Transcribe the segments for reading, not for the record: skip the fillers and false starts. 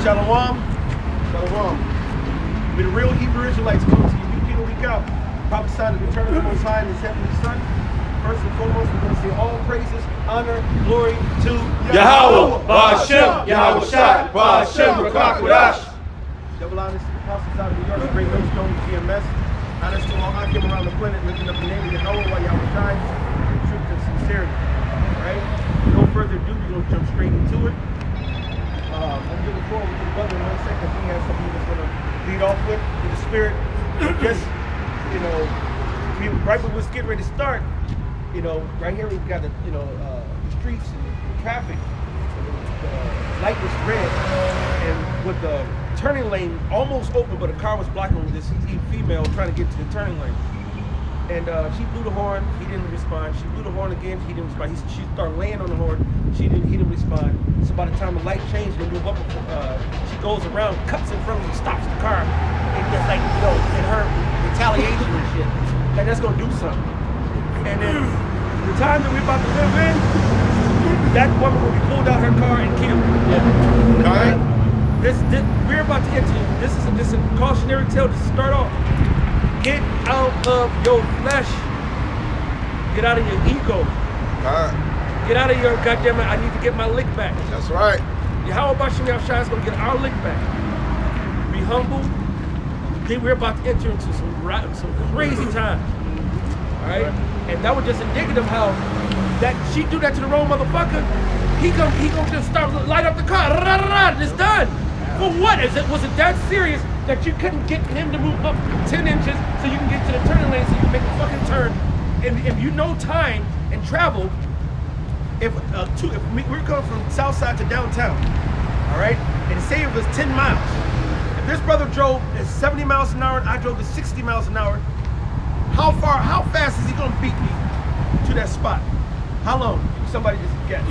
Shalom. Shalom. May the real Hebrew Israelites come to you week in and week out. Prophesy the return of the Most High and His heavenly Son. First and foremost, we're going to say all praises, honor, glory to Yahweh, Ba'ashem, Yahweh Shai, Ba'ashem, Rakakwadash. Double honors to the apostles out of New York, the great millstone, GMS. Honors to all Hakim around the planet, lifting up the name of Yahweh while Yahweh shines, in truth and sincerity. All right? No further ado, we're going to jump straight into it. I'm going to give the floor to the brother in 1 second. He has something he's going to lead off with the spirit. Just, you know, right when we're getting ready to start, you know, right here we've got the, you know, the streets and the traffic. The light was red, and with the turning lane almost open, but a car was blocking this female trying to get to the turning lane. And she blew the horn. He didn't respond. She blew the horn again. He didn't respond. She started laying on the horn. He didn't respond. So by the time the light changed and move up, she goes around, cuts in front of him, stops the car, and just like, you know, in her retaliation and shit, like that's gonna do something. And then the time that we're about to live in, that woman will be pulled out her car and killed. Yeah. All right. We're about to enter. This is a cautionary tale to start off. Get out of your flesh. Get out of your ego. Get out of your goddamn, I need to get my lick back. That's right. Yahweh Ba'ashem Yahushua is going to get our lick back. Be humble. Then we're about to enter into some crazy times. All right? And that was just indicative how that she do that to the wrong motherfucker. He gonna just start light up the car. It's done. For what? Was it that serious that you couldn't get him to move up 10 inches so you can get to the turning lane so you can make a fucking turn? And if you know time and travel, if we're going from south side to downtown, all right, and say it was 10 miles. If this brother drove at 70 miles an hour and I drove at 60 miles an hour, how fast is he gonna beat me to that spot? How long? Somebody just guess.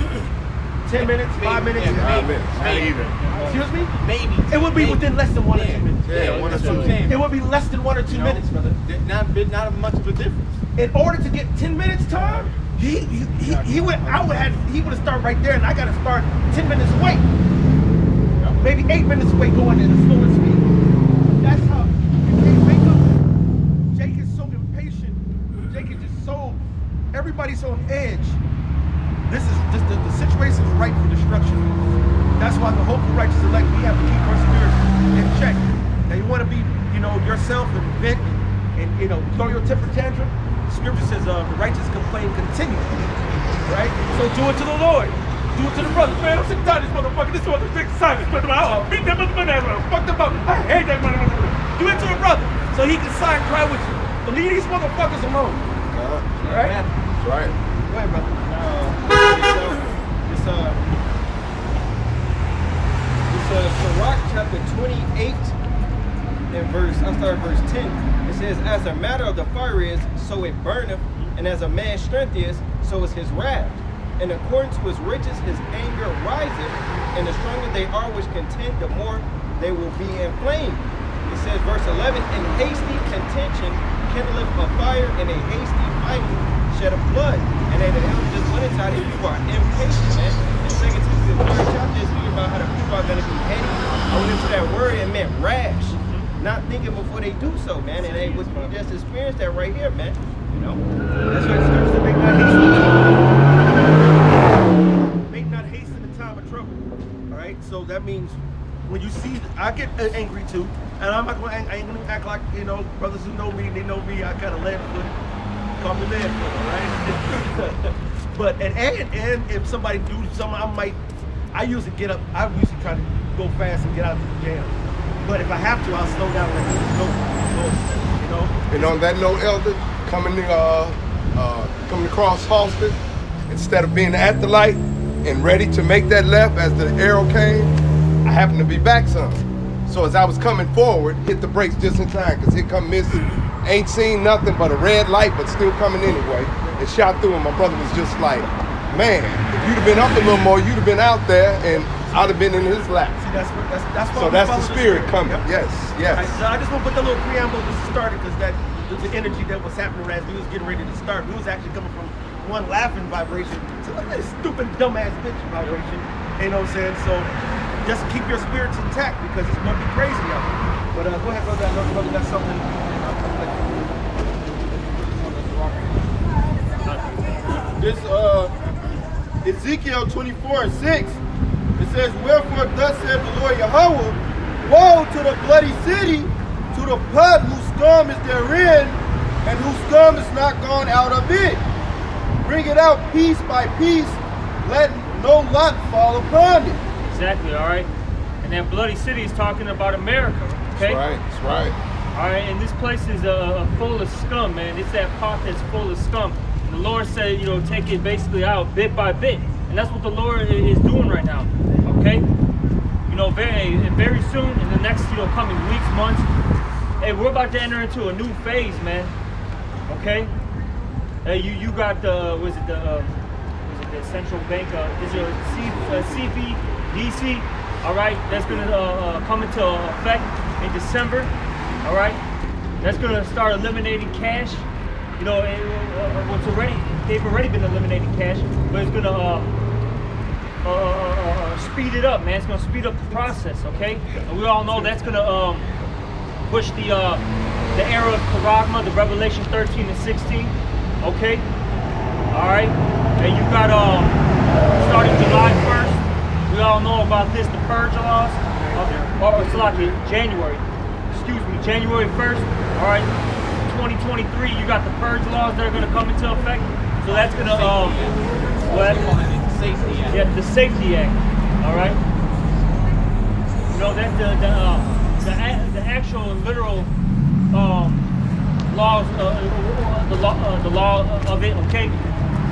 10 minutes, 5 minutes? Yeah, 5 minutes. Not even. Excuse me? Maybe. It would be within less than 1 or 2 minutes. Yeah, 1 or 2. It would be less than 1 or 2 minutes, brother. Not much of a difference. In order to get 10 minutes time, he would have started right there, and I gotta start 10 minutes away. Maybe 8 minutes away going at a slower speed. That's how you can't make up. Jake is so impatient. Jake is just so, everybody's on edge. This is just the situation is ripe for destruction. That's why the hopeful righteous elect, we have to keep our spirits in check. Now you want to be, you know, yourself and vent and you know, throw your temper tantrum. Scripture says the righteous complain continually. Right? So do it to the Lord. Do it to the brothers. Man, I'm sick and tired of this motherfucker. This motherfucker silence. I'll beat that motherfucker. Fuck them up. I hate that motherfucker. Do it to a brother so he can sigh and cry with you. But leave these motherfuckers alone. Alright? That's right. Go ahead, brother. Sirach chapter 28 and I start verse 10. It says, as a matter of the fire is, so it burneth, and as a man's strength is, so is his wrath. And according to his riches, his anger riseth, and the stronger they are which contend, the more they will be inflamed. It says, verse 11, and hasty contention kindleth a fire, and a hasty fighting shed of blood. And then the elder just went inside, and people are impatient, man. And 2 Timothy, the 3rd chapter, is speaking about how the people are going to be heady. I went into that word and meant rash. Not thinking before they do so, man. And they just experienced that right here, man. You know? That's why it starts to make not hasten. Make not haste in the time of trouble. Alright? So that means when you see, I get angry too. And I ain't gonna act like, you know, brothers who know me, they know me, I got a lead foot. Call me lead foot, alright? But and if somebody do something, I usually get up, I usually try to go fast and get out of the jam. But if I have to, I'll slow down and let it go, you know? And on that note, Elder, coming across Halston, instead of being at the light and ready to make that left as the arrow came, I happened to be back some. So as I was coming forward, hit the brakes just in time, because here come Missy. Ain't seen nothing but a red light, but still coming anyway. It shot through, and my brother was just like, man, if you'd have been up a little more, you'd have been out there, and I'd have been in his lap. See, that's So that's the spirit coming. Yep. Yes. Right, so I just want to put that little preamble to start it, because the energy that was happening as we was getting ready to start, we was actually coming from one laughing vibration to that stupid dumbass bitch vibration. You know what I'm saying? So just keep your spirits intact because it's going to be crazy out there. But go ahead, brother. I know brother got something. This Ezekiel 24:6, it says, "Wherefore thus saith the Lord Yahweh, woe to the bloody city, to the pot whose scum is therein, and whose scum is not gone out of it. Bring it out piece by piece, let no lot fall upon it." Exactly, all right? And that bloody city is talking about America, okay? That's right. All right, and this place is full of scum, man. It's that pot that's full of scum. And the Lord said, you know, take it basically out bit by bit. And that's what the Lord is doing right now, okay? You know, very soon, in the next, you know, coming weeks, months, hey, we're about to enter into a new phase, man, okay? You got the, was it the central bank, is it CBDC, all right? That's gonna come into effect in December, all right? That's gonna start eliminating cash. You know, they've already been eliminating cash, but it's gonna speed it up, man. It's gonna speed up the process, okay? And we all know that's gonna push the era of Charagma, the Revelation 13 and 16, okay? All right, and you got starting July 1st. We all know about this, the purge laws, or it's like January 1st. All right. 2023, you got the purge laws that are going to come into effect. So that's going to Safety Act. Yeah, the Safety Act. All right. You know that's the actual and literal laws, the law of it. Okay,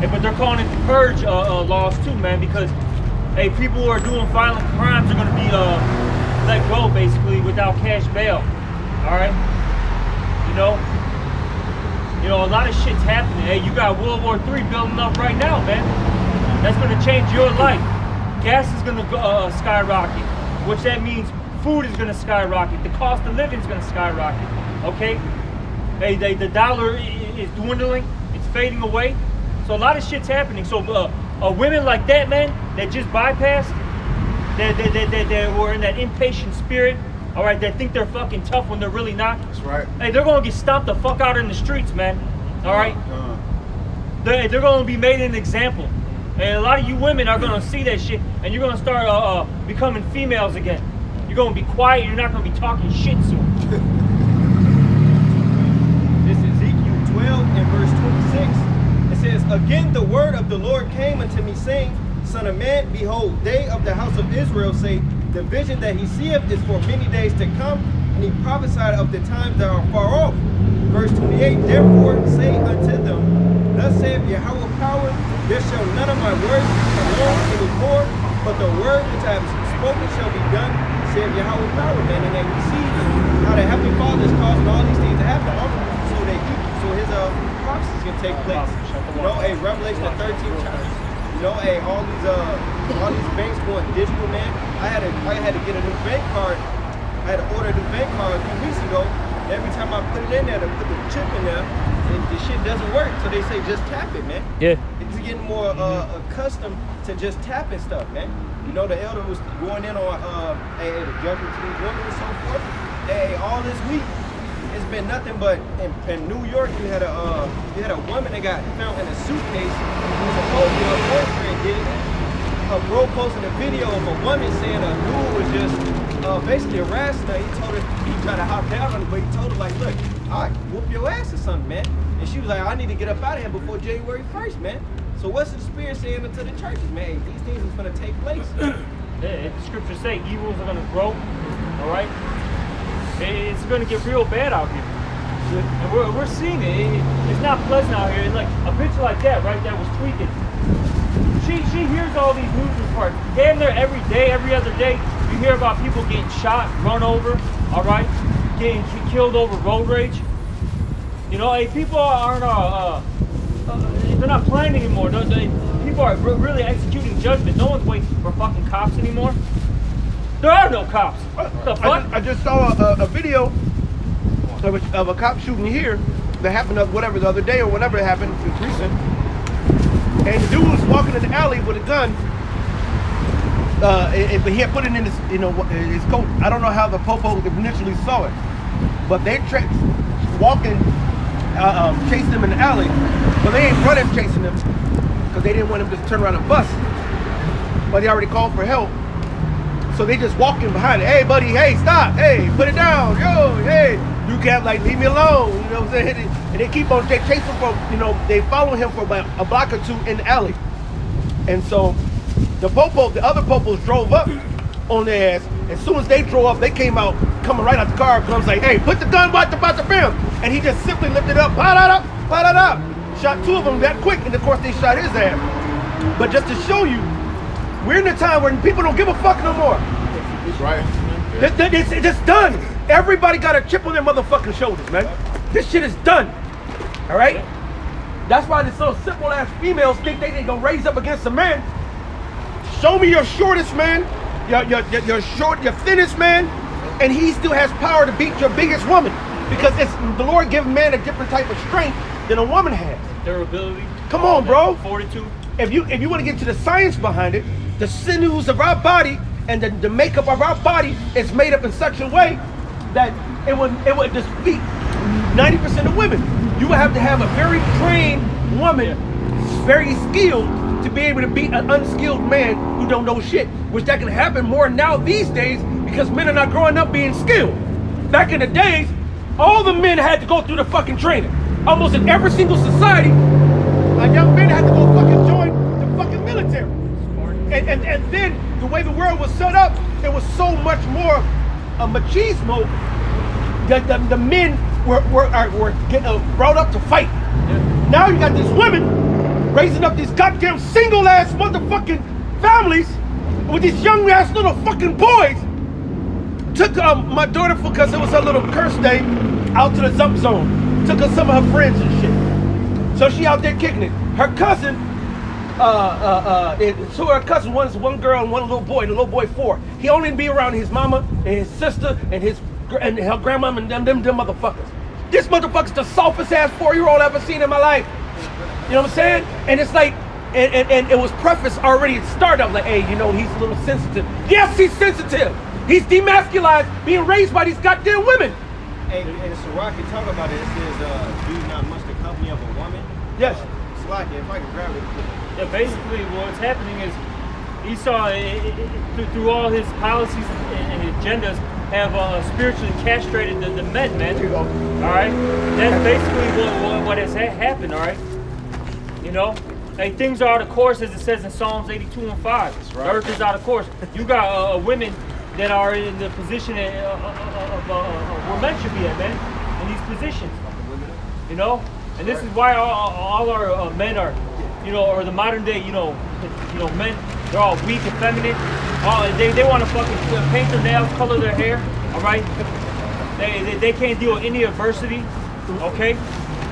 but they're calling it the purge laws too, man, because hey, people who are doing violent crimes are going to be let go basically without cash bail. All right. You know, a lot of shit's happening. Hey, you got World War III building up right now, man. That's going to change your life. Gas is going to skyrocket, which that means food is going to skyrocket. The cost of living is going to skyrocket. Okay? Hey, the dollar is dwindling. It's fading away. So a lot of shit's happening. So women like that, man, that just bypassed, that were in that impatient spirit, all right, that think they're fucking tough when they're really not. That's right. Hey, they're gonna get stomped the fuck out in the streets, man. All right. They're gonna be made an example, and a lot of you women are gonna see that shit, and you're gonna start becoming females again. You're gonna be quiet. You're not gonna be talking shit soon. This is Ezekiel 12 and verse 26. It says, "Again the word of the Lord came unto me, saying, Son of man, behold, they of the house of Israel say, the vision that he seeth is for many days to come, and he prophesied of the times that are far off." Verse 28, "Therefore say unto them, Thus saith Yahweh power, there shall none of my words be alone any more, but the word which I have spoken shall be done, saith Yahweh power." Man, and then we see how the Heavenly Father is causing all these things to happen, so his prophecies can take place. You know, a Revelation the 13th chapter. You know, hey, all these banks going digital, man. I had to get a new bank card. I had to order a new bank card a few weeks ago. Every time I put it in there to put the chip in there, the shit doesn't work. So they say just tap it, man. Yeah. It's getting more accustomed to just tapping stuff, man. You know, the elder was going in on the judgment to these women and so forth. Hey, all this week, it's been nothing but in New York. You had a woman that got found in a suitcase. Supposedly her boyfriend did it. Her bro posted a video of a woman saying a dude was just basically harassing her. He tried to hop down on her, but he told her like, "Look, I'll whoop your ass or something, man." And she was like, "I need to get up out of here before January 1st, man." So what's the Spirit saying to the churches, man? These things is gonna take place. The scriptures say evils are gonna grow. All right. It's going to get real bad out here. And we're seeing it. It's not pleasant out here. It's like a picture like that, right? That was tweaking. She hears all these news reports. Damn near every day, every other day, you hear about people getting shot, run over, all right? Getting killed over road rage. You know, hey, people aren't, they're not playing anymore. People are really executing judgment. No one's waiting for fucking cops anymore. There are no cops. What the fuck? I just saw a video of a cop shooting here that happened whatever the other day or whenever it happened. It was recent. And the dude was walking in the alley with a gun. but he had put it in his, his coat. I don't know how the popo initially saw it, but they walking, chasing him in the alley, but they ain't running chasing him because they didn't want him to turn around and bust. But he already called for help, so they just walking behind it. Hey, buddy, hey, stop, hey, put it down, yo, hey. You can't like leave me alone, you know what I'm saying? And they keep on chasing him for, they follow him for about a block or two in the alley. And so the other popos drove up on their ass. As soon as they drove up, they came out, coming right out the car. Comes like, hey, put the gun about the rim. And he just simply lifted up, pa-da-da, shot two of them that quick. And of course they shot his ass. But just to show you, we're in a time where people don't give a fuck no more. Right. It's just done. Everybody got a chip on their motherfucking shoulders, man. This shit is done. All right? That's why this so simple ass females think they gonna raise up against a man. Show me your shortest man, your thinnest man, and he still has power to beat your biggest woman. Because it's the Lord give man a different type of strength than a woman has. Durability. Come on, bro. Fortitude. If you want to get to the science behind it, the sinews of our body and the makeup of our body is made up in such a way that it would defeat 90% of women. You would have to have a very trained woman, very skilled, to be able to beat an unskilled man who don't know shit. Which that can happen more now these days because men are not growing up being skilled. Back in the days, all the men had to go through the fucking training. Almost in every single society, a young man had to go fucking join the fucking military. And then the way the world was set up, it was so much more machismo that the men were getting brought up to fight. Yeah. Now you got these women raising up these goddamn single ass motherfucking families with these young ass little fucking boys. Took my daughter, because it was her little curse day, out to the Zump Zone. Took her some of her friends and shit. So she out there kicking it. Her cousin, two of her cousins, one girl and one little boy, and the little boy 4. He only be around his mama and his sister and her grandmama and them motherfuckers. This motherfucker's the softest ass 4-year-old I've ever seen in my life. You know what I'm saying? And it's like, and it was prefaced already at start. I was like, hey, he's a little sensitive. Yes, he's sensitive. He's demasculized, being raised by these goddamn women. Hey, and Sirach, you talk about it. It says, do not much the company of a woman. Yes. Sirach, if I can grab it. Yeah, basically what's happening is Esau, through all his policies and agendas, have spiritually castrated the men, man. There you go. All right? That's basically what has happened, all right? Like, things are out of course, as it says in Psalms 82 and 5. That's right. The earth is out of course. You got women that are in the position of where men should be at, man, in these positions. And this is why all our men are, or the modern day, men, they're all weak and feminine. They want to fucking paint their nails, color their hair, all right? They can't deal with any adversity, okay?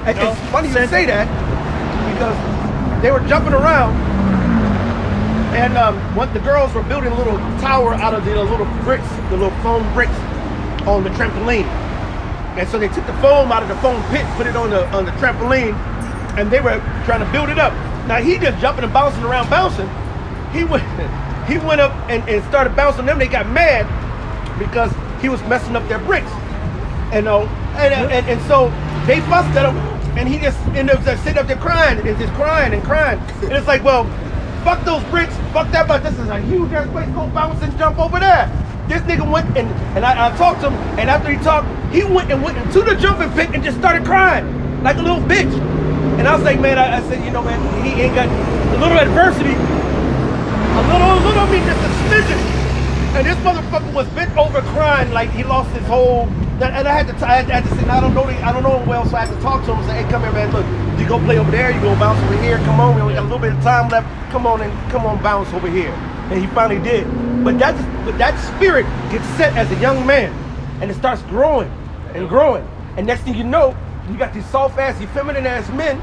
It's funny you say that, because they were jumping around, and what the girls were building a little tower out of the little bricks, the little foam bricks on the trampoline. And so they took the foam out of the foam pit, put it on the trampoline, and they were trying to build it up. Now he just jumping and bouncing around, bouncing. He went up and started bouncing them. They got mad because he was messing up their bricks. And so they fussed at him, and he just ended up sitting up there crying and just crying. And it's like, well, fuck those bricks, fuck that, but this is a huge ass place, go bounce and jump over there. This nigga went and I talked to him, and after he talked, he went into the jumping pit and just started crying like a little bitch. And I was like, man, I said, man, he ain't got a little adversity, just a smidgen. And this motherfucker was bent over crying like he lost his whole. And I had to say, I don't know him well, so I had to talk to him and say, hey, come here, man, look, you go play over there, you go bounce over here, come on, we only got a little bit of time left, come on, bounce over here. And he finally did. But that spirit gets set as a young man, and it starts growing and growing. And next thing you know, you got these soft ass, feminine ass men,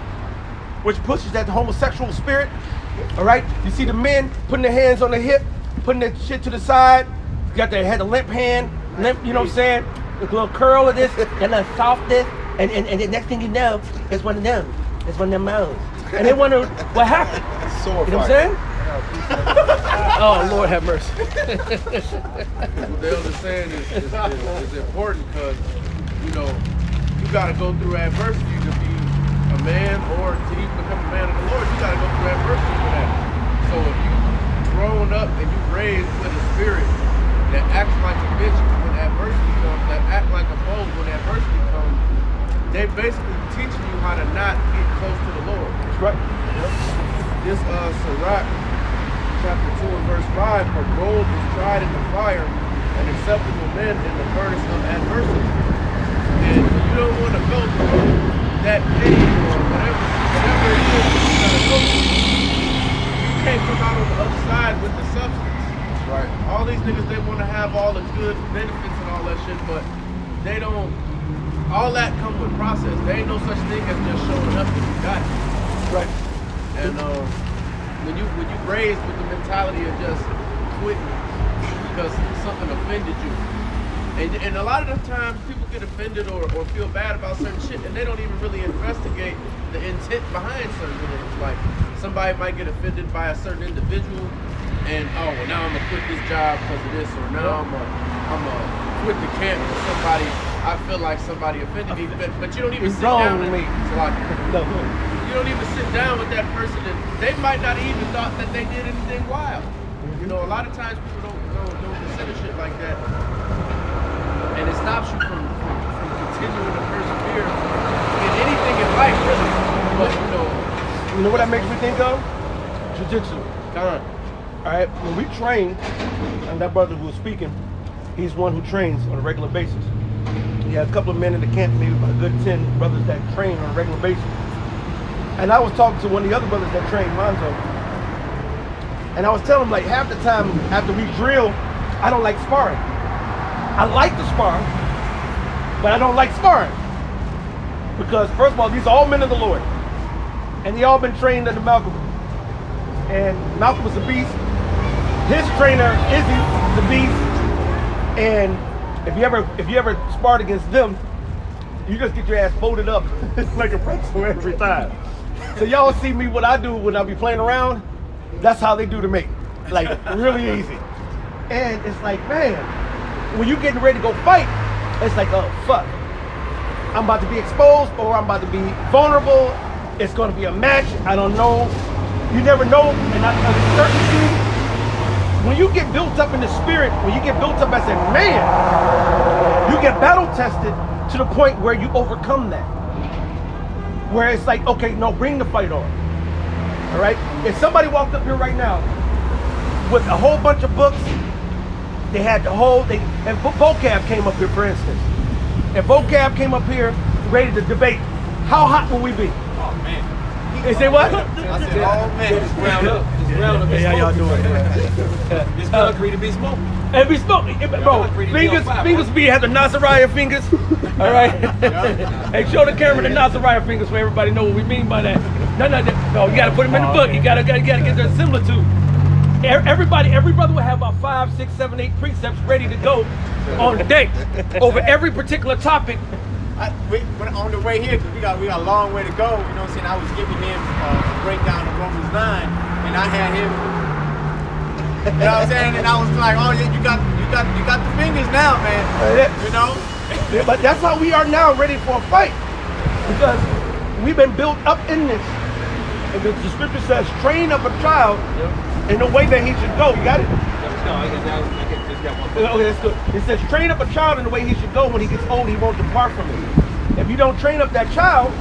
which pushes that homosexual spirit. All right, you see the men putting their hands on the hip, putting that shit to the side. You got their head, a limp hand, you know what I'm saying? A little curl of this, that little soft this, and the next thing you know, it's one of them. It's one of them mouths. And they wonder what happened. You know what I'm saying? Oh, Lord have mercy. What they understand is important because, you know, you got to go through adversity to be a man, or to even become a man of the Lord. You got to go through adversity for that. So if you grown up and you raised with a spirit that acts like a bitch when adversity comes, that act like a fool when adversity comes, they basically teaching you how to not get close to the Lord. That's right. This Sirach chapter 2 and verse 5, for gold is tried in the fire, and acceptable men in the furnace of adversity. And you don't want to go through that pain or whatever it is that you gotta go through. You can't come out on the other side with the substance. Right. All these niggas, they want to have all the good benefits and all that shit, but they don't. All that comes with process. There ain't no such thing as just showing up and you got it. Right. And when you raised with the mentality of just quitting because something offended you, and a lot of the times people get offended or feel bad about certain shit, and they don't even really investigate the intent behind certain things. Like somebody might get offended by a certain individual, and oh, well, now I'm gonna quit this job because of this, or now I'm gonna quit the camp because somebody. I feel like somebody offended me, but you don't even sit down. You don't even sit down with that person, and they might not even thought that they did anything wild. You know, a lot of times people don't consider shit like that, and it stops you from continuing to persevere in anything in life, really. But You know what that makes me think of? Jiu-jitsu. All right, when we train, and that brother who was speaking, he's one who trains on a regular basis. He had a couple of men in the camp, maybe about a good 10 brothers that train on a regular basis. And I was talking to one of the other brothers that trained, Monzo, and I was telling him, like, half the time after we drill, I don't like sparring. I like to spar, but I don't like sparring. Because first of all, these are all men of the Lord. And they all been trained under Malcolm. And Malcolm was a beast. His trainer, Izzy, is a beast. And if you ever sparred against them, you just get your ass folded up like a pretzel every time. So y'all see me, what I do when I be playing around, that's how they do to me. Like, really easy. And it's like, man, when you getting ready to go fight, it's like, oh, fuck. I'm about to be exposed, or I'm about to be vulnerable. It's going to be a match. I don't know. You never know. And uncertainty, when you get built up in the spirit, when you get built up as a man, you get battle tested to the point where you overcome that. Where it's like, okay, no, bring the fight on. All right? If somebody walked up here right now with a whole bunch of books, they had the whole, and Vocab came up here, for instance. If Vocab came up here ready to debate, how hot will we be? Oh, man. They say what? I said, oh, man. Just round up. Just round up. Hey, how y'all doing? It's concrete to be smoked. And be smoking, bro. Fingers be have the Nazariah fingers. All right. Hey, show the camera the Nazariah fingers so everybody know what we mean by that. No, you gotta put them in the book. You gotta get their similitude. Every brother will have about 5, 6, 7, 8 precepts ready to go on the day over every particular topic. On the way here, because we got a long way to go. You know what I'm saying? I was giving him a breakdown of Romans 9, and I had him. You know what I'm saying? And I was like, oh yeah, you got the fingers now, man. You know? Yeah, but that's how we are now, ready for a fight. Because we've been built up in this. And the scripture says, train up a child in the way that he should go. You got it? No, I just got one. Okay, that's good. It says, train up a child in the way he should go. When he gets old, he won't depart from it. If you don't train up that child,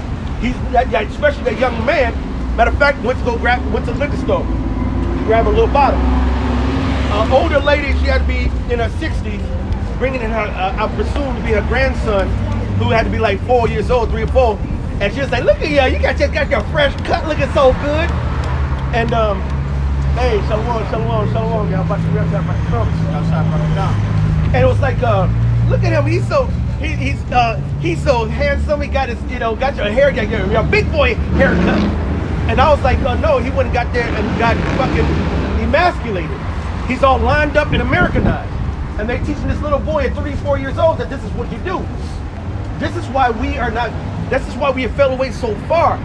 especially that young man, matter of fact, went to the liquor store to grab a little bottle. Older lady, she had to be in her 60s, bringing in her, I presume to be her grandson, who had to be like 4 years old, 3 or 4. And she was like, look at you just got your fresh cut, looking so good. And hey, shalom, y'all about to rep that my throat. And it was like, look at him, he's so handsome, he got his, got your hair, your big boy haircut. And I was like, no, he wouldn't got there and got fucking emasculated. He's all lined up and Americanized. And they teaching this little boy at 3, 4 years old that this is what you do. This is why we have fell away so far.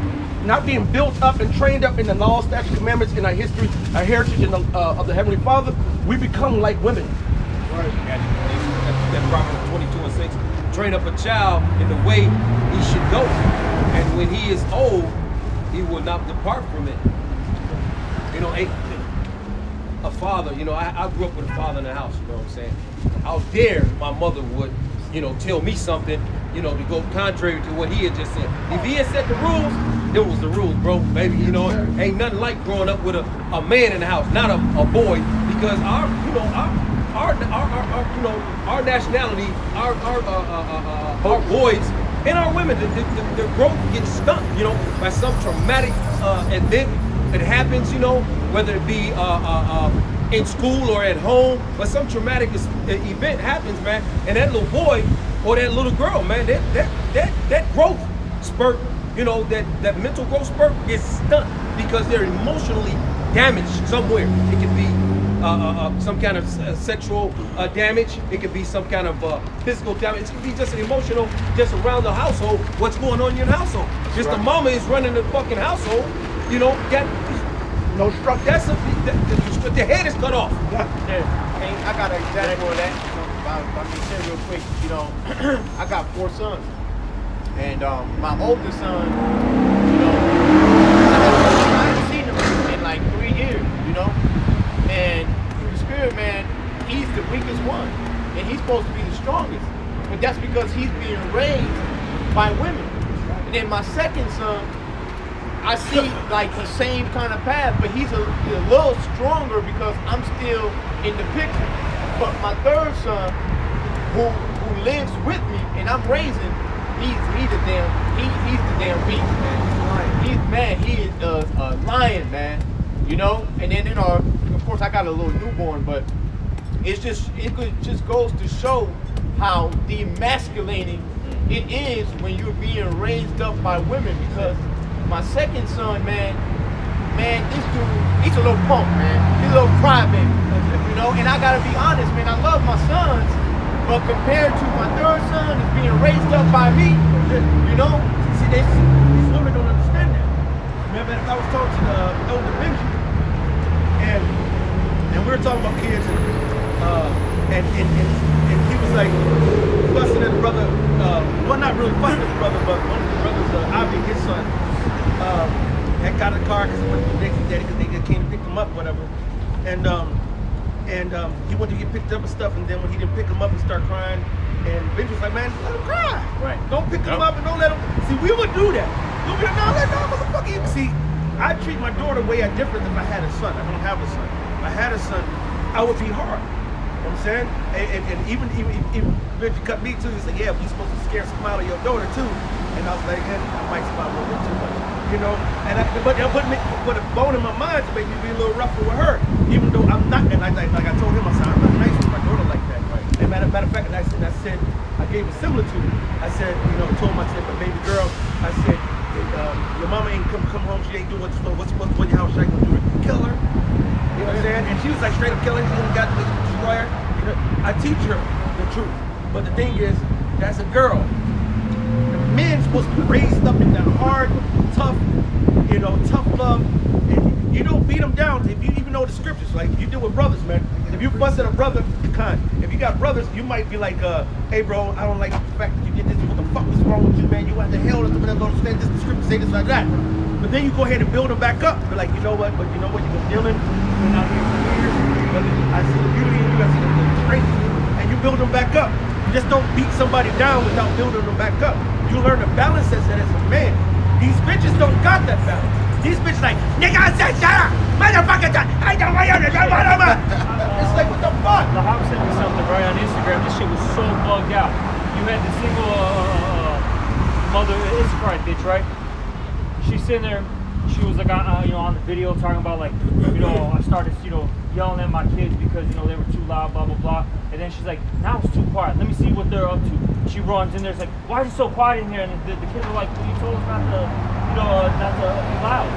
not being built up and trained up in the law, statutes, commandments, in our history, our heritage, and of the Heavenly Father, we become like women. Right. That Proverbs 22:6. Train up a child in the way he should go, and when he is old, he will not depart from it. You know, a father, you know, I grew up with a father in the house, you know what I'm saying? How dare my mother would, you know, tell me something, you know, to go contrary to what he had just said. If he had set the rules, it was the rules, bro, baby, you know, ain't nothing like growing up with a man in the house, not a boy, because our nationality, our boys and our women, their growth gets stunted, you know, by some traumatic event that happens, you know, whether it be in school or at home, but some traumatic event happens, man, and that little boy or that little girl, man, that growth spurt, you know, that mental growth spurt gets stunted because they're emotionally damaged somewhere. It could be some kind of sexual damage. It could be some kind of physical damage. It could be just an emotional, just around the household. What's going on in your household? Just the mama is running the fucking household. You know, got no structure. That's the head is cut off. Yeah. Hey, I got an example of that. Let me say real quick. You know, I got 4 sons, and my oldest son, you know, I haven't seen him in like 3 years. You know, and through the spirit, man, he's the weakest one, and he's supposed to be the strongest. But that's because he's being raised by women. And then my second son, I see like the same kind of path, but he's a little stronger because I'm still in the picture. But my third son, who lives with me and I'm raising, he's the damn beast, man. He is a lion, man. You know. And then of course I got a little newborn, but it just goes to show how demasculating it is when you're being raised up by women. Because my second son, man, this dude, he's a little punk, man. He's a little crybaby, you know. And I gotta be honest, man. I love my sons, but compared to my third son, who's being raised up by me, you know. See, these women don't understand that. Remember, I was talking to the elder Benji, and we were talking about kids, and he was like fussing at the brother. Well, not really fussing at the brother, but one of the brothers, Avi, his son. Had got a car because he went to the Dixie Daddy because they came to pick him up, whatever. And he went to get picked up and stuff, and then when he didn't pick him up, he started crying. And Benji was like, man, let him cry. Right. Don't pick him up and don't let him. See, we would do that. We'll be like, no, let no motherfucker. See, I treat my daughter way different than if I had a son. I don't have a son. If I had a son, I would be hard. You know what I'm saying? And even Benji cut me too. He said, yeah, we supposed to scare some out of your daughter too. And I was like, I might smile a little bit too much. You know, but that put a bone in my mind to make me be a little rougher with her, even though I'm not. And like I told him, I said, I'm not nice with my daughter like that. Right? And matter of fact, I said, I gave it similar to it. I said, you know, told him, I said, but baby girl, I said, your mama ain't come home, she ain't doing what's in your house, she ain't gonna do it. Kill her. You know what I'm saying? And she was like straight up killing, she got to destroy her. You know, I teach her the truth. But the thing is, that's a girl. Men supposed to be raised up in that hard, tough, you know, tough love. And you don't beat them down if you even know the scriptures. Like you do with brothers, man. If you fuss at a brother, you can't. If you got brothers, you might be like, hey bro, I don't like the fact that you did this. What the fuck is wrong with you, man? You out the hell, don't understand this, the scripture say this like that. But then you go ahead and build them back up. Be like, you know what? But you know what? You've been dealing. You've been out here for years. But I see the beauty in you. I see the strength in you, and you build them back up. You just don't beat somebody down without building them back up. You learn to balance that as a man. These bitches don't got that balance. These bitches like, nigga, I said shut up, motherfucker, I don't want you to go, it's like, what the fuck? The Hop sent me something right on Instagram. This shit was so bugged out. You had the single mother Instagram bitch, right? She's sitting there. She was like, on the video talking about like, I started, yelling at my kids because they were too loud, blah blah blah. And then she's like, now it's too quiet. Let me see what they're up to. She runs in there. It's like, why is it so quiet in here? And the kids are like, well, you told us not to be loud.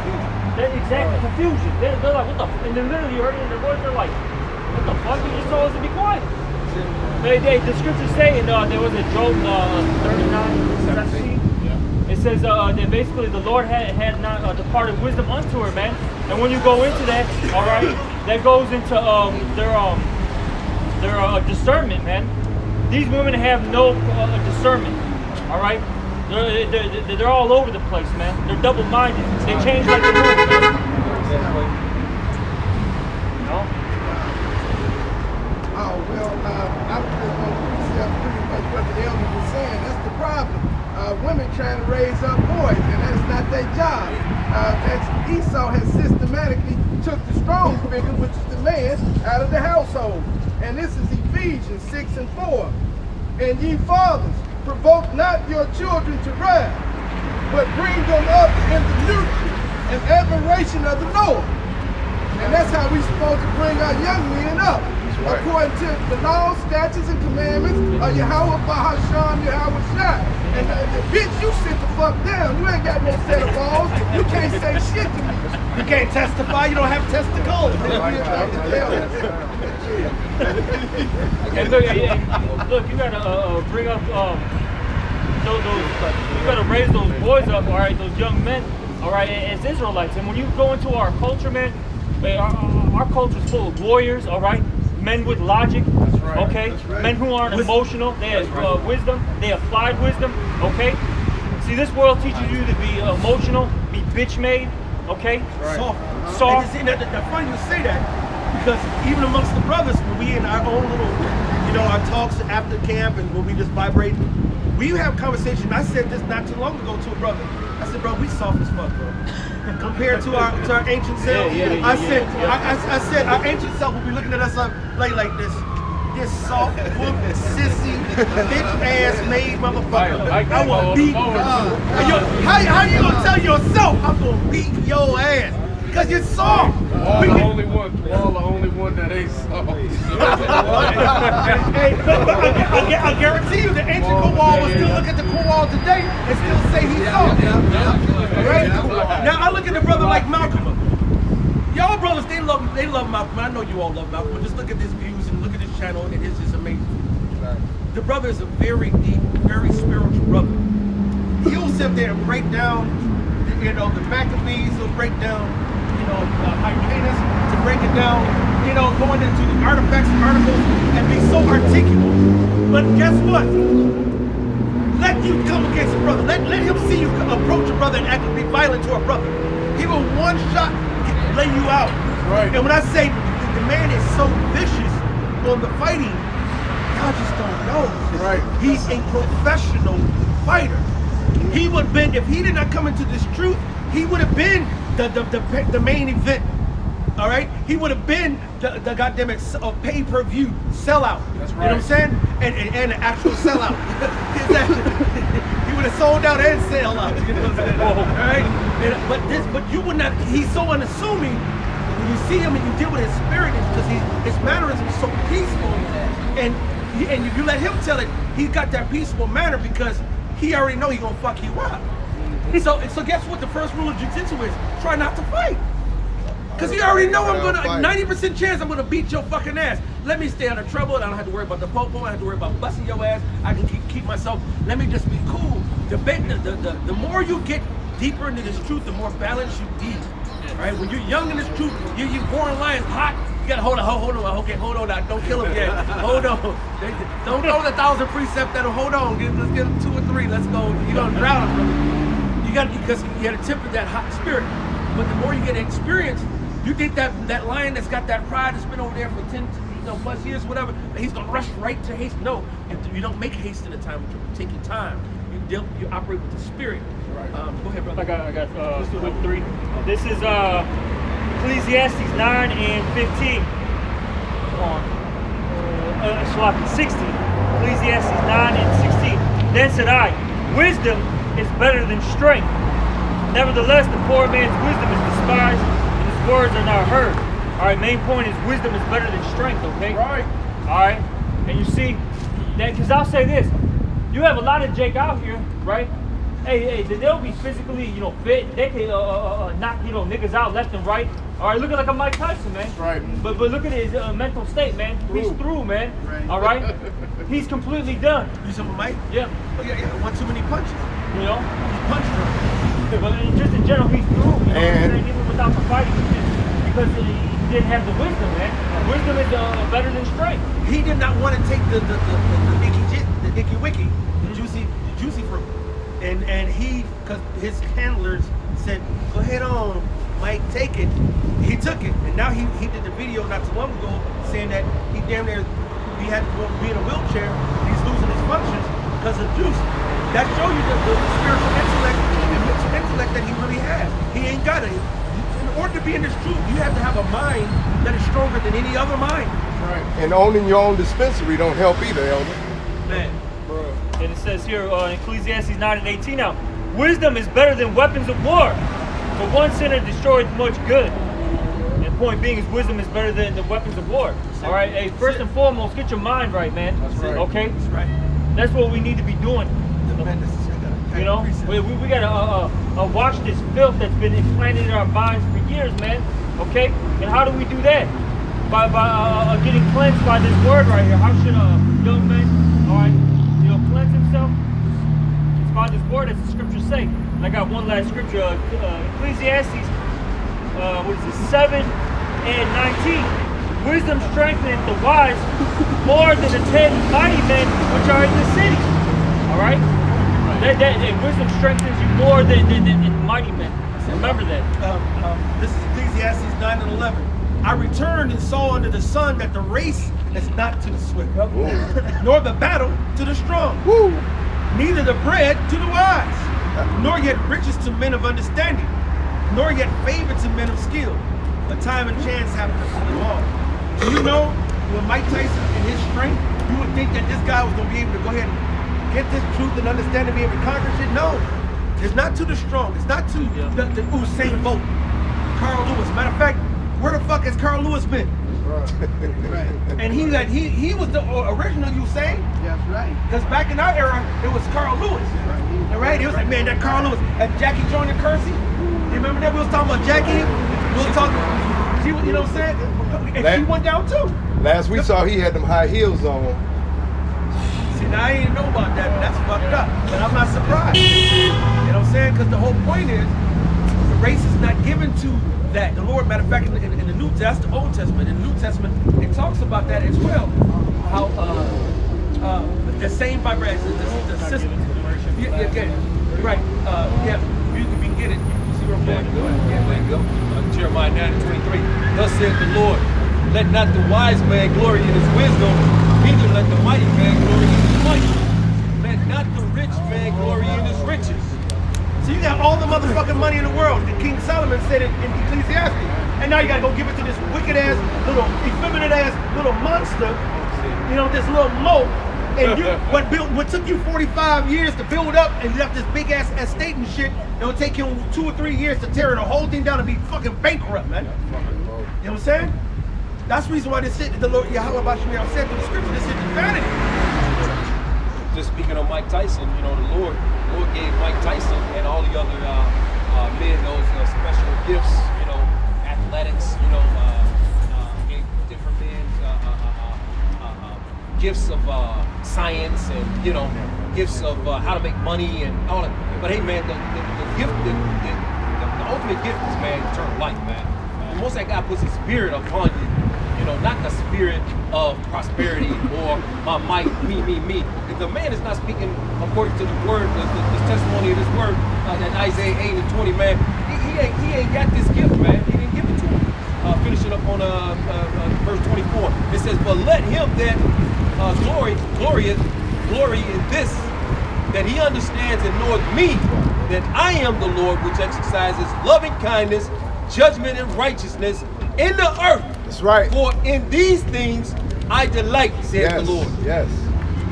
They're exactly confusion. They're like, what the? And then literally, you heard it in their voice. They're like, what the fuck? You just told us to be quiet. The scriptures say, there was a Job 39:17. It says that basically the Lord had not departed wisdom unto her, man. And when you go into that, all right, that goes into their discernment, man. These women have no discernment, all right. They're all over the place, man. They're double-minded. They change like the moon, man. No? Oh, well, I was just going to precept pretty much what the elder was saying. That's the problem. Women trying to raise up boys, and that's not their job. Esau has systematically took the strong figure, which is the man, out of the household. And this is Ephesians 6:4. And ye fathers, provoke not your children to wrath, but bring them up in the nurture and admiration of the Lord. And that's how we're supposed to bring our young men up. Right. According to the laws, statutes, and commandments of Yahweh Bahasham Yahweh Shai. And bitch, you sit the fuck down. You ain't got no set of balls. You can't say shit to me. You can't testify. You don't have testicles. And look, you gotta bring up those. You gotta raise those boys up, all right, those young men, all right, as Israelites. And when you go into our culture, man, our culture is full of warriors, all right. Men with logic, okay? Men who aren't emotional, they have wisdom, they applied wisdom, okay? See, this world teaches you to be emotional, be bitch-made, okay? Soft. And the funny you say that, because even amongst the brothers, when we in our own little, our talks after camp and when we just vibrate, we have conversation. I said this not too long ago to a brother. I said, bro, we soft as fuck, bro. Compared to our ancient self, I said our ancient self will be looking at us like this soft, whooped, sissy, bitch ass made motherfucker. I want to beat. How you gonna tell yourself I'm gonna beat your ass? Because you're soft. Paul the only one that ain't soft. Hey, but I guarantee you the ancient Kowal will still look at the Kowal today and still say he's soft. Right? Now I look at a brother like Malcolm. Y'all brothers, they love Malcolm. I know you all love Malcolm, but just look at his views and look at his channel, and it's just amazing. The brother is a very deep, very spiritual brother. He'll sit there and break down, the Maccabees. He'll break down, Hyrcanus, to break it down, going into the artifacts and articles and be so articulate. But guess what? Let you come against a brother. Let him see you approach a brother and act and be violent to a brother. He will one shot lay you out. Right. And when I say the man is so vicious on the fighting, y'all just don't know. Right. He's a professional fighter. He would have been, if he did not come into this truth, he would have been the main event. All right, he would have been the goddamn pay-per-view sellout. That's right. You know what I'm saying? And an actual sellout. He would have sold out and sell out. You know what I'm saying? All right. But you would not. He's so unassuming. When you see him and you deal with his spirit, because his mannerism is so peaceful, and you let him tell it. He's got that peaceful manner because he already know he gonna fuck you up. So guess what? The first rule of jiu-jitsu is try not to fight. Because you already know I'm gonna, 90% chance I'm gonna beat your fucking ass. Let me stay out of trouble. I don't have to worry about the popo. I don't have to worry about busting your ass. I can keep myself. Let me just be cool. The more you get deeper into this truth, the more balanced you be. Right? When you're young in this truth, you're born lion hot. You gotta hold on. Okay, hold on now. Don't kill him yet. Hold on. Don't throw the 1,000 precept at him. Hold on. Let's get him 2 or 3. Let's go. You're gonna drown him, brother. You got, because you got to temper that hot spirit. But the more you get experience, you think that lion that's got that pride that's been over there for 10 plus years, whatever, he's gonna rush right to haste. No, you don't make haste in the time. You take your time. You operate with the spirit. Right. Go ahead, brother. I got with 3. This is Ecclesiastes 9 and 15. On 16. Ecclesiastes 9 and 16. Then said I, wisdom is better than strength. Nevertheless, the poor man's wisdom is despised, and his words are not heard. All right, main point is wisdom is better than strength, okay? Right. All right, and you see, that, because I'll say this, you have a lot of Jake out here, right? Hey, they'll be physically, fit. They can knock, niggas out left and right. All right, looking like a Mike Tyson, man. Right. But look at his mental state, man. He's through, man. Right. All right. He's completely done. You said Mike? Yeah. Oh, yeah. One too many punches. You know? He punched her. But just in general, he's through. You know what I'm And- saying? Even without the fighting, because he didn't have the wisdom, man. Wisdom is better than strength. He did not want to take the icky wicky, the juicy fruit, and he, because his handlers said, "Go ahead on, Mike, take it." He took it, and now he did the video not too long ago saying that he damn near he had to go be in a wheelchair. He's losing his functions because of juice. That shows you the spiritual intellect and mental intellect that he really has. He ain't got it. In order to be in this truth, you have to have a mind that is stronger than any other mind. And owning your own dispensary don't help either, Elder. Man. And it says here in Ecclesiastes 9:18 now, wisdom is better than weapons of war. For one sinner destroys much good. And point being is wisdom is better than the weapons of war. All right, hey, first and foremost, get your mind right, man. That's right. Okay? That's right. That's what we need to be doing. You know, we gotta watch this filth that's been implanted in our minds for years, man. Okay, and how do we do that? By getting cleansed by this word right here. How should a young man, all right, cleanse himself? It's by this word, as the scriptures say. And I got one last scripture, Ecclesiastes, what is it, 7:19. Wisdom strengtheneth the wise more than the 10 mighty men which are in the city. All right. That wisdom strengthens you more than mighty men. Remember that. This is Ecclesiastes 9:11. I returned and saw under the sun that the race is not to the swift, nor the battle to the strong, neither the bread to the wise, nor yet riches to men of understanding, nor yet favor to men of skill, but time and chance happen to them all. So you know, with Mike Tyson and his strength, you would think that this guy was going to be able to go ahead and get this truth and understand and be able to conquer shit. No, it's not to the strong. It's not to the Usain Bolt, Carl Lewis. Matter of fact, where the fuck has Carl Lewis been? Right. And he was the original Usain. That's right. Because back in our era, it was Carl Lewis. All right? It was like, man, that Carl Lewis. And Jackie Joyner Kersey. You remember that? We was talking about Jackie. We was talking, she was, you know what I'm saying? And she went down too. Last we saw, he had them high heels on. See, now I ain't know about that, but that's fucked up. But I'm not surprised. You know what I'm saying? Because the whole point is, the race is not given to that. The Lord, matter of fact, in the New, that's the Old Testament. In the New Testament, it talks about that as well. How the same vibration, the system. Yeah, right. Yeah, you can get it. You see where I'm going? Yeah, there you go. Jeremiah 9:23. Thus saith the Lord, let not the wise man glory in his wisdom, neither let the mighty man glory in his might. Let not the rich man glory in his riches. So you got all the motherfucking money in the world. And King Solomon said it in Ecclesiastes. And now you gotta go give it to this wicked ass, little effeminate ass, little monster. You know, this little moat. And you, what took you 45 years to build up, and you have this big ass estate and shit. It'll take you 2 or 3 years to tear the whole thing down and be fucking bankrupt, man. You know what I'm saying? That's the reason why this shit, the Lord Yahweh Bashem said through the scripture, this shit is vanity. Just speaking of Mike Tyson, you know, the Lord gave Mike Tyson and all the other men those special gifts, you know, athletics, you know, gave different men gifts of science and, you know, gifts of how to make money and all that. But hey, man, the gift, the ultimate gift is, man, eternal life, man. And once that God puts his spirit upon you, you know, not the spirit of prosperity or my might, me. If the man is not speaking according to the word, the testimony of his word, that Isaiah 8:20, man, he ain't got this gift, man. He didn't give it to him. Finishing up on verse 24, it says, but let him that glory in this, that he understands and knoweth me, that I am the Lord which exercises loving kindness, judgment, and righteousness in the earth. That's right. For in these things I delight, says the Lord. Yes.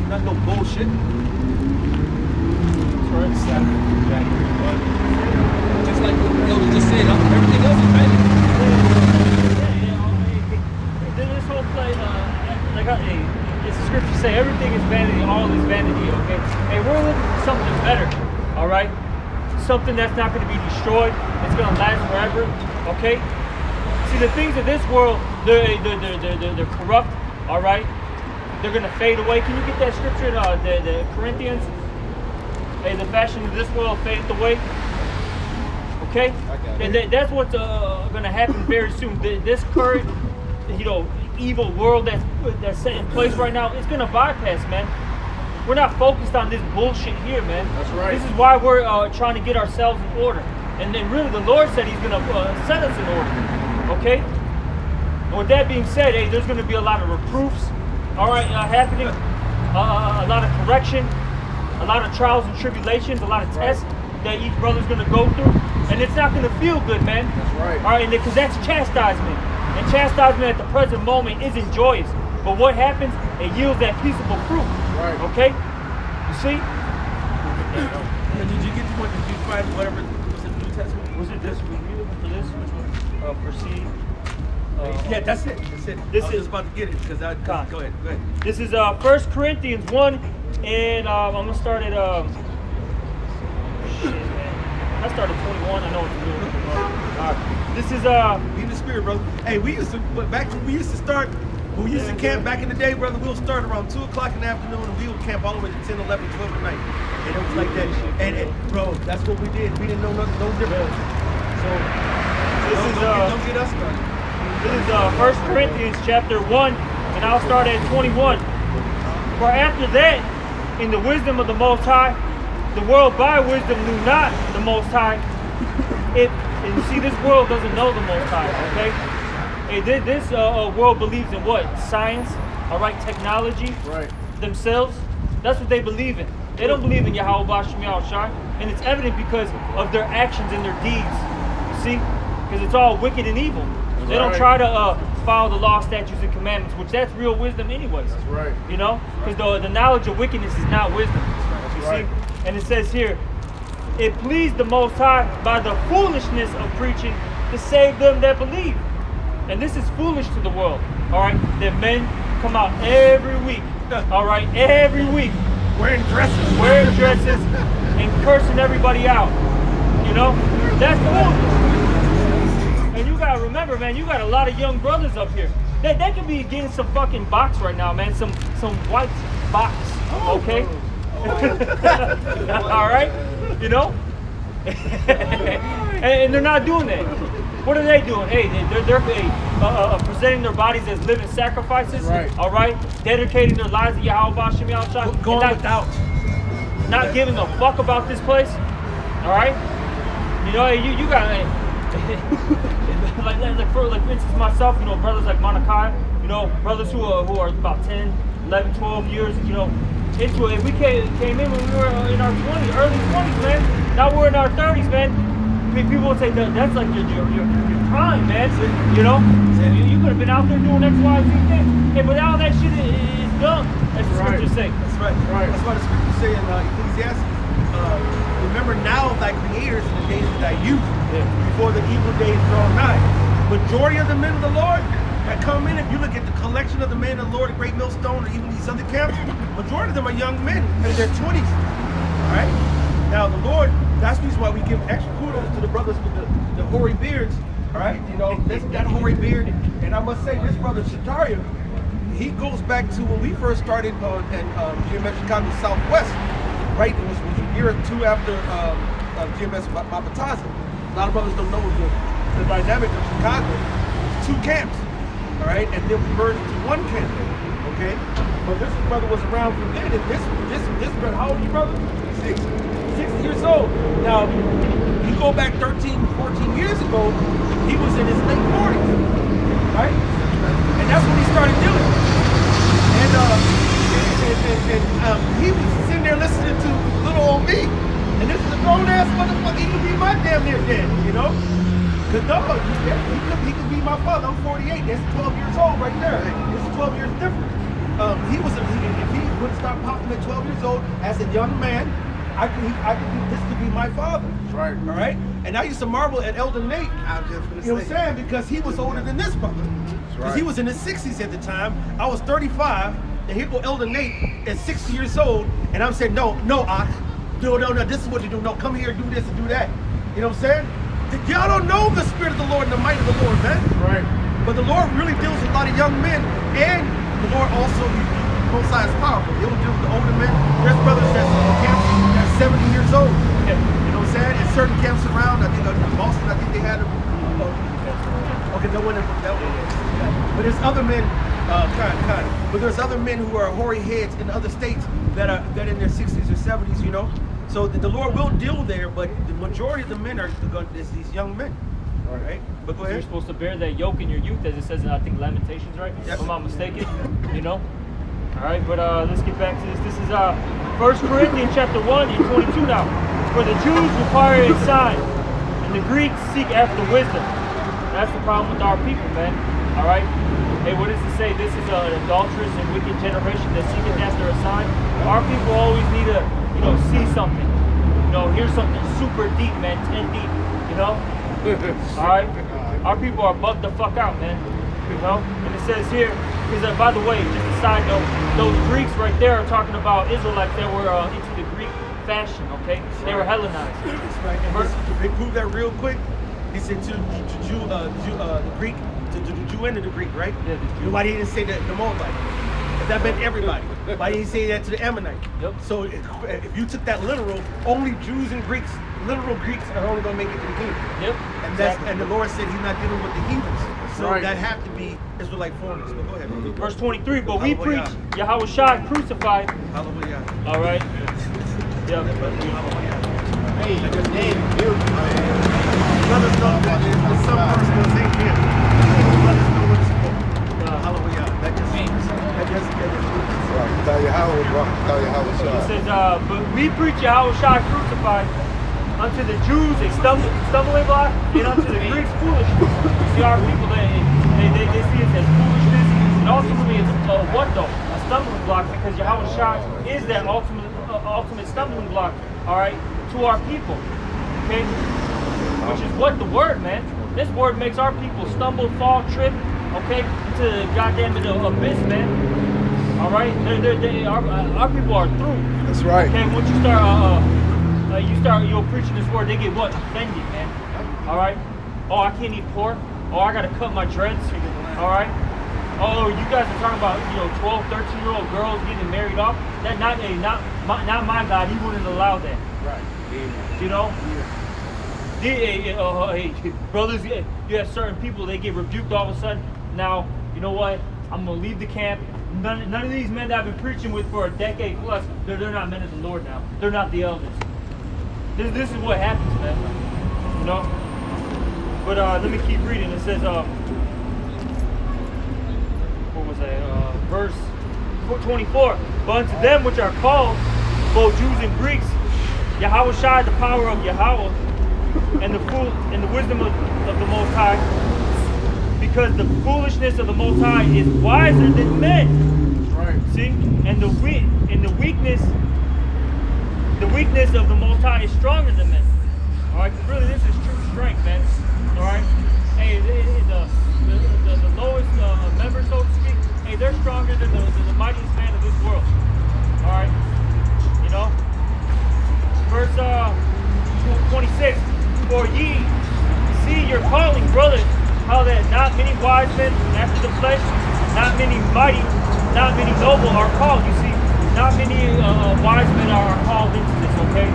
Not no bullshit. Just like what the elder just said, everything else is vanity. This whole play, it's the scriptures say everything is vanity, all is vanity, okay? And we're looking for something better, all right? Something that's not going to be destroyed, it's going to last forever, okay? See, the things of this world, they're corrupt, all right? They're going to fade away. Can you get that scripture in the Corinthians? Hey, the fashion of this world fadeth away. Okay? And that's what's going to happen very soon. This current, evil world that's set in place right now, it's going to bypass, man. We're not focused on this bullshit here, man. That's right. This is why we're trying to get ourselves in order. And then really the Lord said he's going to set us in order. Okay? And with that being said, hey, there's going to be a lot of reproofs, all right, happening, a lot of correction, a lot of trials and tribulations, a lot of tests that each brother's going to go through. And it's not going to feel good, man. That's right. All right, because that's chastisement. And chastisement at the present moment isn't joyous. But what happens? It yields that peaceable fruit. Right. Okay? You see? Did you get to what? Did you find whatever was in the New Testament? Was it this? Were you looking for this? Which one? Proceed. Yeah, that's it. That's it. This I was is- just about to get it because I. Con. Go ahead. Go ahead. This is 1 Corinthians 1, and I'm going to start at, shit, man. I started 21, I know what to do. This is, Be in the spirit, brother. Hey, we used to, but back when we used to start, when we used to camp back in the day, brother, we'll start around 2 o'clock in the afternoon and we would camp all the way to 10, 11, 12 at night. And it was like that. And bro, that's what we did. We didn't know nothing, no different. So, don't get us started. This is 1 Corinthians chapter 1, and I'll start at 21. For after that, in the wisdom of the Most High, the world by wisdom knew not the Most High. And you see, this world doesn't know the Most High, okay? Hey, this world believes in what? Science, all right, technology, Right. themselves. That's what they believe in. They don't believe in Yahweh Bashem Yahushai, and it's evident because of their actions and their deeds. You see? Because it's all wicked and evil. They don't Right. try to follow the law, statutes, and commandments, which that's real wisdom anyways. That's right. You know? Because the knowledge of wickedness is not wisdom. You right. see? And it says here, it pleased the Most High by the foolishness of preaching to save them that believe. And this is foolish to the world, all right? That men come out every week, all right? Every week. Wearing dresses. Wearing dresses and cursing everybody out. You know? That's foolish. And you gotta remember, man, you got a lot of young brothers up here. They could be getting some fucking box right now, man. Some white box. Okay? All right? You know? and they're not doing that. What are they doing? Hey, they're presenting their bodies as living sacrifices. Right. All right? Dedicating their lives to Yahweh Bashem Yahushua. Going and without. not giving a fuck about this place. All right? You know, you got like for instance myself, you know, brothers like Monakai, you know, brothers who are about 10, 11, 12 years, you know, into it. We came in when we were in our 20s, early 20s, man. Now we're in our 30s, man. I mean, people would say that's like your prime, man. You know, you could have been out there doing X, Y, Z things. Hey, but all that shit is dumb. That's the scriptures say. That's right. Right. That's why the scriptures say in Ecclesiastes, remember now thy creators in the days of thy youth, before the evil days draw nigh. Majority of the men of the Lord that come in, if you look at the collection of the men of the Lord at Great Millstone or even these other camps, majority of them are young men in their 20s. All right? Now the Lord, that's the reason why we give extra kudos to the brothers with the hoary beards. All right? You know, that hoary beard. And I must say, this brother Shataria, he goes back to when we first started in GMS Chicago Southwest, right? It was a year or two after GMS Mapataza. A lot of brothers don't know the dynamic of Chicago. It's 2 camps, all right? And then we merged into 1 camp, okay? But this brother was around from then, and this brother, how old are you, brother? 60 years old. Now, you go back 13, 14 years ago, he was in his late 40s, right? And that's what he started doing. And he was sitting there listening to little old me. And this is a grown ass motherfucker. He could be my damn near dad, you know? Cause no, he could be my father. I'm 48. That's 12 years old right there. It's 12 years different. If he would start popping at 12 years old as a young man, this could be my father. That's right. All right? And I used to marvel at Elder Nate. You know what I'm saying? Because he was older than this brother. Because he was in his 60s at the time. I was 35. And here go Elder Nate at 60 years old. And I'm saying, no, Ak. No, this is what you do. No, come here, do this and do that. You know what I'm saying? Y'all don't know the spirit of the Lord and the might of the Lord, man. Right. But the Lord really deals with a lot of young men. And the Lord also, both sides powerful. He'll deal with the older men. There's brothers that's 70 years old. Yeah. You know what I'm saying? In certain camps around, I think in Boston, I think they had them. Okay, no one. But there's other men, but there's other men who are hoary heads in other states that are in their 60s or 70s, you know. So the Lord will deal there, but the majority of the men are these young men. All right. But go You're ahead. supposed to bear that yoke in your youth, as it says in, I think, Lamentations, right? Yes. If I'm not mistaken, you know? All right, but let's get back to this. This is 1 Corinthians chapter 1 and 22 now. For the Jews require a sign, and the Greeks seek after wisdom. That's the problem with our people, man. All right? Hey, what does it say? This is an adulterous and wicked generation that seeketh after a sign. Our people always need to, see something. Hear something super deep, man, 10 deep, All right? Our people are bugged the fuck out, man. And it says here, because by the way, just a side note, those Greeks right there are talking about Israelites that were into the Greek fashion, okay? They were Hellenized. That's right. And they prove that real quick. He said to the Greek, to the Jew and to the Greek, right? Yeah, the Jew. Why he didn't say that the Moabite? If that meant everybody. Why didn't he say that to the Ammonite? Yep. So if you took that literal, only Jews and Greeks, literal Greeks, are only going to make it to the kingdom. Yep. And the Lord said He's not dealing with the heathens. So Right. that have to be Israelite foreigners. But go ahead. Verse 23, but we Hallelujah. preach Yahweh Shai crucified. Hallelujah. All right? Yeah. Hallelujah. Hey, your name, beautiful, man. Let us know that there's some person that ain't here. Let us know what it's for. Hallelujah. That just Right. Tell you how it was. Tell you how it It was. says, but we preach Yahweh Shai crucified, unto the Jews a stumbling block, and unto the Greeks foolishness. See, our people, they see it as foolishness, and ultimately it's what though? A stumbling block, because Yahweh Shai is that ultimate stumbling block, all right, to our people, okay? Which is what the word, man. This word makes our people stumble, fall, trip, okay, into the goddamn abyss, man. All right, our people are through. That's right. Okay, once you start preaching this word, they get what? Offended, man. All right. Oh, I can't eat pork. Oh, I gotta cut my dreads. All right. Oh, you guys are talking about 12, 13-year-old girls getting married off. That not my God. He wouldn't allow that. Right. Hey, brothers, you have certain people, they get rebuked all of a sudden. Now, you know what? I'm gonna leave the camp. None of these men that I've been preaching with for a decade plus, they're not men of the Lord now. They're not the elders. This is what happens, man. But let me keep reading. It says, what was that? Verse 24. But unto them which are called, both Jews and Greeks, Yahweh Shai, the power of Yahweh, and the wisdom of the Most High, because the foolishness of the Most High is wiser than men. Right. See, and the weakness of the Most High is stronger than men. All right, 'cause really this is true strength, man. All right, hey, the lowest member, so to speak, hey, they're stronger than the mightiest man of this world. All right, verse 26. For ye see your calling, brothers, how that not many wise men after the flesh, not many mighty, not many noble are called. You see, not many wise men are called into this, okay?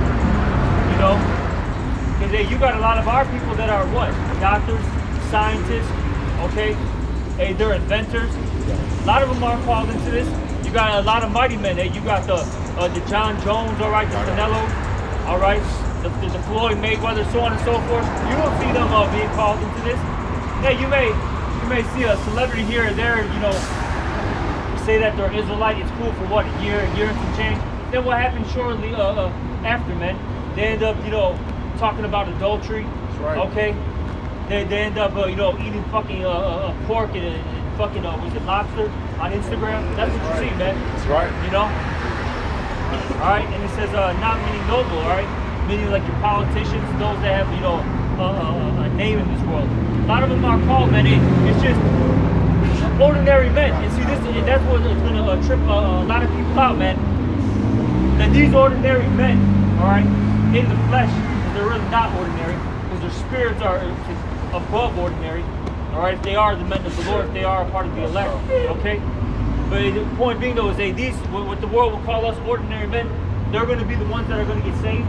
Because you got a lot of our people that are what? Doctors, scientists, okay? Hey, they're inventors. A lot of them are called into this. You got a lot of mighty men. Hey, you got the John Jones, all right, the Canelo, all right? The Floyd Mayweather, so on and so forth. You don't see them being called into this. Yeah, you may see a celebrity here or there, say that they're Israelite. It's cool for what, a year and some change. Then what happens shortly after, man? They end up, talking about adultery. That's right. Okay. They end up, eating fucking pork and fucking was it lobster on Instagram? That's what you see, man. That's right. All right, and it says not many noble, all right? Meaning like your politicians, those that have, a name in this world. A lot of them are called, man. It's just ordinary men. And see, that's what is going to trip a lot of people out, man. That these ordinary men, all right, in the flesh, they're really not ordinary, because their spirits are above ordinary, all right? If they are the men of the Lord, if they are a part of the elect, okay? But the point being, though, is these, what the world will call us ordinary men, they're going to be the ones that are going to get saved.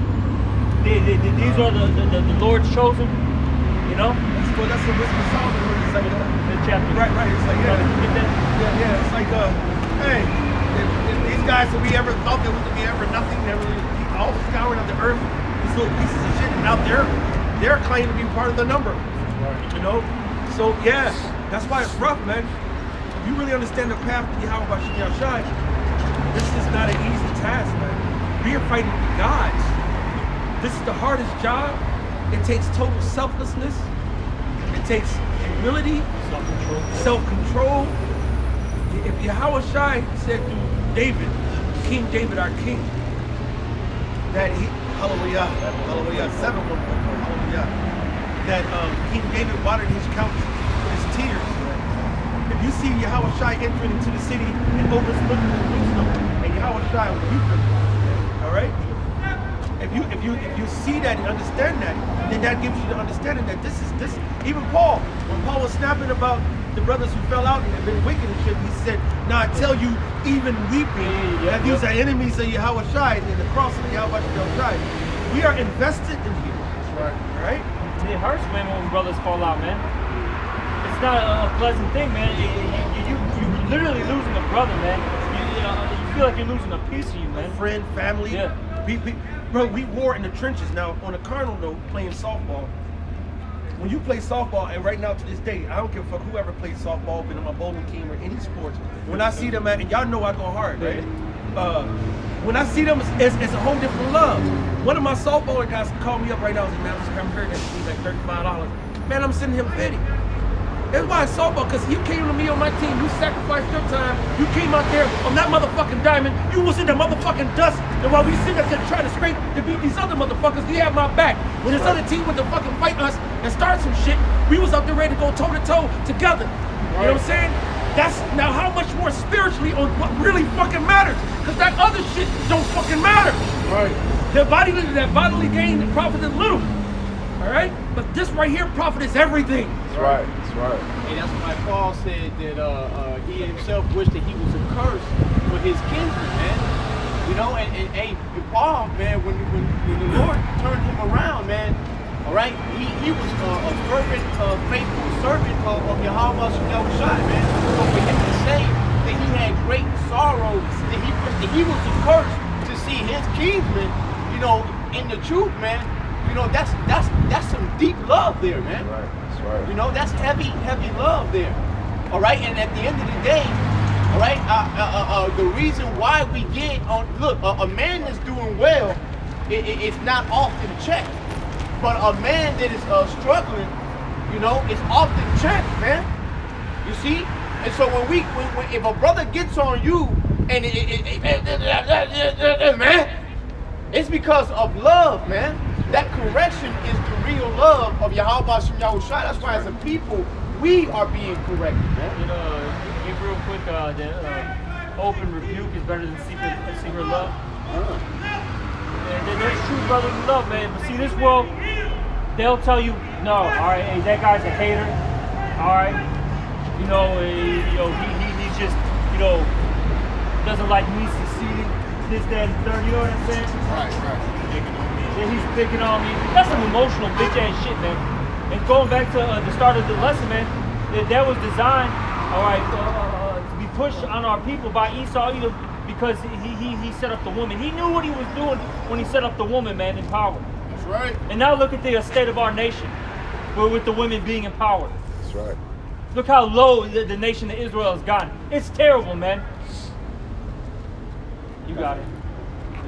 These are the Lord's chosen. You know? That's the wisdom of Solomon. Where it's like, The chapter. right. It's like, Get that? yeah. It's like, hey, if these guys that we ever thought that we could be ever nothing, never all scouring of the earth, these little pieces of shit, and out there, they're claiming to be part of the number. You know? So yeah, that's why it's rough, man. If you really understand the path to Yahweh Shai, this is not an easy task, man. We are fighting the gods. This is the hardest job. It takes total selflessness. It takes humility, self-control. If Yahweh Shai said to David, King David, our king, that he, hallelujah, 7:1, hallelujah, that King David watered his couch with his tears. If you see Yahweh Shai entering into the city and overlooking the wisdom, and Yahweh Shai will weep, all right? If you see that and understand that, then that gives you the understanding that this. Even Paul, when Paul was snapping about the brothers who fell out and had been wicked and shit, he said, "Now I tell you, even weeping, that these are enemies of Yahweh Shai and the cross of Yahweh Shai. We are invested in you." That's right. All right. It hurts, man, when brothers fall out, man. It's not a pleasant thing, man. You're literally losing a brother, man. You feel like you're losing a piece of you, man. A friend, family. Yeah. Bro, we war in the trenches. Now, on a carnal note, playing softball. When you play softball, and right now to this day, I don't give a fuck whoever plays softball, been on my bowling team or any sports. When I see them, and y'all know I go hard, right? When I see them, it's a whole different love. One of my softball guys called me up right now and said, "Man, I'm heard that he's like $35. Man, I'm sending him 50. That's why it's softball, because you came to me on my team, you sacrificed your time, you came out there on that motherfucking diamond, you was in the motherfucking dust, and while we sit up there trying to scrape to beat these other motherfuckers, you have my back. When this other team went to fucking fight us and start some shit, we was up there ready to go toe to toe together. You know what I'm saying? That's now how much more spiritually on what really fucking matters, because that other shit don't fucking matter. Right. That bodily gain profited little. All right? But this right here profit is everything. That's right. That's right. And that's why Paul said that he himself wished that he was a curse for his kinsmen, man. You know, and hey, Paul, man, when the Lord turned him around, man, all right, he was a fervent, faithful servant of Yahweh Shai, man. So for him to say that he had great sorrow, that he was a curse to see his kinsmen, you know, in the truth, man. You know, that's some deep love there, man. Right. That's right. You know, that's heavy love there. All right, and at the end of the day, all right, the reason why we get on, look, a man that's doing well, it's not often checked. But a man that is struggling, you know, is often checked, man. You see? And so when if a brother gets on you, and man, it's because of love, man. That correction is the real love of Yahweh Shem Yahushua. That's why as a people, we are being corrected, man. You know, give real quick, open rebuke is better than secret love. And that's true brotherly love, man. But see, this world, they'll tell you, no, all right, hey, that guy's a hater. All right, he's just, doesn't like me succeeding, this, that, and third. You know what I'm saying? Right. Yeah, he's picking on me. That's some emotional bitch ass shit, man. And going back to the start of the lesson, man, that was designed, all right, to be pushed on our people by Esau, because he set up the woman. He knew what he was doing when he set up the woman, man, in power. That's right. And now look at the state of our nation, with the women being in power. That's right. Look how low the nation of Israel has gotten. It's terrible, man. You got it.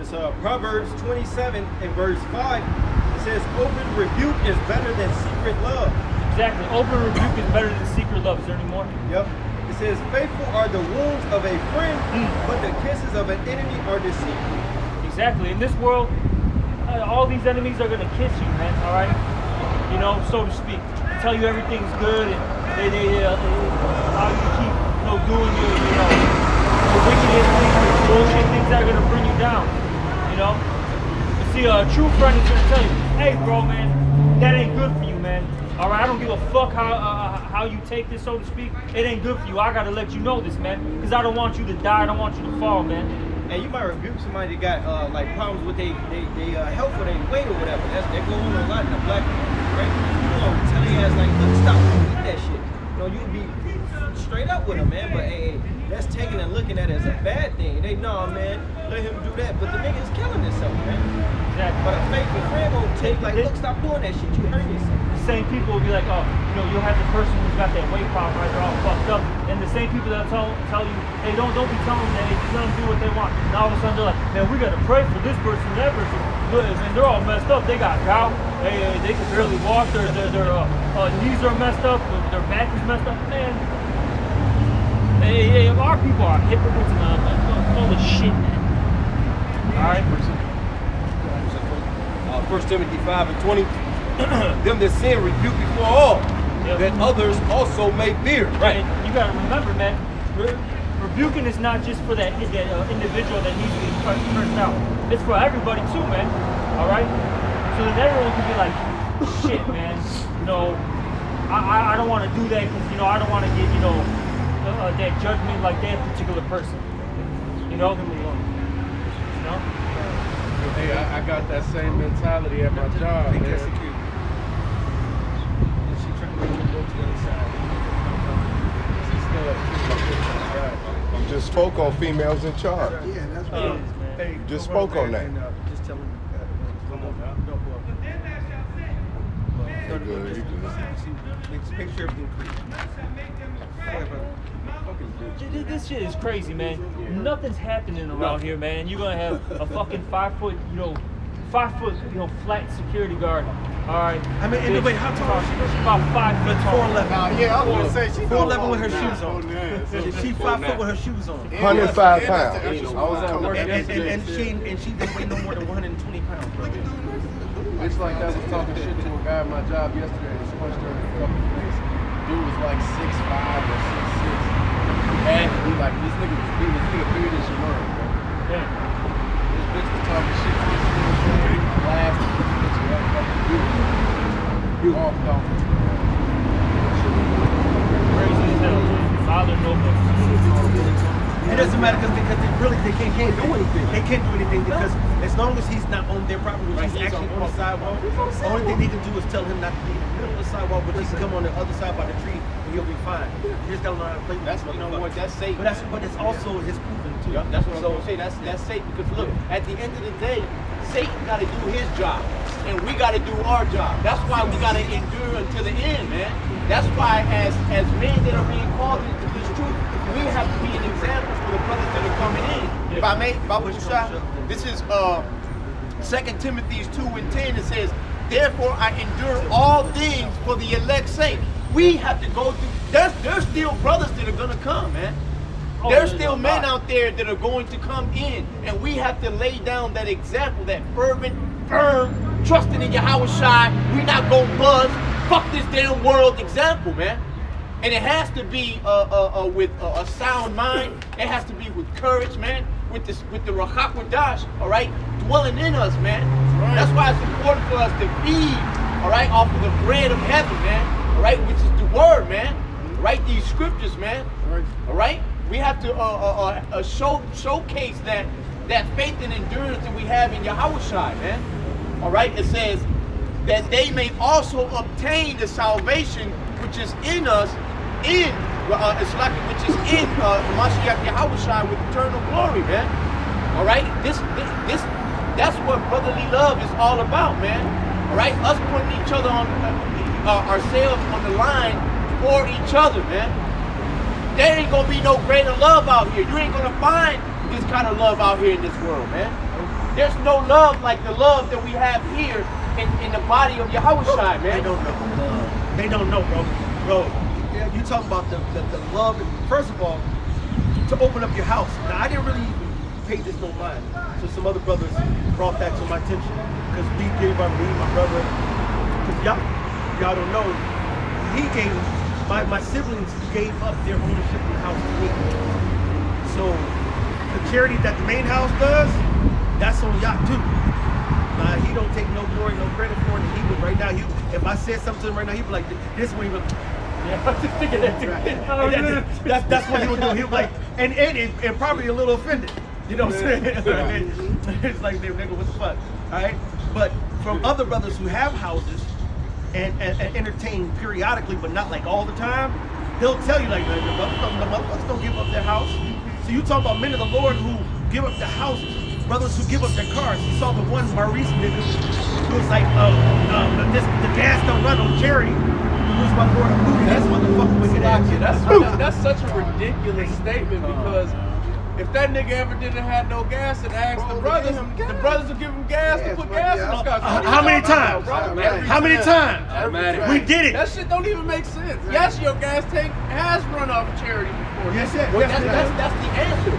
It's Proverbs 27 and verse 5. It says, open rebuke is better than secret love. Exactly. Open rebuke is better than secret love. Is there any more? Yep. It says, faithful are the wounds of a friend, but the kisses of an enemy are deceitful. Exactly. In this world, all these enemies are going to kiss you, man. All right? So to speak. Tell you everything's good, and they how you keep doing your wickedest things, your bullshit things that are going to bring you down. But see, a true friend is going to tell you, hey, bro, man, that ain't good for you, man. All right, I don't give a fuck how you take this, so to speak. It ain't good for you. I got to let you know this, man, because I don't want you to die. I don't want you to fall, man. And you might rebuke somebody that got like problems with they health or their weight or whatever. That goes on a lot in the black community, right? You know, tell your ass like, look, stop, don't eat that shit. You know, you'll be straight up with them, man. But hey, that's taken and looking at it as a bad thing. They know, man, let him do that. But the nigga is killing himself, man. Exactly. But a faithful friend won't take like, look, stop doing that shit. You hurt yourself. The same people will be like, oh, you know, you'll have the person who's got that weight problem, right? They're all fucked up. And the same people that tell you, hey, don't be telling them that, just let them do what they want. And all of a sudden they're like, man, we gotta pray for this person, that person. And they're all messed up. They got gout. They can barely walk. Their knees are messed up. Their back is messed up. Man, hey, our people are hypocrites and full of shit, man. All right. 1 Timothy 5:20. Them that sin rebuke before all, that others also may fear. Right. And you gotta remember, man, rebuking is not just for that individual that needs to be cursed out. It's for everybody too, man. All right. So that everyone can be like, shit, man. You know, I don't want to do that because you know I don't want to get that judgment like that particular person. You know. You know. Hey, I got that same mentality at my job, man. She trying to go to the other side. You just spoke on females in charge. Yeah, that's Yeah, right. man. Hey, You just go around spoke on there that. and, just tell him. Come on, now. Don't go up. You good, you good. Make sure everything clear. This shit is crazy, man. Nothing's happening around here, man. You're gonna have a fucking 5 foot, flat security guard. All right. I mean, anyway, how tall is she? She's about 5 foot tall. 4'11". Yeah, I was gonna say she 4'11" with her shoes on. She 5 foot with her shoes on. 105 pounds. I was at work yesterday. And she didn't weigh no more than 120 pounds, bro. It's like I was talking shit to a guy at my job yesterday and punched her in the fucking face. Dude was like 6'5" or 6'6". And he like, this nigga was big, bigger than Shamar, bro. Yeah. This bitch was talking shit to this nigga, laughed, bitch, you had fucking dude. You walked off. Crazy as hell. Father no more. It doesn't matter because they can't do anything. They can't do anything because as long as he's not on their property, which he's actually on the sidewalk, the only thing they can do is tell him not to be in the middle of the sidewalk, but he can come on the other side by the tree and he'll be fine. You just gotta learn how to play with That's this you know motherfucker. what. That's safe. But it's also his proven too. Yep, that's what I'm gonna say. That's safe because look, at the end of the day, Satan got to do his job, and we got to do our job. That's why we got to endure until the end, man. That's why as men that are being called into this truth, we have to be an example for the brothers that are coming in. If I may, Babu Shah, this is 2 Timothy 2:10. It says, "Therefore I endure all things for the elect's sake." We have to go through. There's still brothers that are gonna come, man. There's still men out there that are going to come in, and we have to lay down that example, that fervent, firm, trusting in Yahweh Shai. We not gonna buzz, fuck this damn world example, man. And it has to be with a sound mind. It has to be with courage, man. With the Ruach HaKodesh, all right, dwelling in us, man. That's why it's important for us to feed, all right, off of the bread of heaven, man. All right, which is the word, man. Right, these scriptures, man. All right. We have to showcase that faith and endurance that we have in Yahweh Shai, man. All right, it says that they may also obtain the salvation which is in us, which is in Mashiach Yahweh Shai with eternal glory, man. All right, that's what brotherly love is all about, man. All right, us putting each other on ourselves on the line for each other, man. There ain't gonna be no greater love out here. You ain't gonna find this kind of love out here in this world, man. There's no love like the love that we have here in the body of Yahweh Shai, man. They don't know. They don't know, bro. Bro, you talking about the love. First of all, to open up your house. Now, I didn't really pay this no mind. So some other brothers brought that to my attention. Because me, my brother, because y'all don't know, he gave, my siblings gave up their ownership in the house to me. So the charity that the main house does, that's on y'all too. He don't take no glory, no credit for it. He would right now. If I said something to him right now, he'd be like, "This one." He would. Yeah, I was just thinking that too. That's what he would do. He would like, and probably a little offended. You know what I'm saying? Right? It's like, nigga, what the fuck? All right? But from other brothers who have houses and entertain periodically, but not like all the time, they'll tell you like, the motherfuckers don't give up their house. So you talk about men of the Lord who give up their houses, brothers who give up their cars. You saw the one Maurice nigga who was like, the gas don't run on charity. Who's my Lord of Booty? That's motherfucking wicked ass. That's such a ridiculous statement because if that nigga ever didn't have no gas and asked the brothers would give him gas to put gas in his car. How many times? How many times? We did it. That shit don't even make sense. Yes, your gas tank has run off charity before. Yes, Well, that's the answer.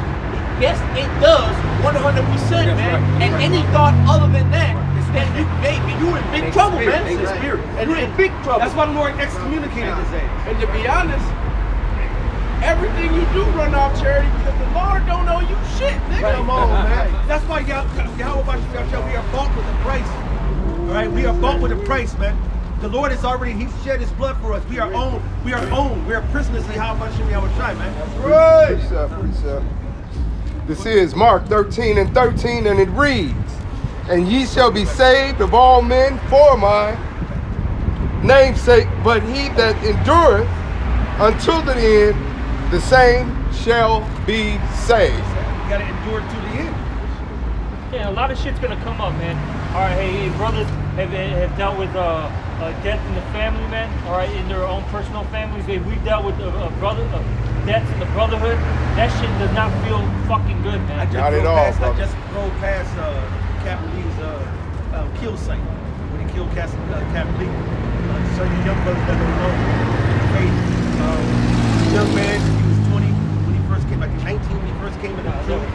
Yes, it does, 100%, man. And any thought other than that, then you in big trouble, man. And you're in big trouble. That's why the Lord excommunicated his ass. And to be honest, everything you do run off charity because the Lord don't owe you shit, nigga. Come on, man. That's why y'all we are bought with a price. All right, we are bought with a price, man. The Lord has already, He shed His blood for us. We are owned. We are owned. We are prisoners in how much we are trying, man. That's Right. Precept. This is Mark 13:13, and it reads, "And ye shall be saved of all men for my name's sake, but he that endureth until the end, the same shall be saved." You gotta endure to the end. Yeah, a lot of shit's gonna come up, man. All right, hey, brothers have dealt with death in the family, man. All right, in their own personal families. We've dealt with deaths in the brotherhood. That shit does not feel fucking good, man. I just drove past Captain Lee's kill site when he killed Captain Lee. So you young brothers that don't know, young man, he was 20 when he first came, like 19 when he first came into the truth.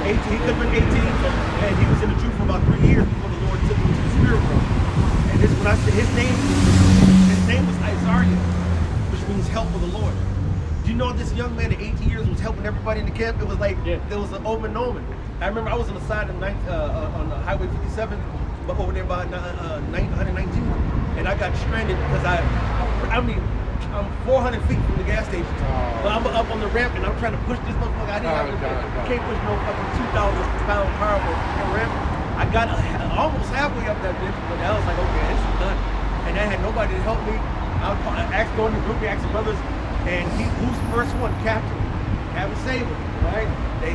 18, he could have been 18, and he was in the truth for about 3 years before the Lord took him to the spirit world. And this, when I said his name was Isaiah, which means help of the Lord. Do you know this young man at 18 years was helping everybody in the camp? It was like, there was an omen. I remember I was on the side of on Highway 57, but over there by 119, and I got stranded because I'm 400 feet from the gas station. But I'm up on the ramp and I'm trying to push this motherfucker. I can't push no fucking 2,000-pound powerful ramp. I got almost halfway up that bitch, but I was like, okay, this is done. And I had nobody to help me. I asked going to the group, asked the brothers, and who's the first one? Captain Saber, right?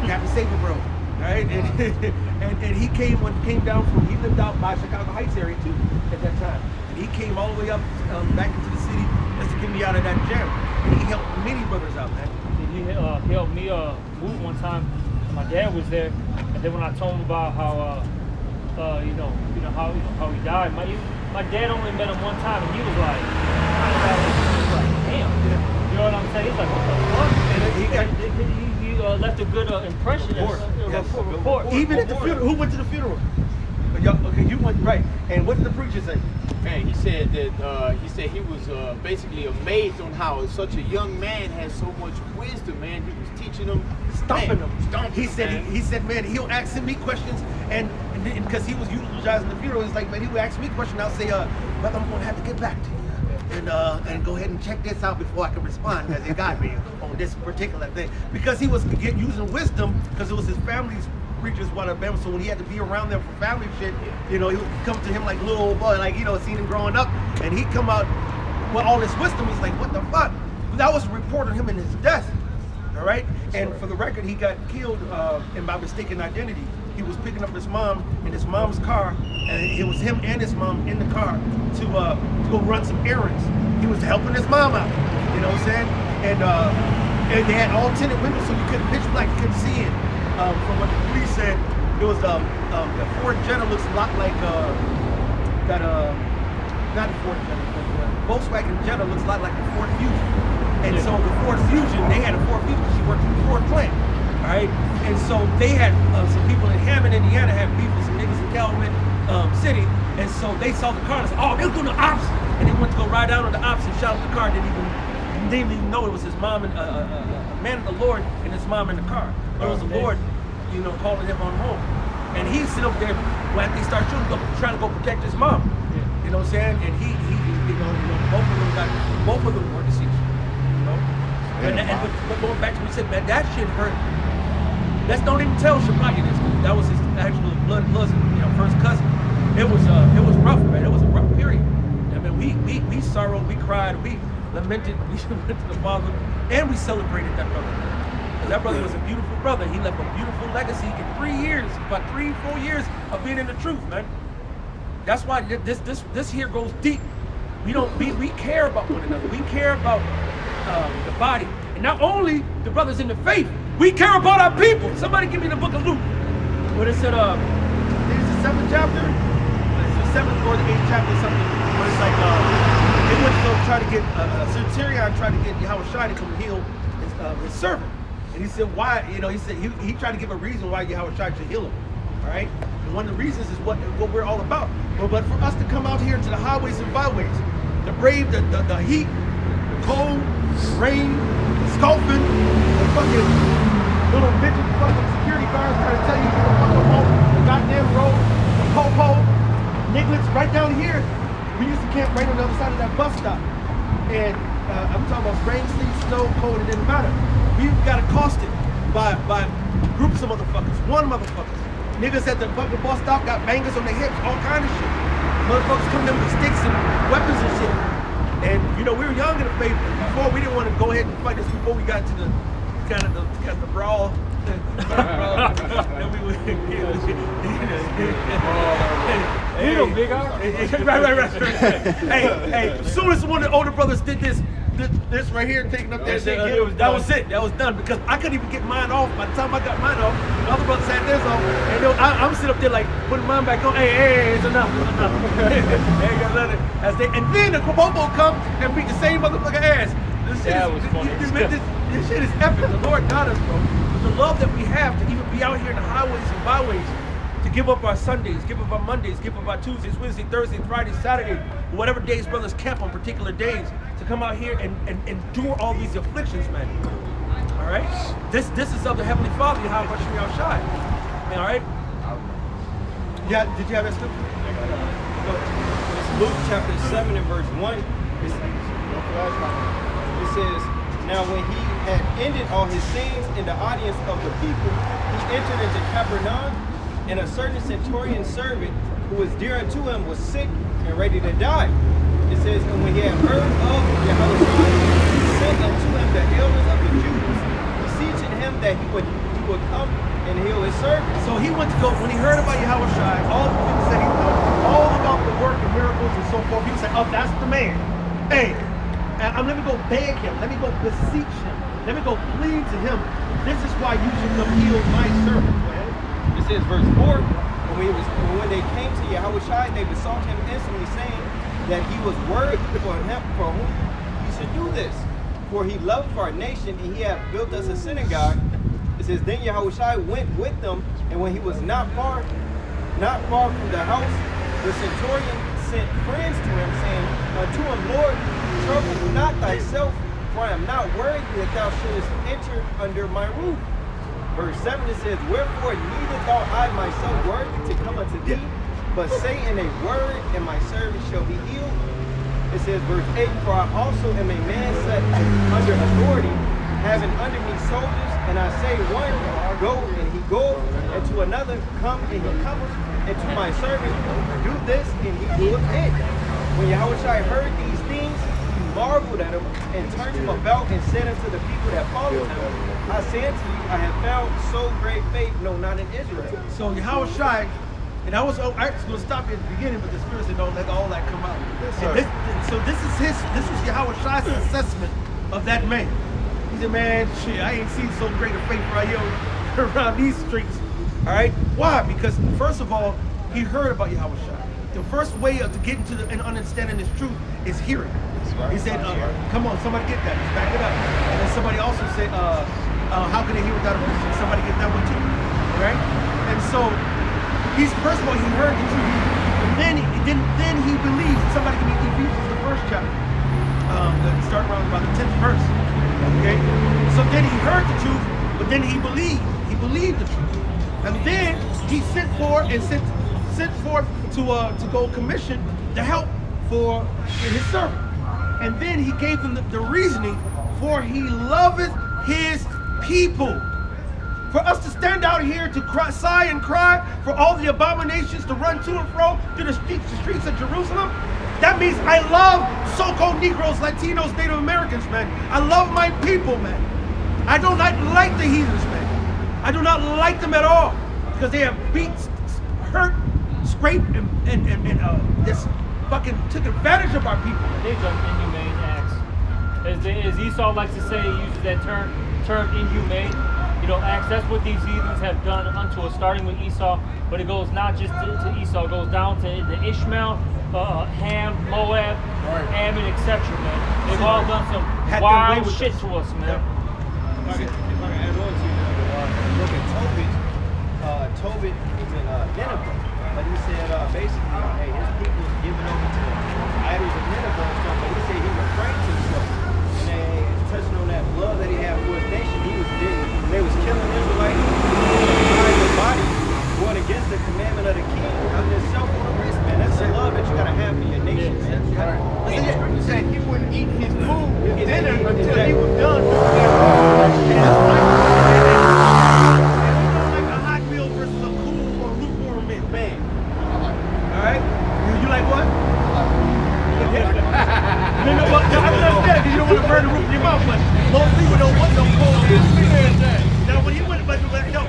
Captain Saber, bro, right? And he came down from, he lived out by Chicago Heights area too at that time. And he came all the way up back into the city just to get me out of that jam. And he helped many brothers out, man. He helped me move one time. My dad was there, and then when I told him about how how he died, my dad only met him one time, and he was like, damn. You know what I'm saying? He's like, what the fuck? And he left a good impression. Report. Even at the funeral. Who went to the funeral? Okay, you went, right. And what did the preacher say? Man, he said that he was basically amazed on how such a young man has so much wisdom, man. He was teaching him, stomping him. He said, man, he'll ask me questions, and because he was eulogizing the funeral, he's like, man, he would ask me questions. I'll say, brother, I'm gonna have to get back to you. And go ahead and check this out before I can respond, because it got me on this particular thing. Because he was using wisdom, because it was his family's preachers, whatever. So when he had to be around them for family shit, he would come to him like a little old boy, like, seen him growing up, and he'd come out with all this wisdom. He's like, what the fuck? But that was reporting him in his death, all right? And for the record, he got killed and by mistaken identity. He was picking up his mom in his mom's car, and it was him and his mom in the car to go run some errands. He was helping his mom out, you know what I'm saying? And they had all tinted windows, so you couldn't, pitch black, you couldn't see it. From what the police said, it was the Ford Jetta looks a lot like not the Ford Jetta, but the Volkswagen Jetta looks a lot like the Ford Fusion. And so the Ford Fusion, they had a Ford Fusion. She worked in the Ford plant, all right? And so they had some people in Hammond, Indiana, had beef with some niggas in Calumet City. And so they saw the car and said, oh, they're doing the ops. And they went to go ride out on the ops and shot up the car. Didn't even know it was his mom and a man of the Lord and his mom in the car. It was the Lord, calling him on home. And he's sitting up there when they start shooting, trying to go protect his mom. You know what I'm saying? And he both of them were deceased. But going back to what he said, man, that shit hurt. Let's don't even tell Shabaki this. That was his actual blood cousin, first cousin. It was rough, man. It was a rough period. I mean, we sorrowed, we cried, we lamented, we went to the Father, and we celebrated that brother. Because that brother was a beautiful brother. He left a beautiful legacy in 3 years, about 3-4 years of being in the truth, man. That's why this here goes deep. We care about one another. We care about the body. And not only the brothers in the faith, we care about our people. Somebody give me the book of Luke. What it said, It's the 7th chapter. It's the 7th or the 8th chapter or something. But it's like, they went to go try to get, a centurion tried to get Yahushua to come heal his servant. And he said, why? He said, he tried to give a reason why Yahushua should heal him. All right? And one of the reasons is what we're all about. But for us to come out here to the highways and byways, to brave the heat, the cold, the rain, the scalping, the fucking little midget fucking security guards trying to tell you to fuck up on the goddamn road, the po-po, nigglets right down here. We used to camp right on the other side of that bus stop. And I'm talking about rain, sleet, snow, cold, it didn't matter. We got accosted by groups of motherfuckers, one motherfuckers. Niggas at the fucking bus stop got bangers on their hips, all kind of shit. Motherfuckers coming in with sticks and weapons and shit. And we were young in the faith. Before we didn't want to go ahead and fight this before we got to the kind of the brawl. And we would Big R. Right. Hey, as soon as one of the older brothers did this right here, taking up that shit, that was it. That was done because I couldn't even get mine off. By the time I got mine off, the other brothers had theirs off, and I'm sitting up there like putting mine back on. Hey, it's enough. And then the Kobobo come and beat the same motherfucker ass. This shit is epic. The Lord got us, bro. But the love that we have to even be out here in the highways and byways, to give up our Sundays, give up our Mondays, give up our Tuesdays, Wednesdays, Thursdays, Fridays, Saturdays, whatever days brothers camp on particular days, to come out here and endure all these afflictions, man. All right? This is of the Heavenly Father, Yahweh Shai Shai. All right? Yeah, did you have that scripture? It's Luke chapter 7 and verse 1. It says, now when he had ended all his sayings in the audience of the people, he entered into Capernaum, and a certain centurion servant who was dear unto him was sick and ready to die. It says, and when he had heard of Yahushua, he sent unto him the elders of the Jews, beseeching him that he would come and heal his servant. So he went to go, when he heard about Yahushua, all the people said he was all about the work and miracles and so forth. People said, oh, that's the man. Hey, let me go beg him. Let me go beseech him. Let me go plead to him. This is why you should come heal my servant, man. It says, verse 4, when they came to Yahushua, they besought him instantly, saying that he was worthy for whom he should do this. For he loved our nation, and he had built us a synagogue. It says, then Yahushua went with them, and when he was not far from the house, the centurion sent friends to him, saying unto him, Lord, trouble not thyself, for I am not worthy that thou shouldest enter under my roof. Verse 7, it says, wherefore neither thought I myself worthy to come unto thee, but say in a word, and my servant shall be healed. It says, verse 8, for I also am a man set under authority, having under me soldiers, and I say one, go, and he goeth, and to another, come, and he cometh, and to my servant, do this, and he doeth it. When Yahushua heard these things, he marveled at him, and turned him about, and said unto the people that followed him, I say unto you, I have found so great faith, no, not in Israel. So Yahushua, and I was going to stop you at the beginning, but the Spirit said, don't let all that come out. Yes, sir. This was Yahushua's assessment of that man. He said, man, shit, I ain't seen so great a faith right here around these streets. All right? Why? Because first of all, he heard about Yahushua. The first way to get into and understanding this truth is hearing. He said, come on, somebody get that. Just back it up. And then somebody also said, how can they hear without a preacher? Somebody get that one too. All right? And so, first of all, he heard the truth. And then he believed. Somebody can read Ephesians, the first chapter. Start around about the 10th verse. Okay? So then he heard the truth, but then he believed. He believed the truth. And then he sent forth to go commission the help for his servant. And then he gave them the reasoning, for he loveth his people. For us to stand out here to cry, sigh and cry for all the abominations to run to and fro through the streets of Jerusalem, that means I love so-called Negroes, Latinos, Native Americans, man. I love my people, man. I do not like the heathens, man. I do not like them at all because they have beat, hurt, scraped, and just fucking took advantage of our people. They've done inhumane acts. As Esau likes to say, he uses that term inhumane. You know, acts. That's what these heathens have done unto us, starting with Esau. But it goes not just to Esau, it goes down to Ishmael, Ham, Moab, Ammon, etc. Man, they've all done some wild shit to us, man. If I can add on to you, look at Tobit. Tobit was in Nineveh, but he said basically, hey, his people is given over to idols of Nineveh and stuff. But he said he refrained himself, and they touching on that love that he had for his nation. He was dead. They was killing Israelites, hiding their bodies, going against the commandment of the king, putting himself on the wrist, man. That's the love that you gotta have for your nation, man. And the scripture said he wouldn't eat his food, his dinner, until he was done. Like a hot meal versus a cool or lukewarm meal. Man. Alright? You like what? You know what? I understand because you don't want to burn the roof of your mouth, but most people don't want no cold meal. Now when he went, but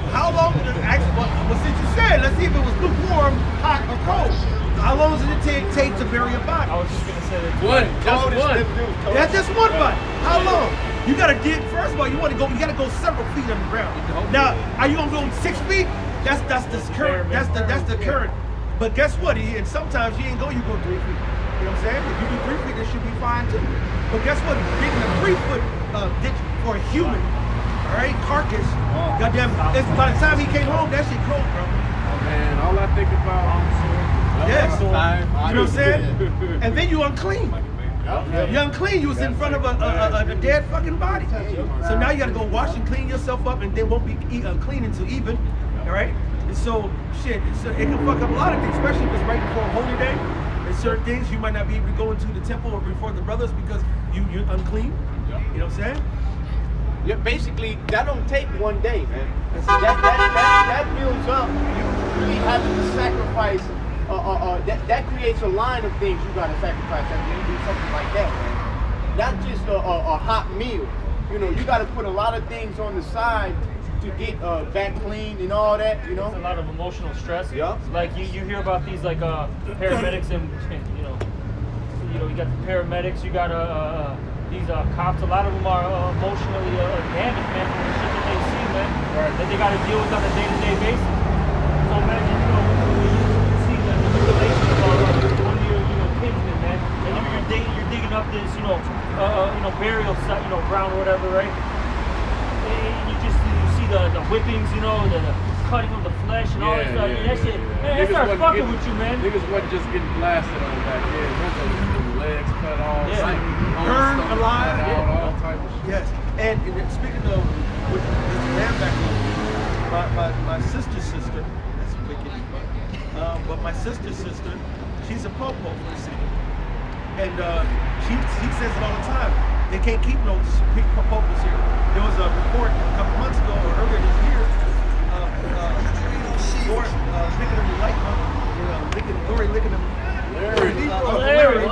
how long did it actually, well since you said, let's see if it was lukewarm, hot, or cold. How long does it take to bury a body? I was just gonna say that. Just one. That's just one body. How long? You gotta dig. First of all, you gotta go several feet underground. Now, are you gonna go 6 feet? That's the current. That's the current. But guess what? And sometimes you ain't go 3 feet. You know what I'm saying? If you do 3 feet, that should be fine too. But guess what? Digging a 3-foot ditch for a human, all right, carcass. Goddamn! By the time he came home, that shit cold, bro. Man, all I think about. Yes. You know what I'm saying? And then you unclean. You're unclean. You was in front of a dead fucking body. So now you got to go wash and clean yourself up, and they won't be clean until even. All right. And so shit, it can fuck up a lot of things, especially if it's right before a holy day. There's certain things you might not be able to go into the temple or before the brothers because you're unclean. You know what I'm saying? Yeah, basically, that don't take one day, man. That builds up. You really having to sacrifice. That creates a line of things you gotta sacrifice after you do something like that, man. Not just a hot meal. You know, you gotta put a lot of things on the side to get back clean and all that. You know, It's a lot of emotional stress. Yeah. Like you hear about these like paramedics and you know you got the paramedics, you got these cops. A lot of them are emotionally damaged, man, from the shit that they see, man, that they got to deal with on a day-to-day basis. So imagine, when you see the mutilation of one of your kinsmen, man, and you're digging up this, burial site, ground or whatever, right? And you see the whippings, the cutting of the flesh and all that stuff. That shit, man, that starts fucking with you, man. Niggas wasn't just getting blasted on back then. Legs cut off, burned alive, all type of shit. Yes, and speaking of with this man back home, my sister's sister, that's wicked, but my sister's sister, she's a popo for the city, and she says it all the time. They can't keep no popos here. There was a report a couple months ago or earlier this year, licking them like Lori licking them. Uncle Larry.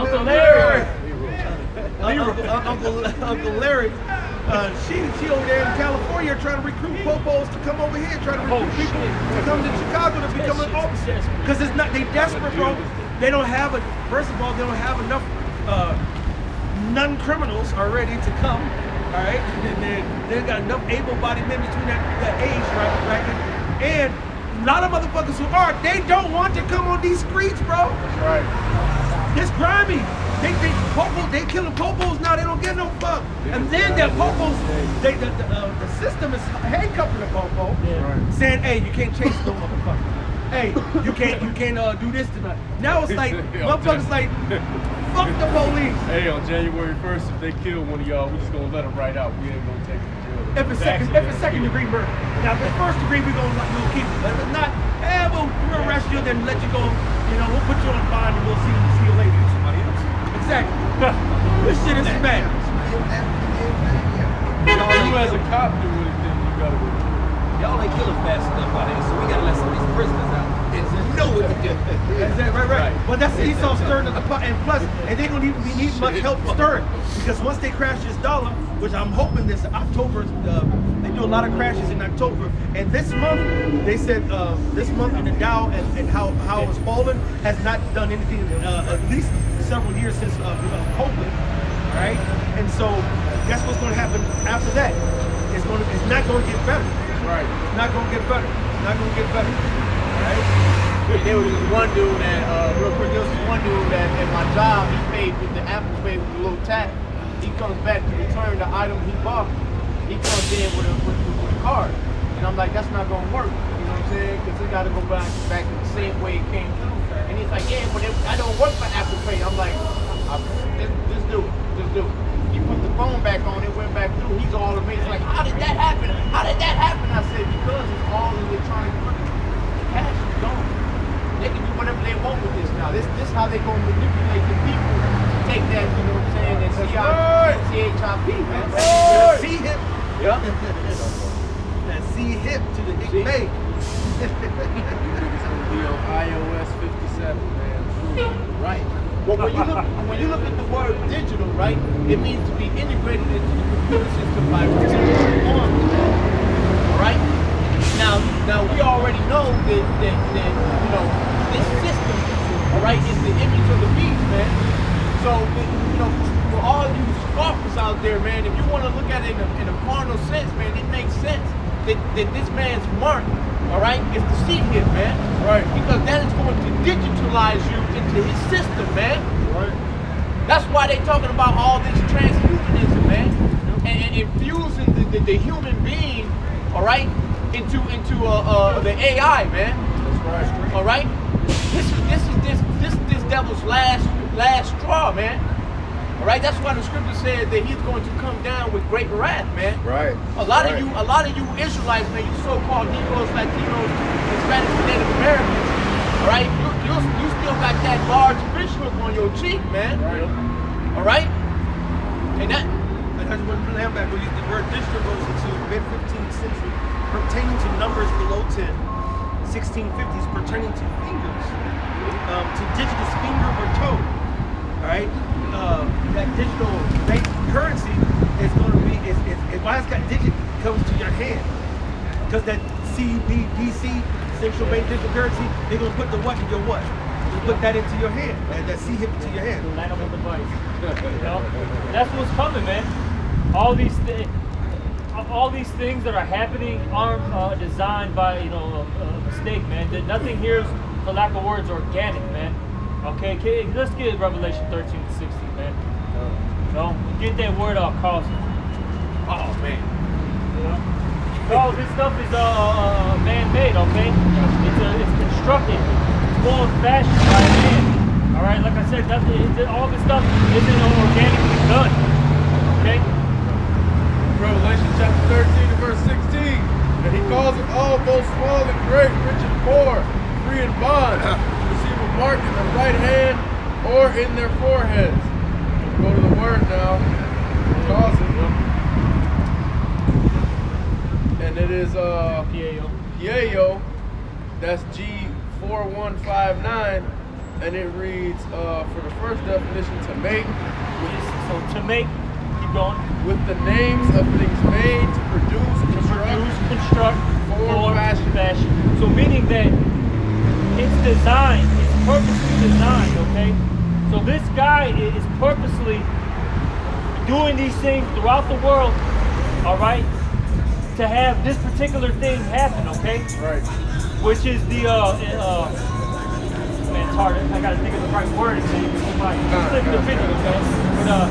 Uncle Larry. She over there in California trying to recruit popos to come over here, trying to recruit people to come to Chicago to become an officer. Because it's not, they desperate, bro. They don't have first of all, they don't have enough non-criminals are ready to come. All right, and they got enough able-bodied men between that age bracket, and a lot of motherfuckers who are, they don't want to come on these streets, bro. That's right. It's grimy. They killing popos now. They don't get no fuck. And then the popos, the system is handcuffing the popo, saying, "Hey, you can't chase no motherfucker. Hey, you can't do this tonight." Now it's like motherfuckers like, fuck the police. Hey, on January 1st, if they kill one of y'all, we just gonna let them right out. We ain't gonna take them to jail. If it's second degree murder. Now, if it's first degree, we're gonna keep it. But if it's not, we'll arrest you, then let you go. We'll put you on bond and we'll see you later. Somebody else. Exactly. This shit is bad. You as a cop do anything, you gotta go. Y'all ain't Esau stirring up the pot, and plus, and they don't even need much help stirring, because once they crash this dollar, which I'm hoping this October, they do a lot of crashes in October, and this month they said this month in the Dow and how it's fallen has not done anything at least several years since COVID, right? And so guess what's going to happen after that? It's not going to get better. Right. It's not going to get better. It's not going to get better. Right? There was this one dude that, real quick, there was this one dude that at my job, he paid with the Apple Pay with a little tap. He comes back to return the item he bought. He comes in with a card. And I'm like, that's not going to work. You know what I'm saying? Because he got to go back the same way it came through. And he's like, yeah, but I don't work for Apple Pay. I'm like, just do it. He put the phone back on, it went back through. He's all amazed, like, how did that happen? How did that happen? I said, because it's all electronic money. The cash is gone. They can do whatever they want with this now. This how they gonna manipulate the people to take that, you know what I'm saying, that CHIP, man. That C-hip. Yeah. That C-hip to the Nick May. It's gonna be on iOS 57, man. Right. But when you look at the word digital, right, it means to be integrated into the computer system by particular forms. All right. Now we already know that you know this system, all right, is the image of the beast, man. So you know, for all you scoffers out there, man, if you want to look at it in a carnal sense, man, it makes sense that this man's mark, all right, is the C-hip, man. Right. Because that is going to digitalize you into his system, man. Right. That's why they talking about all this transhumanism, man, and infusing the human being, all right, into the AI, man. That's right. All right. This devil's last straw, man. All right. That's why the scripture said that he's going to come down with great wrath, man. Right. A lot of you Israelites, man, you so-called Negroes, Latinos, Hispanics, and Native Americans, all right, you still got that large fish hook on your cheek, man. Right. All right? And that, Because when Lambert, the word digital goes into mid-15th century, pertaining to numbers below 10, 1650s, pertaining to fingers, to digitous finger or toe. All right? That digital bank currency is going to be, why it's got digit comes to your hand. Because that CBDC, central bank digital currency, they're going to put the what in your what? You put that into your hand, that C-hip into your hand. Land on the device. You know? That's what's coming, man. All these things that are happening aren't designed by a mistake, man. Nothing here is, for lack of words, organic, man. Okay, let's get Revelation 13 to 16, man. You know, get that word out, Carlson. oh man. You know, all this stuff is man-made, okay? It's constructed. It's more fashioned by man. All right, like I said, all this stuff isn't organically done. Okay. Revelation chapter 13 and verse 16. And he calls them all, both small and great, rich and poor, free and bond, to receive a mark in their right hand or in their foreheads. Go to the word now. Calls them. And it is Pieo. That's G4159. And it reads, for the first definition, to make. So to make, keep going. With the names of things made, to produce, construct, form, fashion. So meaning that it's designed, it's purposely designed, okay? So this guy is purposely doing these things throughout the world, all right, to have this particular thing happen, okay? Right. Which is the, man, it's hard, I gotta think of the right word, click the video, okay? But,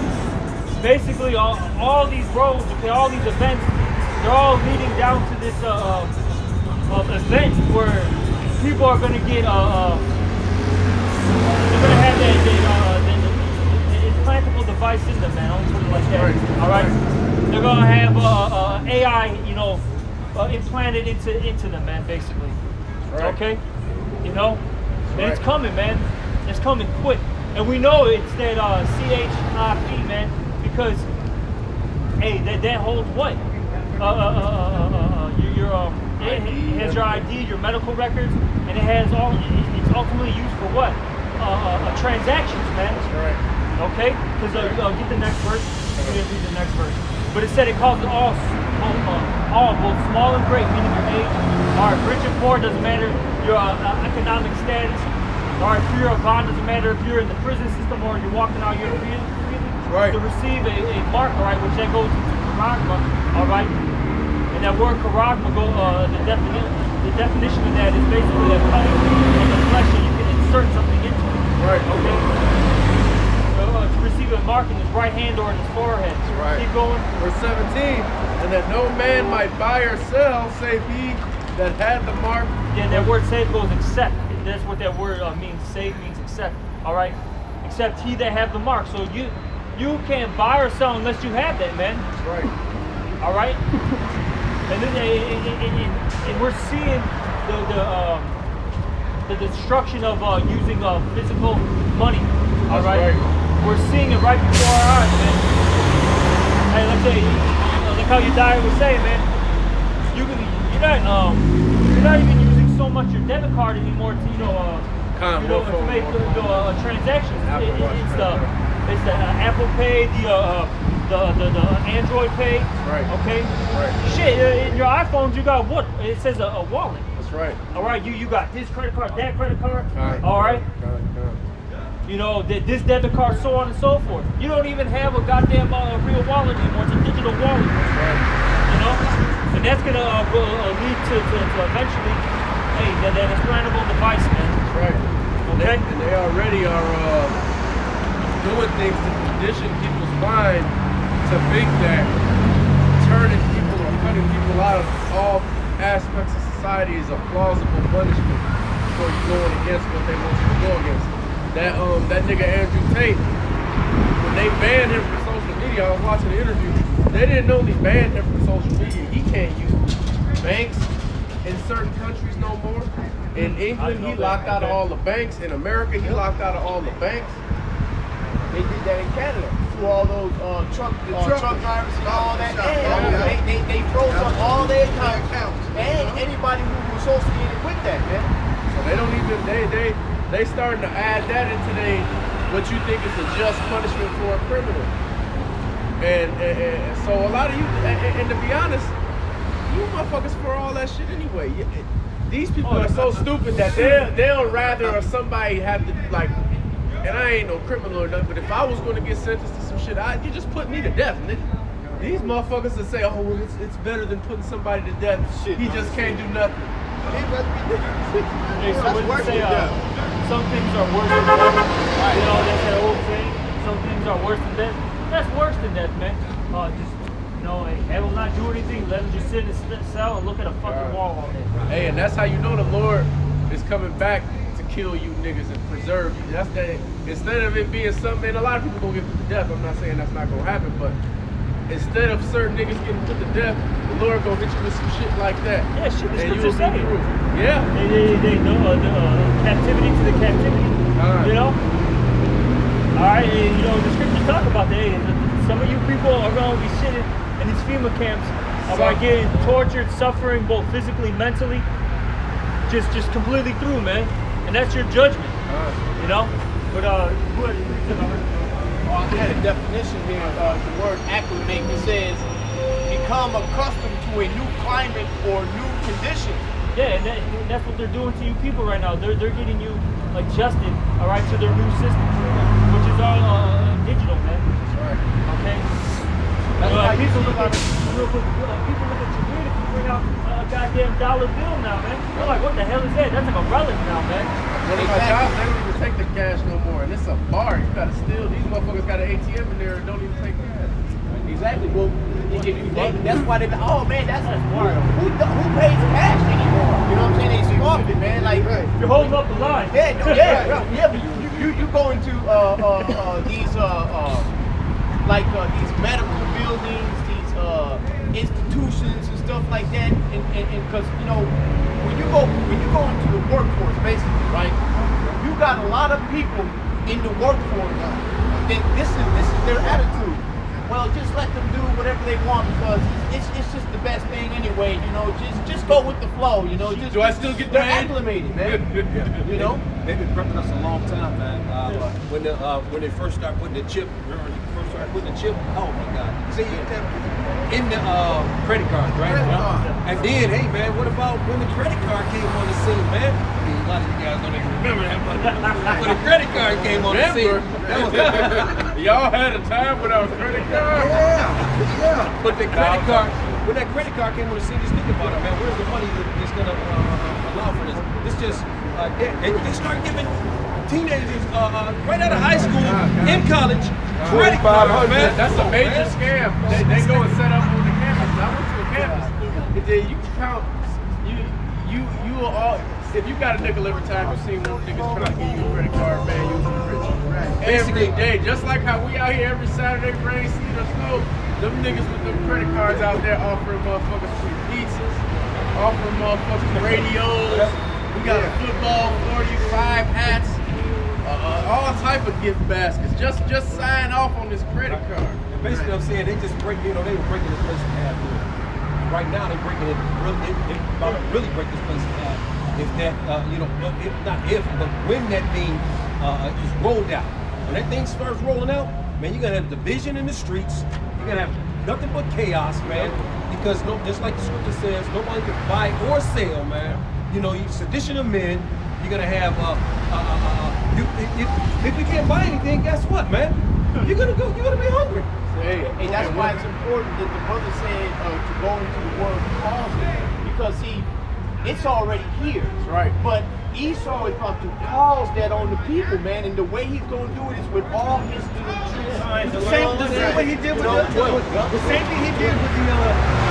basically, all these roads, okay, all these events, they're all leading down to this event where people are going to get, they're going to have that implantable device in them, man. I'll put it like that. Right. All right. They're going to have AI, implanted into them, man. Basically. Right. Okay. You know, and it's coming, man. It's coming quick, and we know it's that CHIP, man. Because, hey, that holds what? It has your ID, your medical records, and it has it's ultimately used for what? transactions, man. That's right. Okay? Because get the next verse. Let me read the next verse. But it said it causes all, both small and great, meaning your age, all right, rich and poor, doesn't matter your economic status. All right, if you're a bond, doesn't matter if you're in the prison system or you're walking out, you're freely Right. to receive a mark, all right, which that goes into charagma, all right. And that word charagma, the definition of that is basically a cutting of the flesh and you can insert something into it. Right. Okay. To receive a mark in his right hand or in his forehead. Right. Keep going. Verse 17, and that no man might buy or sell, save he that had the mark. Yeah, that word save goes accept. That's what that word means. Save means accept. All right. Except he that have the mark. So you can't buy or sell unless you have that, man. That's right. All right. And then and we're seeing the destruction of using physical money. All right. We're seeing it right before our eyes, man. Hey, let's say, like how your diary was saying, man. You're not even using so much your debit card anymore to make transactions. It's the Apple Pay, the Android Pay. Right. Okay. Right. Shit, in your iPhones you got what? It says a wallet. That's right. All right. You got this credit card, that credit card. Right. All right. Right. You know, this debit card, so on and so forth. You don't even have a goddamn real wallet anymore. It's a digital wallet. That's right. You know? And that's going to lead to eventually, hey, that explainable device, man. That's right. Okay? And they already are doing things to condition people's mind to think that turning people or cutting people out of all aspects of society is a plausible punishment for you going against what they want you to go against. That nigga Andrew Tate, when they banned him from social media, I was watching the interview, they didn't only ban him from social media, he can't use banks in certain countries no more. In England, he locked out of all the banks. In America, he locked out of all the banks. They did that in Canada to all those truck drivers and all that. And they froze up all their accounts and anybody who was associated with that, man. So they don't even they starting to add that into what you think is a just punishment for a criminal. And so a lot of you, and to be honest, you motherfuckers for all that shit anyway. These people are so stupid that they'll rather somebody have to like. And I ain't no criminal or nothing, but if I was going to get sentenced to some shit, you just put me to death, nigga. These motherfuckers that say, oh, well, it's better than putting somebody to death. Shit, he just can't do nothing. Hey, so what you say? Some things are worse than death. You know, that's that old saying. Some things are worse than death. That's worse than death, man. Hey, will not do anything. Let him just sit in his cell and look at a fucking wall all day. Hey, and that's how you know the Lord is coming back to kill you niggas and preserve you. That's that. Instead of it being something, and a lot of people gonna get put to death. I'm not saying that's not gonna happen, but instead of certain niggas getting put to death, the Lord gonna hit you with some shit like that. Yeah, shit. The and you'll scripture be say through. it. Yeah. They know captivity to the captivity. You know. All right, the scriptures talk about that. Some of you people are gonna be sitting in these FEMA camps, getting tortured, suffering both physically, mentally, just completely through, man. And that's your judgment, you know. But what? I had a definition here. The word acclimate. It says become accustomed to a new climate or new condition. Yeah, and that's what they're doing to you people right now. They're getting you adjusted, all right, to their new system, which is all digital, man. That's right. Okay. People look at you weird if you bring out a goddamn dollar bill now, man. They're like, what the hell is that? That's like a relic now, man. One of my jobs, they don't even take the cash no more, and it's a bar. You gotta steal. These motherfuckers got an ATM in there and don't even take cash. Exactly. Well, that's why oh man, that's wild. Who pays cash anymore? You know what I'm saying? They scoffed it, man. Like you're holding up the line. Yeah. But you go into these medical buildings, these institutions and stuff like that, and because when you go into the workforce, basically, right? You got a lot of people in the workforce that this is their attitude. Well, just let them do whatever they want because it's just the best thing anyway. way. You know, just go with the flow. You know, just Do I still get they're the man? acclimated, man. You know, They've been prepping us a long time, man. When they first started putting the chip, remember when they first started putting the chip? Oh my God! See, in the credit cards, right? Credit card. And then, hey man, what about when the credit card came on the scene, man? I mean, a lot of you guys don't even remember that, but when the credit card came on the scene, that was Y'all had a time without credit card? Yeah. But the credit card, when that credit card came on the scene, just think about it, man. Where's the money that's gonna allow for this? This just they start giving teenagers right out of high school, in college, credit cards, man. That's a major scam. They go and set up on the campus. I went to a campus. And then you can count. You will all. If you got a nickel every time you see one of the niggas trying to give you a credit card, man, you was rich. Every day, just like how we out here every Saturday, rain, sleet, or snow. Them niggas with them credit cards out there offering motherfuckers free pizzas, offering motherfuckers radios. We got a football 45 hats, all type of gift baskets. Just sign off on this credit card. And basically, I'm saying they just break. You know, they were breaking this place in half. Right now, they're breaking it. They about to really break this place in half. If that, if not if, but when that thing is rolled out, when that thing starts rolling out, man, you're gonna have division in the streets. You're gonna have nothing but chaos, man. Because just like the scripture says, nobody can buy or sell, man. You know, you sedition of men. You're gonna have if you can't buy anything, guess what, man? You're gonna be hungry. Hey, that's why it's important that the brother said to go into the word cause it, because it's already here. That's right. But Esau is about to cause that on the people, man, and the way he's going to do it is with all his little tricks. The same way he did with the same thing he did with the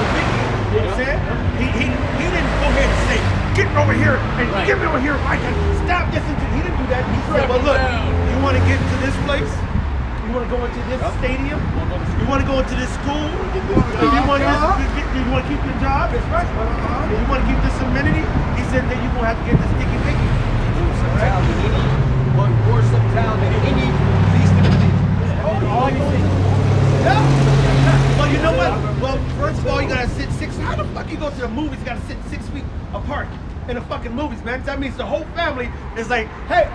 Vicky. You know what I'm saying? He didn't go ahead and say, get over here and get me over here. I can stop this. He didn't do that. He said, well, look, you want to get into this place? You want to go into this stadium? You want to go into this school? You want to keep your job? That's right. You want to keep this amenity? He said that you're going to have to get this sticky Vicky. One worse town than any least in the league. All these things. Well, you know what? Well, first of all, you gotta sit 6. How the fuck you go to the movies? You gotta sit 6 feet apart in the fucking movies, man. That means the whole family is like, hey,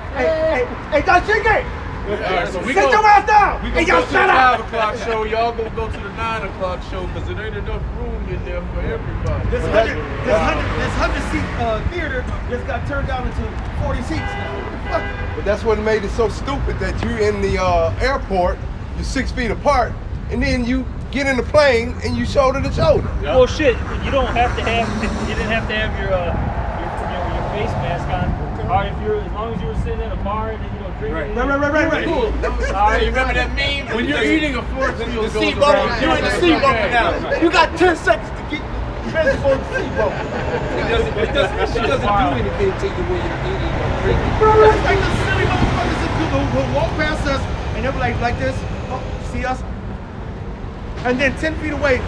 Dachige! Alright, so Sit your ass down! We Hey, gonna y'all go to shut the up! 5 o'clock show. Y'all gonna go to the 9 o'clock show because there ain't enough room in there for everybody. This 100-seat theater just got turned down into 40 seats now. What the fuck? But that's what made it so stupid that you in the airport, you're 6 feet apart, and then you get in the plane and you shoulder to shoulder. Well, shit, you don't have to have. You didn't have to have your face mask on. Or if you're, as long as you were sitting in a bar and you don't drink. Right. Cool. Hey, you remember that meme? When you're eating a force field goes Seat bubble, around. you're in the seat bubble now. You got 10 seconds to get transformed to seat bubble. It doesn't do anything to you when you're eating or drinking. It's like the silly motherfuckers who walk past us and they'll be like this, oh, see us? And then 10 feet away,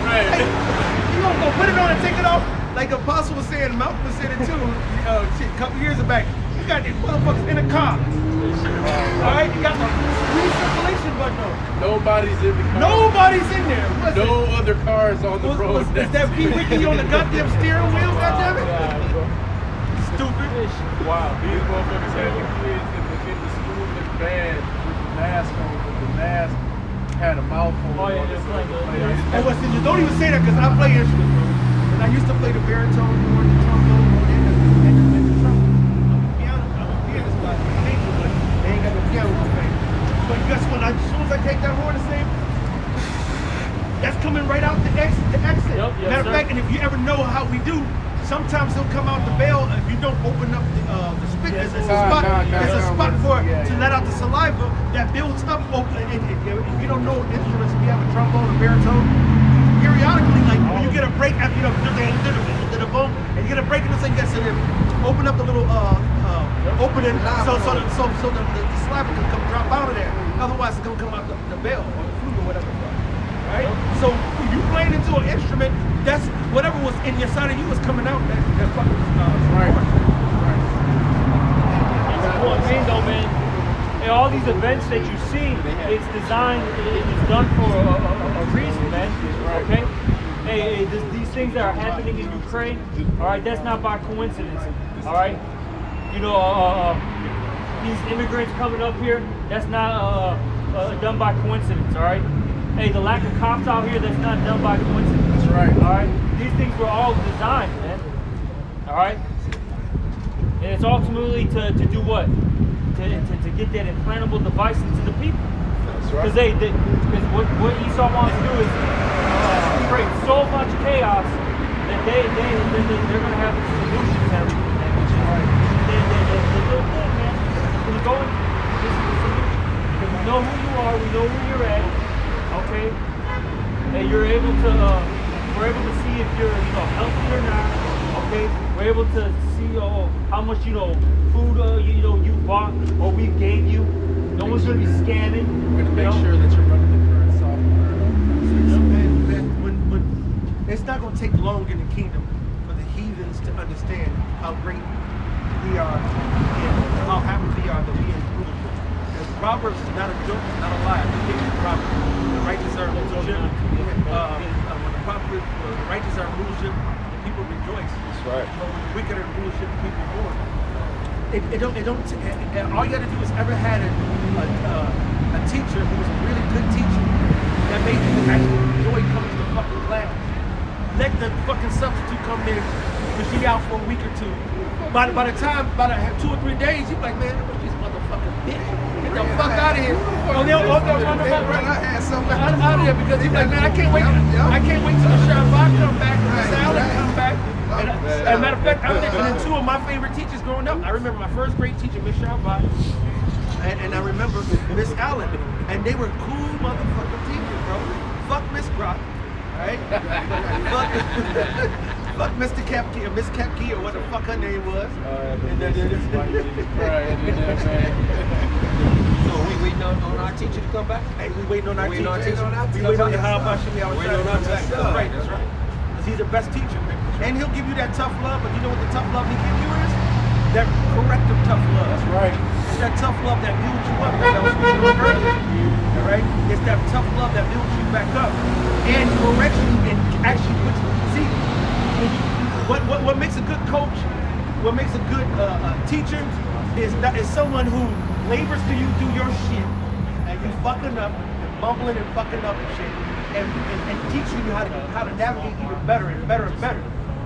Right. hey, you gonna go put it on and take it off? Like the apostle was saying, Malcolm was saying it too, a couple years back. You got these motherfuckers in a car. Alright, you got the recirculation button on. Nobody's in the car. Nobody's in there. What's No other cars on the road. Is that Pete Wiki on the goddamn steering wheel, goddammit? Stupid. Wow. These motherfuckers had the kids in the school in band with the mask on, but the mask had a mouthful. Oh, yeah, they're playing And what's interesting, don't even say that because I play instruments, bro. And I used to play the baritone, the trombone, and the trumpet. I'm a pianist by nature, but they ain't got no piano to play. But guess what? As soon as I take that horn and say, that's coming right out the exit. Yep, yes, Matter of sir. fact, and if you ever know how we do, sometimes they'll come out the bell if you don't open up the spigot. It's a spot for to let out the saliva that builds up. If you don't know instruments, if you have a trombone or baritone, periodically, like when you get a break after you did a boom, and you get a break in the thing, you got to open up the little opening so the saliva can come drop out of there. Otherwise, it's gonna come out the bell or the flute or whatever. Right? So when you playing into an instrument, that's whatever was in your side of you was coming out. That fucking Right. One thing though, man, and all these events that you see, it's designed, it's done for a reason, man. Okay? Hey, these things that are happening in Ukraine, all right, that's not by coincidence, all right? You know, these immigrants coming up here, that's not done by coincidence, all right? Hey, the lack of cops out here, that's not done by coincidence. That's right. All right? These things were all designed, man. All right? And it's ultimately to do what? To get that implantable device into the people. That's right. Because what Esau wants to do is create so much chaos that they're going to have a solution to everything, man, which is the little thing, man. When you go in, this is the solution. Because we know who you are, we know where you're at, okay? And you're able to, we're able to see if you're, healthy or not, okay? We're able to see how much, food, you bought or we gave you. No one's going to be scamming. We're going to make sure that you're running the current software. It's not going to take long in the kingdom for the heathens to understand how great we are and how happy we are that we in rulership. Because Proverbs is not a joke, it's not a lie. We give you Proverbs. The righteous are in rulership. When the righteous are in rulership, the people rejoice. That's right. But when the wicked are in rulership, the people mourn. All you got to do is ever had a teacher who was a really good teacher that made you actually enjoy coming to the fucking class. Let the fucking substitute come in because she out for a week or two. By the time, 2 or 3 days, you be like, man, what's this motherfucking bitch? Get the fuck out of here. They'll run out of here because he's like, man, I can't wait till the Shabbat come back and the salad come back. And as a matter of fact, I'm mentioning 2 of my favorite teachers growing up. I remember my first grade teacher, Miss Shabbat, and I remember Miss Allen. And they were cool motherfucking teachers, bro. Fuck Miss Brock. Right? Fuck Mr. Kepke or Miss Kepke or what the fuck her name was. So we waiting on our teacher to come back? Hey, we waiting on our teacher. We We waiting on how about Shimmy outside. That's right, that's right. Because he's the best teacher. And he'll give you that tough love, but you know what the tough love he gives you is? That corrective tough love. That's right. It's that tough love that builds you up, like I was speaking on earlier. All right? It's that tough love that builds you back up and corrects you and actually puts you. See, what makes a good coach, what makes a good teacher is someone who labors to you do your shit and you fucking up and mumbling and fucking up and shit and teaching you how to navigate even better and better and better.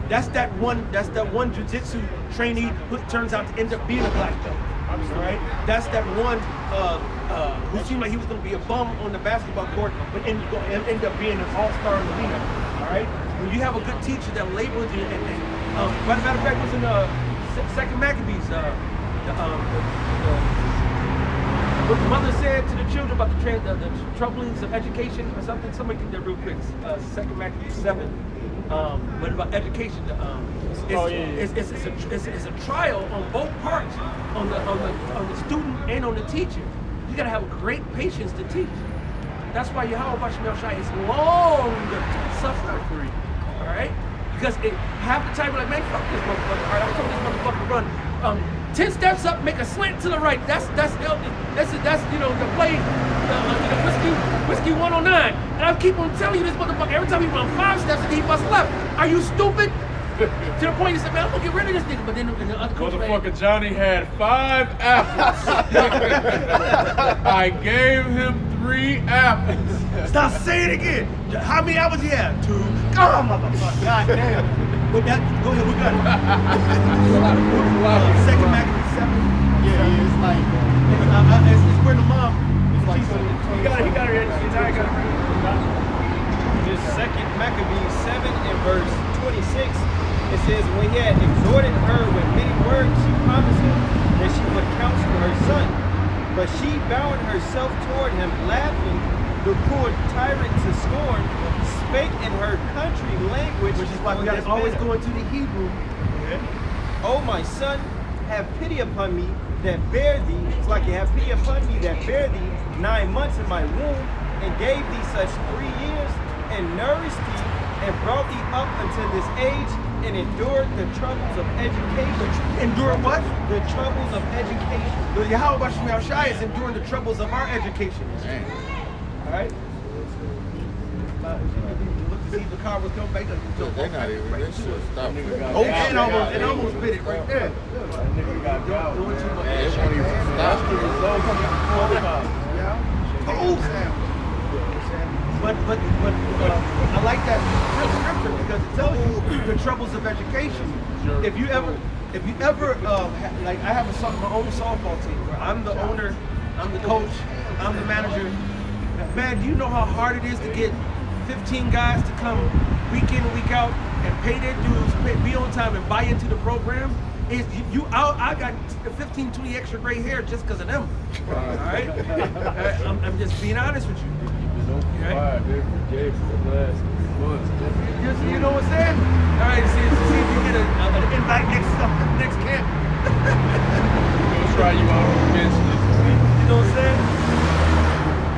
That's that one jiu-jitsu trainee who turns out to end up being a black belt. Right? That's that one who seemed like he was going to be a bum on the basketball court, but end up being an all-star in the league. All right? When you have a good teacher that labors you, by the matter of fact, it was in Second Maccabees. What the mother said to the children about the troublings of education or something. Somebody get that real quick. Second Maccabees 7. But about education, it's a trial on both parts, on the student and on the teacher. You gotta have great patience to teach. That's why Yahweh Bashmel Shai is long suffering. All right, because half the time we're like, man, fuck this motherfucker. All right, I told this motherfucker to run 10 steps up, make a slant to the right. That's the play, whiskey 109. And I keep on telling you this motherfucker every time he run 5 steps and he busts left. Are you stupid? To the point he said, man, I'm gonna get rid of this nigga. But then the other coach, Motherfucker Johnny had 5 apples. I gave him 3 apples. Stop saying it again. How many hours he have? 2. God, motherfucker. God damn. But that, go ahead, we got it. Second Maccabees 7. Yeah, it's like It's where the mom. it's like He got it. Just Second Maccabees 7 and verse 26. It says, when he had exhorted her with many words, she promised him that she would counsel her son. But she bowing herself toward him, laughing, the poor tyrant to scorn, spake in her country language. Which is why we gotta always go into the Hebrew. Oh, my son, have pity upon me that bear thee. It's like you have pity upon me that bear thee 9 months in my womb, and gave thee such 3 years, and nourished thee, and brought thee up unto this age, and endured the troubles of education. Endure what? The troubles of education. The Yahweh Bashmel Shai is enduring the troubles of our education. All right? Look see the car was coming back. They're not even. They should stop. Oh, and almost bit it right there. They won't even stop. But I like that scripture because it tells you the troubles of education. If you ever like I have my own softball team where I'm the owner, I'm the coach, I'm the manager. Man, do you know how hard it is to get 15 guys to come week in and week out and pay their dues, be on time and buy into the program? I got 15, 20 extra gray hair just because of them. All right? I'm just being honest with you. Right? You know what I'm saying? All right, see if you get an invite next camp. We'll try you out on the You know what I'm saying?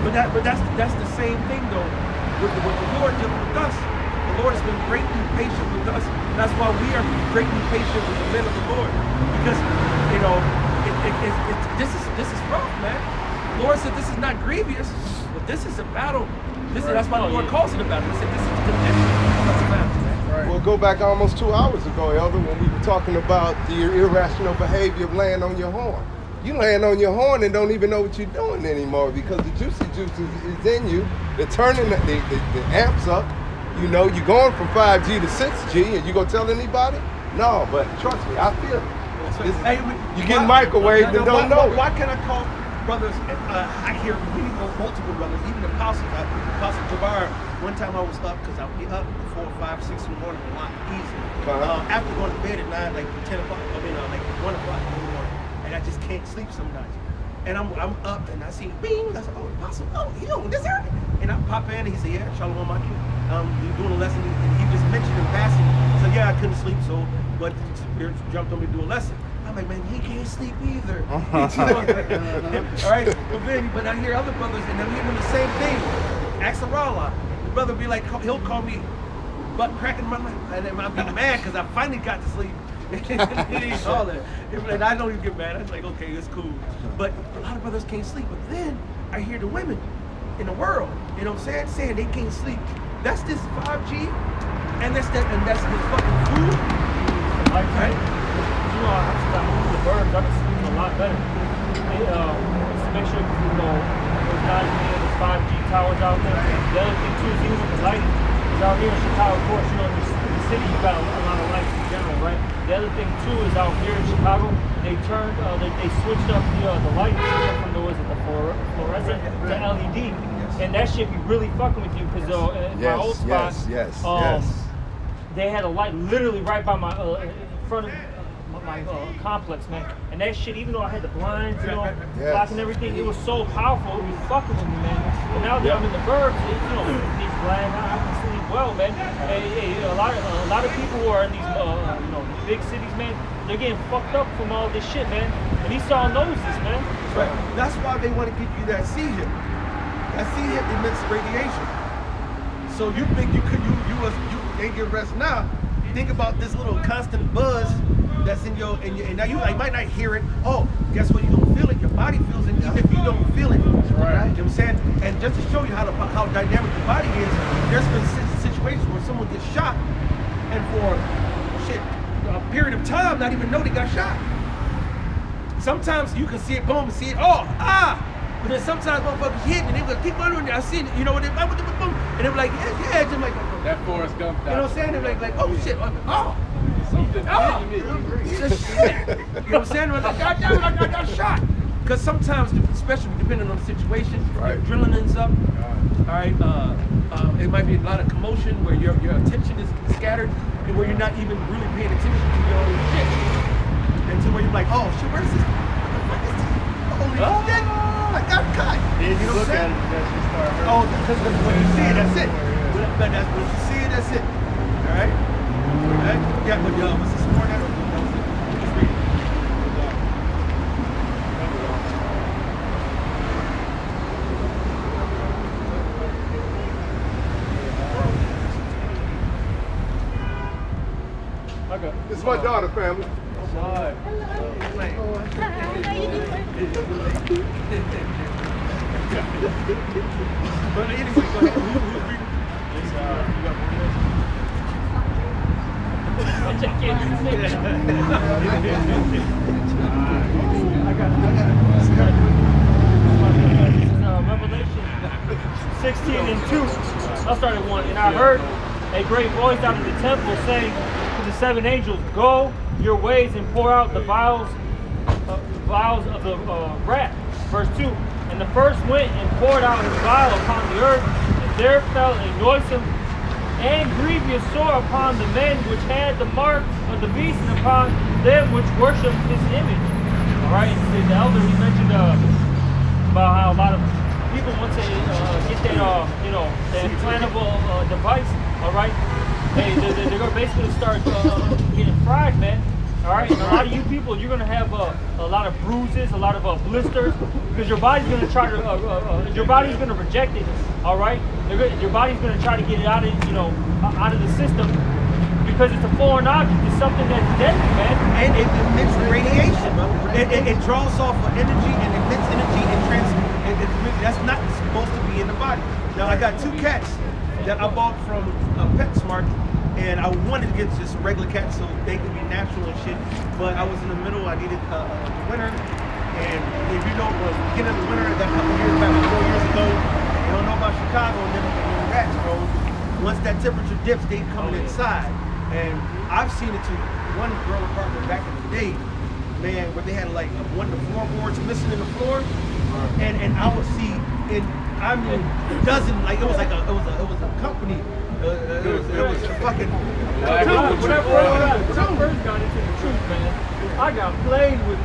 But that's the same thing though. With the Lord dealing with us. The Lord has been greatly patient with us. That's why we are greatly patient with the men of the Lord. Because this is rough, man. The Lord said this is not grievous, but this is a battle. That's why the Lord calls it a battle. He said this is the condition of the battle, man. We'll go back almost 2 hours ago, Elder, when we were talking about the irrational behavior of laying on your horn. You laying on your horn and don't even know what you're doing anymore because the juicy juice is in you. They're turning the amps up. You know, you're going from 5G to 6G, and you gonna tell anybody? No, but trust me, I feel it. Hey, you get microwaved and don't know. Why can I call brothers? I hear multiple brothers, even apostles. Apostle Jabbar. One time I was up because I would be up 4, 5, 6 in the morning a lot easier. After going to bed at 9, like 10 o'clock, like 1 o'clock in the morning, and I just can't sleep sometimes. And I'm up and I see bing. I said, oh, Apostle, he on this early. And I pop in and he said, yeah, Shalom Akim. You're doing a lesson. And he just mentioned in passing. So yeah, I couldn't sleep, but the Spirit jumped on me to do a lesson. I'm like, man, he can't sleep either. All right, but I hear other brothers and I'm hearing them the same thing. Ask Rala. The brother be like, he'll call me butt cracking my mouth. And I'll be mad because I finally got to sleep. And I don't even get mad. I'm like, okay, it's cool. But a lot of brothers can't sleep. But then I hear the women in the world, you know what I'm saying they can't sleep. That's this 5G, and that's this fucking food. Like, right? You know, I'm moving the birds. I can sleep a lot better. Just to make sure you know there's not as many of those 5G towers out there. The other thing too is even with the lighting. Because out here in Chicago, of course, you know, in the city you got a lot of lights in general, right? The other thing too is out here in Chicago, they turned, they switched up the lights from the fluorescent to LED. And that shit be really fucking with you because in my old spot, they had a light literally right by my in front of my complex, man. And that shit, even though I had the blinds, you know, blocking everything, it was so powerful. It was fucking with me, man. But now that I'm in the burbs, you know, these blinds, I can sleep well, man. A lot of people who are in these, you know, big cities, man, they're getting fucked up from all this shit, man. And Esau knows this, man. Right. That's why they want to give you that seizure. That seizure emits radiation. So you think you ain't get rest now. Think about this little constant buzz that's in your and now you might not hear it. Oh, guess what? You don't feel it. Your body feels it, even if you don't feel it. Right. You know what I'm saying? And just to show you how dynamic the body is, there's been situations where someone gets shot, and for a period of time, not even know they got shot. Sometimes you can see it, boom, and see it. But then sometimes motherfuckers hit and they will keep on doing it. I seen it, you know, and they and they were like, yeah, just like that Forrest Gump. You know what I'm saying? They were like, oh shit, something. Shit. You know what I'm saying? Like, God damn it, I got shot. Because sometimes, especially depending on the situation, your adrenaline's up. All right, it might be a lot of commotion where your attention is scattered and where you're not even really paying attention to your own shit. And to where you're like, oh shit, where's this? Holy shit, I got cut. Then you know look what at I'm it, that's just start hurting. Oh, because when you see it, that's it. But that's when you see it, that's it. All right? Yeah, but what's this morning? That was it. Just read it. Okay. This is my daughter, family. But anyway, go ahead. Which I can't say. This is Revelation 16 and 2. I'll start at 1. And I heard a great voice out of the temple saying to the 7 angels, "Go your ways and pour out the vials of the wrath." Verse 2. And the first went and poured out his vial upon the earth, and there fell a noisome and grievous sore upon the men which had the mark of the beast, and upon them which worshipped his image. All right, and the elder, he mentioned about how a lot of people, once they get that, that implantable device, all right, they're going to basically start getting fried, man. All right, and a lot of you people, you're going to have a lot of bruises, a lot of blisters, because your body's going to try to, your body's going to reject it. All right, your body's going to try to get it out of, out of the system, because it's a foreign object. It's something that's deadly, man. And it emits radiation. It draws off of energy and emits energy and that's not supposed to be in the body. Now I got 2 cats that I bought from PetSmart, and I wanted to get just regular cats so they could be natural and shit. But I was in the middle. I needed winter, and if you know, beginning of the winter, that couple years back, 4 years ago, you don't know about Chicago and them rats, bro. Once that temperature dips, they coming inside. And I've seen it to one girl apartment back in the day, man, where they had like one of the floorboards missing in the floor, and I would see it. I mean, a dozen, like it was a company. It was fucking. When I first got into the truth, man, I got played with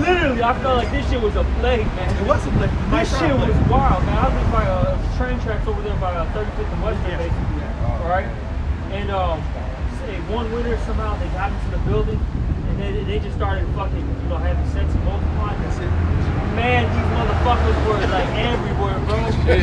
literally, I felt like this shit was a plague, man. It was a plague. This shit was wild, man. I was by train tracks over there by 35th and Western, basically. All right, and one winter somehow they got into the building, and they just started fucking, having sex and multiplying. Man, these motherfuckers were like everywhere, bro. They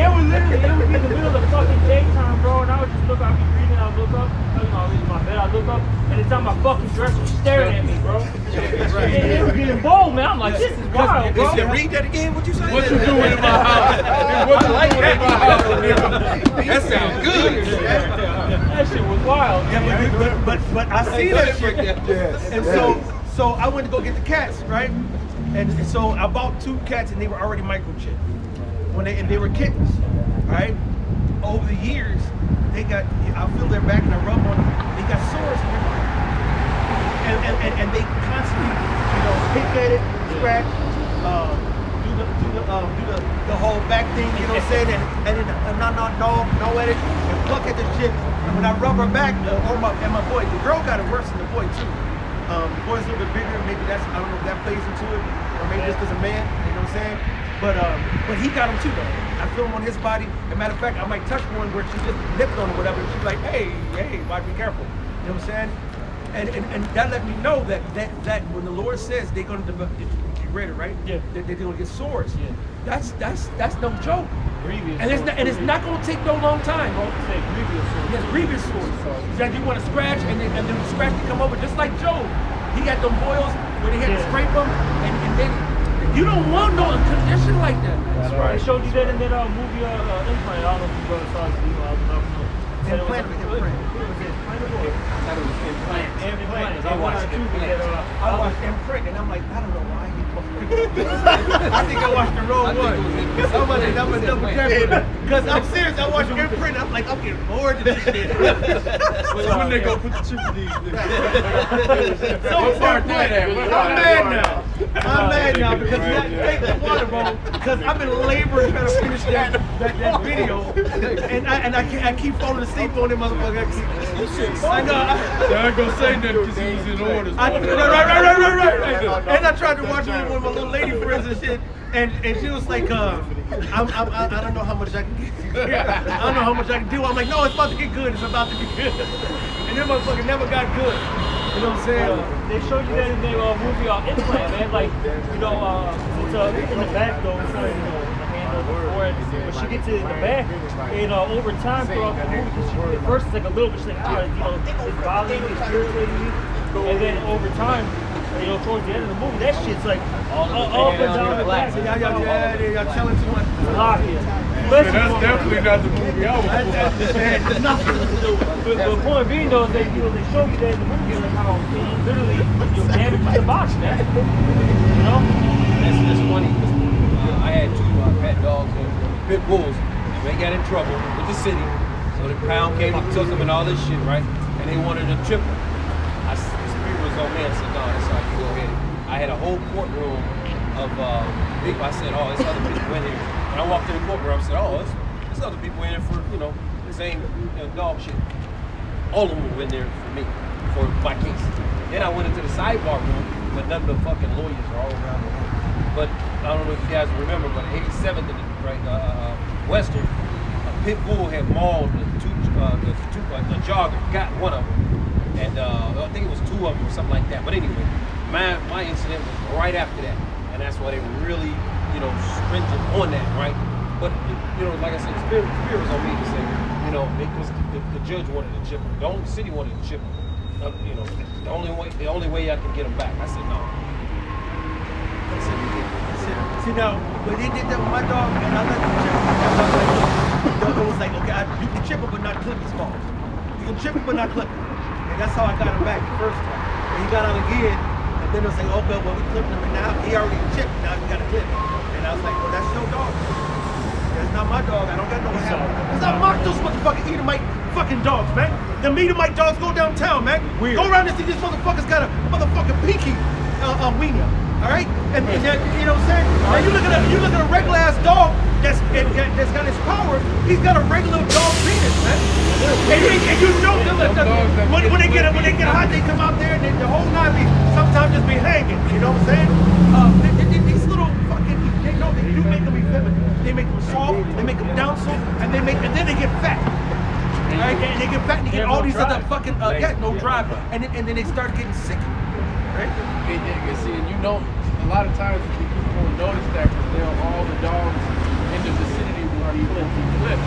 were literally, it would be in the middle of the fucking daytime, bro, and I would just look, I'd be breathing, I'd look up, I was in my bed, I'd look up, and it's on my fucking dresser staring at me, bro. It was getting bold, man. I'm like, this is wild, bro. Read that again, what you say? What you doing in my house? What you doing in my house, nigga? That sounds good. That shit was wild. Yeah, but I see that shit. And so I went to go get the cats, right? And so I bought 2 cats, and they were already microchipped and they were kittens, right? Over the years, I feel their back and I rub on them. They got sores in their back, and they constantly, pick at it, scratch, do the whole back thing, you know what I'm saying? And then no at it, and pluck at the shit. And when I rub her back, and my boy, the girl got it worse than the boy too. The boy's a little bit bigger, maybe I don't know if that plays into it, or maybe just because a man, you know what I'm saying? But he got him too though. I feel him on his body. As a matter of fact, I might touch one where she just nipped on or whatever, and she's like, hey, be careful. You know what I'm saying? And that let me know that when the Lord says they're gonna get ready, right? Yeah. They're gonna get sores. Yeah. That's no joke. Grievous. And it's not gonna take no long time, bro. Say grievous sores. Yes, grievous sores. That you want to scratch, and then the scratch can come over, just like Job. He got them boils where they had to scrape them, and then you don't want no condition like that. That's right. They showed you that in that movie Implant. I don't know if you brother saw it. Implant. I watched Imprint, and I'm like, I don't know why he I think I watched the wrong one. Somebody double check, because I'm serious. I watched Imprint. I'm like, I'm getting bored of this shit. So when they go put the chip in these niggas? I'm mad now because you have to take the water, bro. Because I've been laboring trying to finish that video, and I keep falling asleep on it, motherfucker. I ain't gonna say nothing because he was in orders. Right. And I tried to watch it with one of my little lady friends and shit, and she was like, I don't know how much I can get. I don't know how much I can do. I'm like, no, it's about to get good. It's about to get good. And then motherfucker never got good. You know what I'm saying? They showed you that in the movie Implant, man. Like, it's in the back though. It's not, the handle before it. But she gets it in the back, and over time throughout the movie, at first it's like a little bit, she's like, it's bothering me, it's irritating me, and then over time, towards the end of the movie, that shit's like up and down the back. Y'all telling too much. Lock it. Especially That's definitely not the movie I was Man, nothing to do with it. But the point being though, is they show you that in the movie like how he literally damages the box, man. You know? That's funny because I had two pet dogs, pit bulls, and they got in trouble with the city. So the pound came and took them and all this shit, right? And they wanted to trip them. The spirit was on me. I said, no, that's all right, you go ahead. I had a whole courtroom of people. I said, oh, there's other people in here. And I walked in the courtroom, I said, oh, there's other people in here for, the same dog shit. All of them were in there for me, for my case. Then I went into the sidebar room, but nothing but fucking lawyers are all around the room. But I don't know if you guys remember, but 87th in Western, a pit bull had mauled the jogger, got one of them. And I think it was two of them or something like that. But anyway, my incident was right after that. And that's why they were really, stringent on that, right? But, like I said, the spirit was on me to say, because the judge wanted to chip him. The city wanted to chip him. The only way I can get him back. I said, no. I said, you can't. See now, when they did that with my dog, and I let them chip him, it was like, okay, you can chip him but not clip his balls. You can chip him but not clip him. And that's how I got him back the first time. And he got out again, and then it was like, okay, well, we clipped him, and now he already chipped, now we got to clip him. And I was like, well, that's your dog. That's not my dog, I don't got no habit. Because I mock those motherfucking Edomite fucking dogs, man. The Edomite dogs go downtown, man. Weird. Go around and see this motherfucker's got a motherfucking pinky wiener. All right, and that, you know what I'm saying? Now you look at a regular ass dog that's got his power. He's got a regular dog penis, man. And you know when they get hot, they come out there and the whole night sometimes just be hanging. You know what I'm saying? These little fucking, they do make them effeminate. They make them soft, they make them down soft, and then they get fat. All right, and they get fat and they get all these other fucking no drive, and then they start getting sick. Right? And see, and a lot of times people don't notice that because all the dogs in the vicinity will be clipped.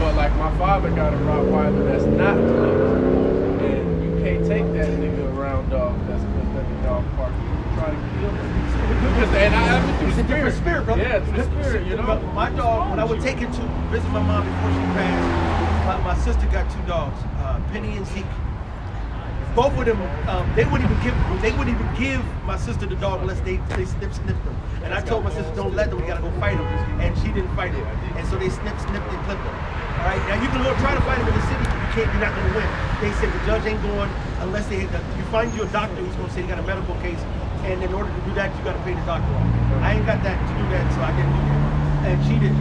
But like my father got a Rottweiler that's not clipped, and you can't take that nigga around dogs that's clipped at the dog park. You try to kill him. It's a different spirit, brother. Yeah, through the spirit, My dog, when I would take him to visit my mom before she passed, my sister got two dogs, Penny and Zeke. Both of them, they wouldn't even give my sister the dog unless they snipped them. And I told my sister, don't let them, we gotta go fight them. And she didn't fight him. And so they snipped and clipped them. All right, now you can try to fight them in the city, you're not gonna win. They said the judge ain't going unless you find you a doctor who's gonna say you got a medical case. And in order to do that, you gotta pay the doctor off. I ain't got that to do that, so I didn't do that. And she did.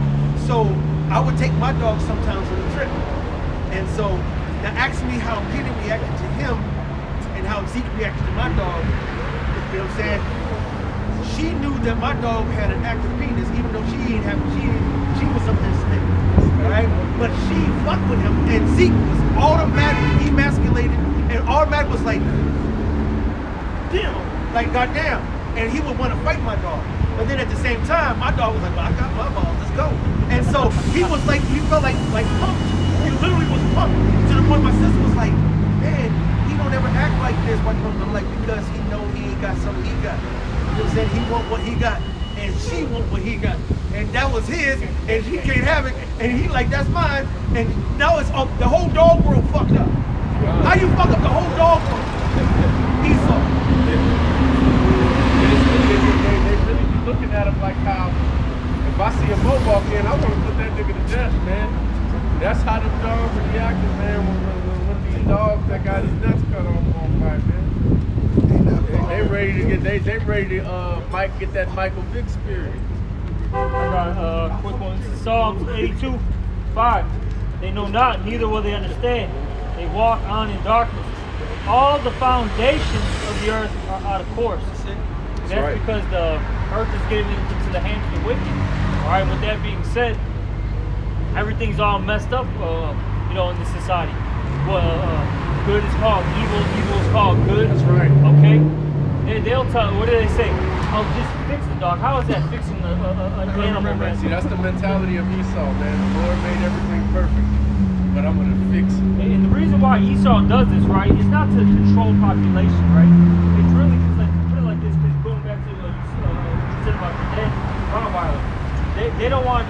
So I would take my dog sometimes on a trip. And so now ask me how Penny reacted to him and how Zeke reacted to my dog. You know what I'm saying? She knew that my dog had an active penis, even though she was up there sniffing. Right? But she fucked with him, and Zeke was automatically emasculated, and automatically was like, damn, like goddamn. And he would want to fight my dog. But then at the same time, my dog was like, well, I got my balls, let's go. And so he felt like pumped. He literally was pumped to the point my sister was like, man, he don't ever act like this. I'm like, because he know he ain't got something he got. You know what I'm saying? He want what he got, and she want what he got. And that was his, and he can't have it. And he like, that's mine. And now it's the whole dog world fucked up. How you fuck up the whole dog world? Esau. They really be looking at him like how, if I see a Mo walk in, I want to put that nigga to death, man. That's how them dogs are reacting, man, when these dogs that got his nuts cut off on fight, man. They ready to get, they ready to get that Michael Vick spirit. I got a quick one. This is Psalms 82:5. They know not, neither will they understand. They walk on in darkness. All the foundations of the earth are out of course. That's right. Because the earth is given into the hands of the wicked. All right. With that being said, everything's all messed up, in this society. Good is called evil. Evil is called good. That's right. Okay. They'll tell. What do they say? Oh, just fix the dog. How is that fixing an animal, man? See, that's the mentality of Esau, man. The Lord made everything perfect, but I'm gonna fix it. And the reason why Esau does this, right, is not to control population, right? It's really like this. Because going back to what you said about the dead Rottweiler, they don't want.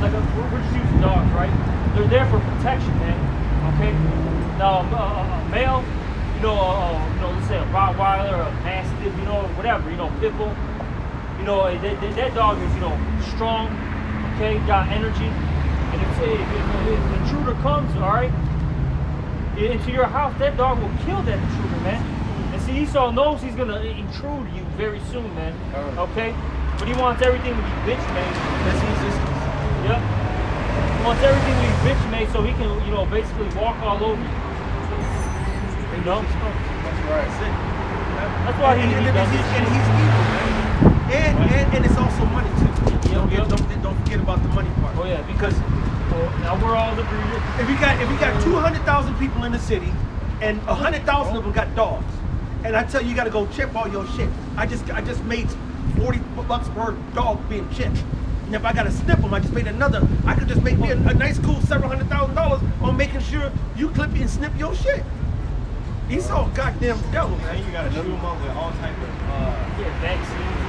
like we're just using dogs, right? They're there for protection, man. Okay. Now a male, let's say a Rottweiler, a Mastiff, whatever, pit bull. That dog is, strong. Okay, got energy. And if an intruder comes, all right, into your house, that dog will kill that intruder, man. And see, Esau knows he's gonna intrude you very soon, man. Okay, but he wants everything to be bitch made. That's resistance. Yep. He wants everything to be bitch made so he can, basically walk all over you. That's right. That's why and he's evil, man. And it's also money too. Don't forget about the money part. Oh yeah, because now we're all the breeders. If you got 200,000 people in the city, and 100,000 of them got dogs, and I tell you, you got to go chip all your shit. I just made $40 per dog being chipped. And if I got to snip them, I just made another. I could just make me a nice, cool several $100,000 on making sure you clip and snip your shit. He's so goddamn devil, man. And you gotta shoot them up with all type of vaccines,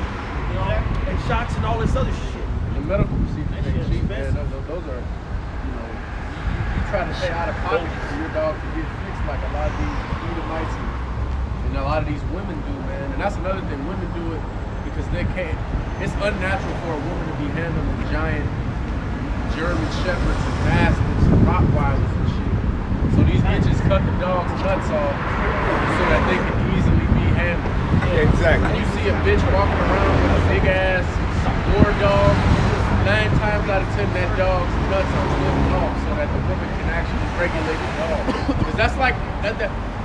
and shots and all this other shit. The medical procedures ain't cheap, man. Those are, you try to stay out of pocket for your dog to get fixed like a lot of these Edomites and a lot of these women do, man. And that's another thing. Women do it because they can't. It's unnatural for a woman to be handling giant German shepherds and mastiffs and Rottweilers and shit. So these bitches cut the dog's nuts off so that they can easily be handled. Exactly. When you see a bitch walking around with a big ass war dog, 9 times out of 10 that dog's nuts are slipping off so that the woman can actually regulate the dog. Because that's like,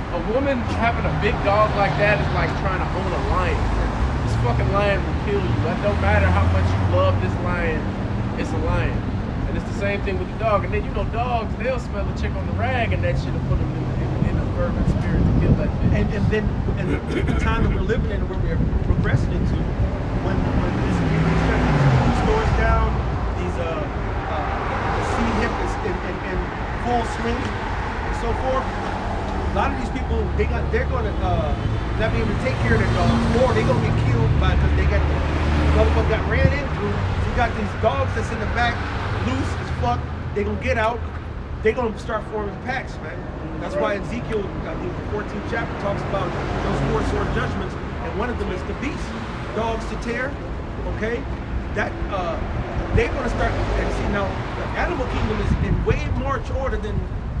a woman having a big dog like that is like trying to own a lion. This fucking lion will kill you. That don't matter how much you love this lion, it's a lion. And it's the same thing with the dog. And then dogs, they'll smell a chick on the rag and that shit will put them in a fervent spirit to kill that bitch. And then the time that we're living in, where we're progressing into, when these stores down, these the seed hip is in full swing and so forth. A lot of these people, they're gonna not be able to take care of their dogs, or they're gonna get killed because they got ran into. So you got these dogs that's in the back, loose as fuck. They gonna get out. They gonna start forming packs, man. That's why Ezekiel, I think the 14th chapter talks about those 4 sword judgments, and one of them is the beast, dogs to tear. Okay, that they're gonna start. And see now, the animal kingdom is in way march order than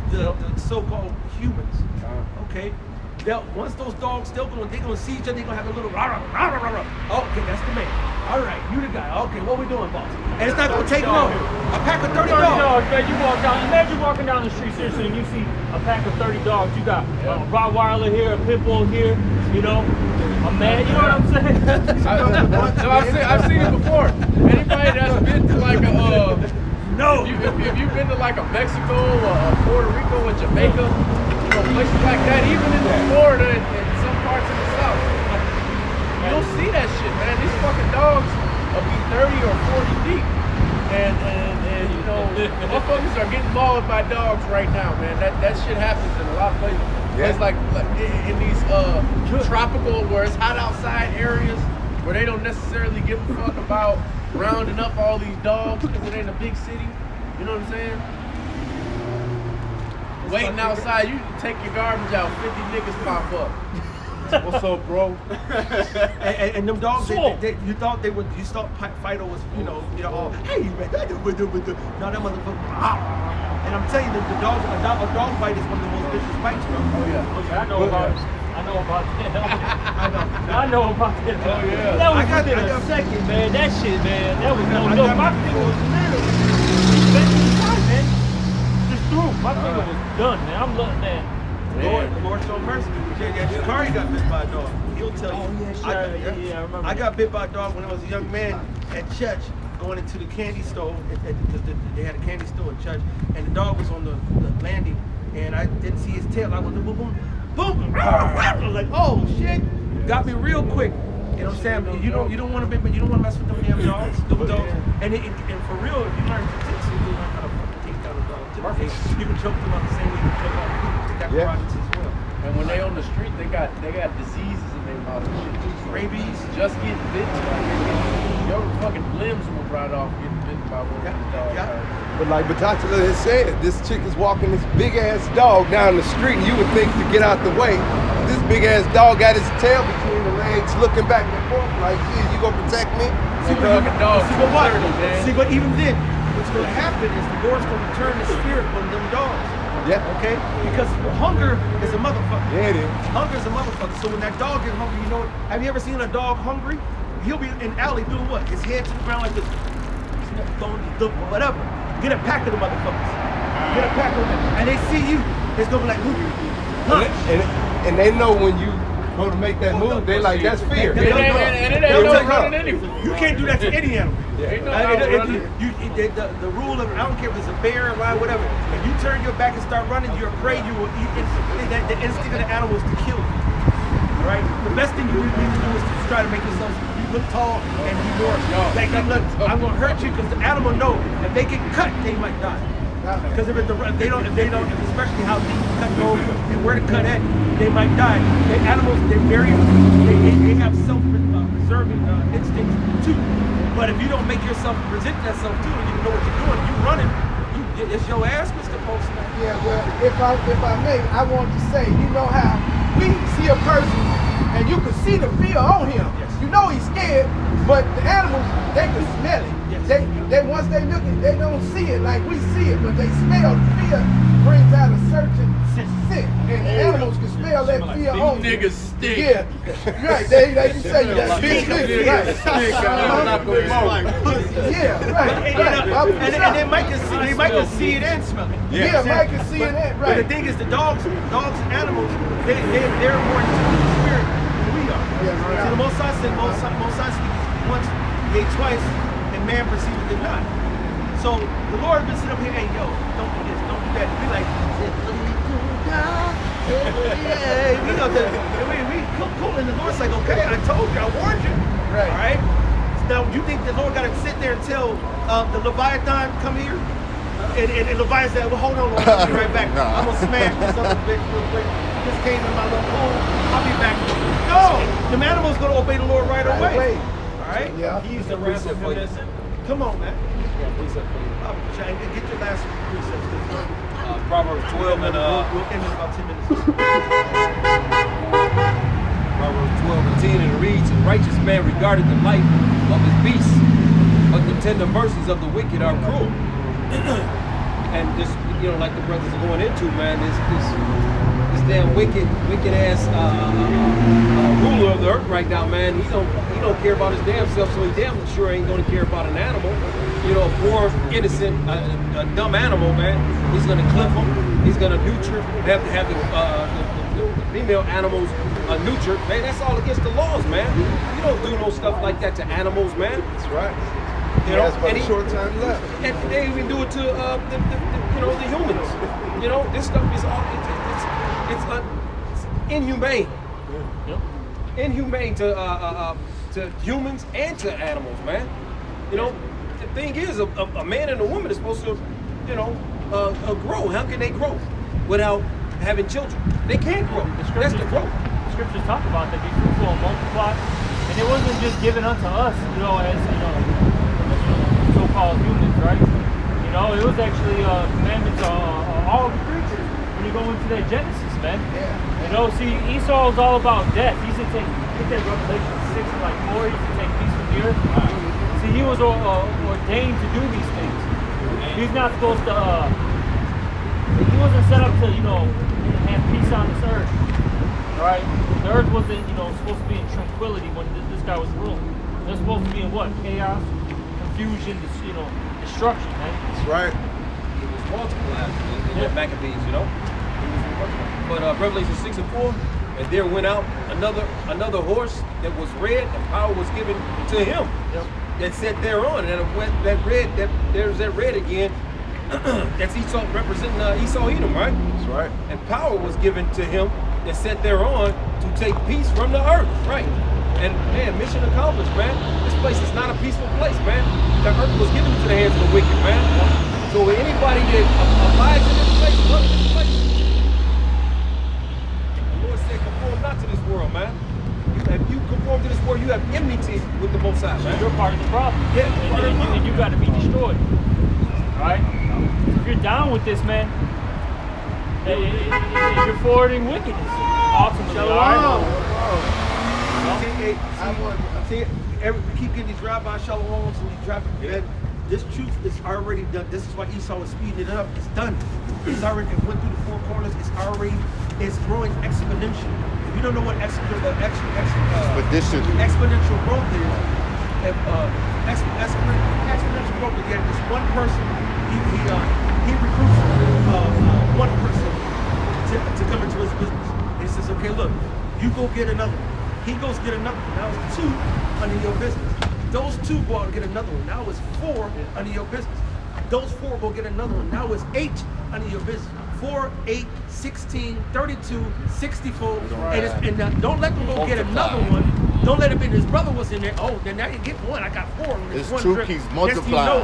the so-called humans. Okay. Once those dogs they're gonna see each other, they're gonna have a little rah, rah, rah, rah, rah. Okay, that's the man. All right, you the guy. Okay, what we doing, boss? And it's not gonna take long. A pack of 30 dogs. Man, imagine walking down the street seriously and you see a pack of 30 dogs. You got a Rottweiler here, a pit bull here, a man. You know what I'm saying? I've seen it before. Anybody that's been to like if you've been to like a Mexico or Puerto Rico or Jamaica, places like that, even in Florida and some parts of the South, you don't see that shit, man. These fucking dogs will be 30 or 40 deep, and motherfuckers are getting mauled by dogs right now, man. That shit happens in a lot of places. Yeah. It's like in these tropical, where it's hot outside areas, where they don't necessarily give a fuck about rounding up all these dogs because it ain't a big city. You know what I'm saying? Waiting outside, you take your garbage out, 50 niggas pop up. What's up, bro? and them dogs, you thought Fido was, hey, man, no, that motherfucker. And I'm telling you, a dog bite is one of the most vicious bites, bro. Oh yeah. I know about that. I know about that. Oh yeah. That was within a second, man. That shit, man. That was no. My finger was literally man. Just through. My finger was done, man. I'm looking, man. Lord show mercy. Jakari got bit by a dog. He'll tell you. Oh, yeah, I remember. I got bit by a dog when I was a young man at church, going into the candy store, because they had a candy store at church, and the dog was on the landing, and I didn't see his tail. I was boom, boom, boom. I was like, oh shit, got me real quick. You know what I'm saying? You don't want to mess with them damn dogs. Them dogs. And for real, if you learn jiu-jitsu, you learn how to fucking take down a dog. You can choke them out the same way you choke out people. They got projects as well. And when they on the street, they got diseases in their mouth and shit too. So Rabies. Just getting bitten. Your fucking limbs will right off getting bitten by one of these dogs. But like Batachala has said, this chick is walking this big ass dog down the street, and you would think to get out the way, this big ass dog got his tail between the legs, looking back and forth like, "Yeah, you gonna protect me?" See but even then, what's going to happen is the Lord's going to turn the spirit on them dogs. Yeah. Okay? Because hunger is a motherfucker. Yeah, it is. Hunger is a motherfucker. So when that dog gets hungry, you know what? Have you ever seen a dog hungry? He'll be in the alley doing what? His head to the ground like this. Whatever. Get a pack of the motherfuckers. Get a pack of them. And they see you, it's going to be like, lunch. And they know when you go to make that move, they like, that's fear. They don't know. And it ain't no running anyway. You can't do that to any animal. Ain't no running. The rule of, I don't care if it's a bear, a lion, whatever. If you turn your back and start running, you're afraid you will eat. The instinct of the animal is to kill you. All right? The best thing you need to do is to try to make yourself, you look tall and be more. Like, look, I'm gonna hurt you because the animal know if they get cut, they might die. Because if they don't, especially how deep the cut goes and where the cut at, they might die. The animals, they have self-preserving instincts too. But if you don't make yourself present yourself too, and you know what you're doing, you running, it's your ass, Mr. Postman. Yeah, well, if I may, I want to say, you know how we see a person and you can see the fear on him. Yes. You know he's scared, but the animals, they can smell it. Yes. They once they look at, they don't see it like we see it, but they smell the fear brings out a certain scent, and the animals can smell that fear on you. Niggas stink. Yeah, right. They can say that big nigga, right? Yeah, right. And they might can see it and smell it. Yeah, Mike can see it, But right? the thing is, the dogs and animals, they're more in tune with the spirit than we are. Yes, right. See, the Most High said, Most High speaks once, yea, twice, and man perceiveth it not. So the Lord has been sitting up here, hey, yo, don't do this, don't do that. We like, yeah, we know that. We cool, and the Lord's like, okay, I told you, I warned you. Right. All right. Now, you think the Lord got to sit there and tell the Leviathan, come here? And Leviathan said, well, hold on, Lord, I'll be right back. I'm going to smash this other bitch real quick. Just came in my little pool. I'll be back. No! The animal's going to obey the Lord right away. All right? Yeah. He's the precept for you. Come on, man. Yeah, precept for you. Get your last precepts. Proverbs 12 and We'll end in about 10 minutes. Proverbs 12 and 10, and it reads, "A righteous man regarded the life of his beasts, but the tender mercies of the wicked are cruel." And this, you know, like the brothers are going into, man, this damn wicked ass ruler of the earth right now, man. He don't care about his damn self, so he damn sure ain't gonna care about an animal. You know, a poor, innocent, a dumb animal, man. He's gonna clip them. He's gonna neuter. They have to have the female animals neutered. Man, that's all against the laws, man. You don't do no stuff like that to animals, man. That's right. You know, That's but a short time left. And they even do it to the humans. You know, this stuff is all it's inhumane. Yep. Inhumane to humans and to animals, man. You know, the thing is, a man and a woman is supposed to, you know, grow. How can they grow without having children? They can't grow. That's the growth. Scriptures talk about that, be fruitful and multiply. And it wasn't just given unto us, you know, as, you know, so-called humans, right? You know, it was actually a commandment to all the creatures. When you go into that Genesis, man. Yeah. You know, see, Esau is all about death. He's to take that Revelation 6 and like 4, he's to take peace from the earth. See, he was ordained to do these things. He's not supposed to, he wasn't set up to, you know, have peace on this earth. Right? The earth wasn't, you know, supposed to be in tranquility when this guy was ruling. They're supposed to be in what? Chaos, confusion, you know, destruction, man. That's right. It was multiplied in the Maccabees, you know. But Revelation 6 and 4, and there went out another horse that was red, and power was given to him. Yep. That sat thereon, and there's that red again. That's Esau, representing Esau Edom, right? That's right. And power was given to him that sat thereon to take peace from the earth, right? And man, mission accomplished, man. This place is not a peaceful place, man. The earth was given into the hands of the wicked, man. So anybody that abides in this place, look at this place. world, man. If you conform to this world, you have enmity with the Most High, So man. you're part of the problem. Yeah, part of the problem. And you got to be destroyed. All right? If you're down with this, man, you're forwarding wickedness. Ultimately, all right? See, we keep getting these rabbi shalaloms and these rabbi. Man, this truth is already done. This is why Esau is speeding it up. It's done. It's already it went through the four corners. It's growing exponentially. If you don't know what exponential growth is, exponential growth again is one person. He recruits one person to come into his business. He says, okay, look, you go get another one. He goes get another one. Now it's 2 under your business. Those 2 go out and get another one. Now it's 4 under your business. Those 4 go get another one. Now it's 8 under your business. 4, 8, 16, 32, 64. And now don't let them go get another one. Don't let him in. His brother was in there. Oh, then now you get 1. I got 4. This one truth drip. keeps Next thing you multiplying. know,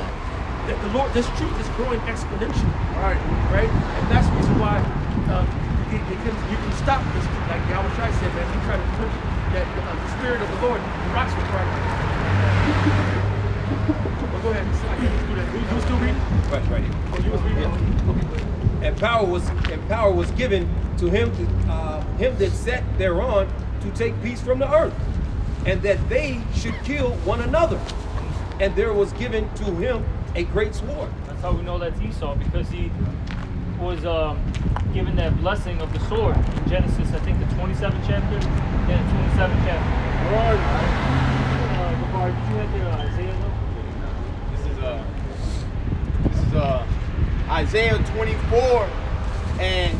that the Lord, this truth is growing exponentially. Right? And that's the reason why you can stop this. Like Yahweh Shai said, man, you try to push that the spirit of the Lord, the rocks will cry. Well, go ahead. I can't do that. You still reading? Right here. Oh, you was reading? Okay, good. And power was given to him that sat thereon to take peace from the earth, and that they should kill one another. And there was given to him a great sword. That's how we know that's Esau, because he was given that blessing of the sword in Genesis, I think the 27th chapter. Yeah, 27th chapter. Gabar, did you have the Isaiah though? This is Isaiah 24 and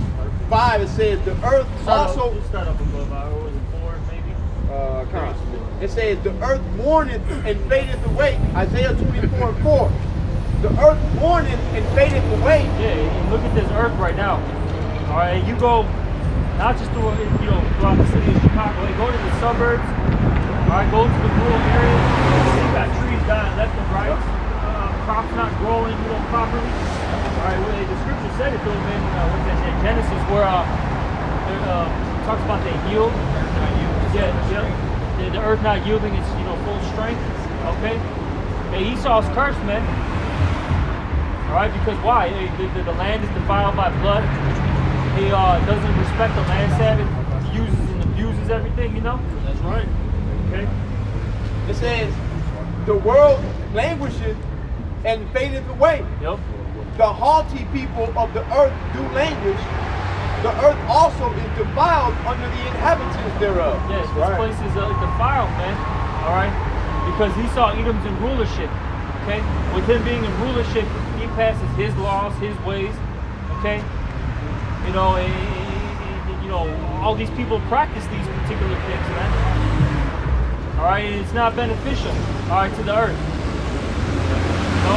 5. It says the earth also. Start up above. Or was it 4 maybe? It says the earth mourneth and fadeth away. Isaiah 24 and 4. The earth mourneth and fadeth away. Yeah, and look at this earth right now. All right, you go not just throughout the city of Chicago. You go to the suburbs. All right, go to the rural areas. You got trees dying left and right. Crops not growing, properly. All right, well, the scripture said it though, man. What's that in Genesis, where it talks about they yield. Yeah. The earth not yielding its full strength. Okay. Hey, Esau's cursed, man. All right, because why? The land is defiled by blood. He doesn't respect the land Sabbath. He uses and abuses everything. That's right. Okay. It says the world languisheth and fadeth away. Yep. The haughty people of the earth do languish. The earth also is defiled under the inhabitants thereof. Yes, this place is defiled, man. All right, because Esau Edom's in rulership. Okay, with him being in rulership, he passes his laws, his ways. Okay, all these people practice these particular things, man. All right, and it's not beneficial. All right, to the earth. No.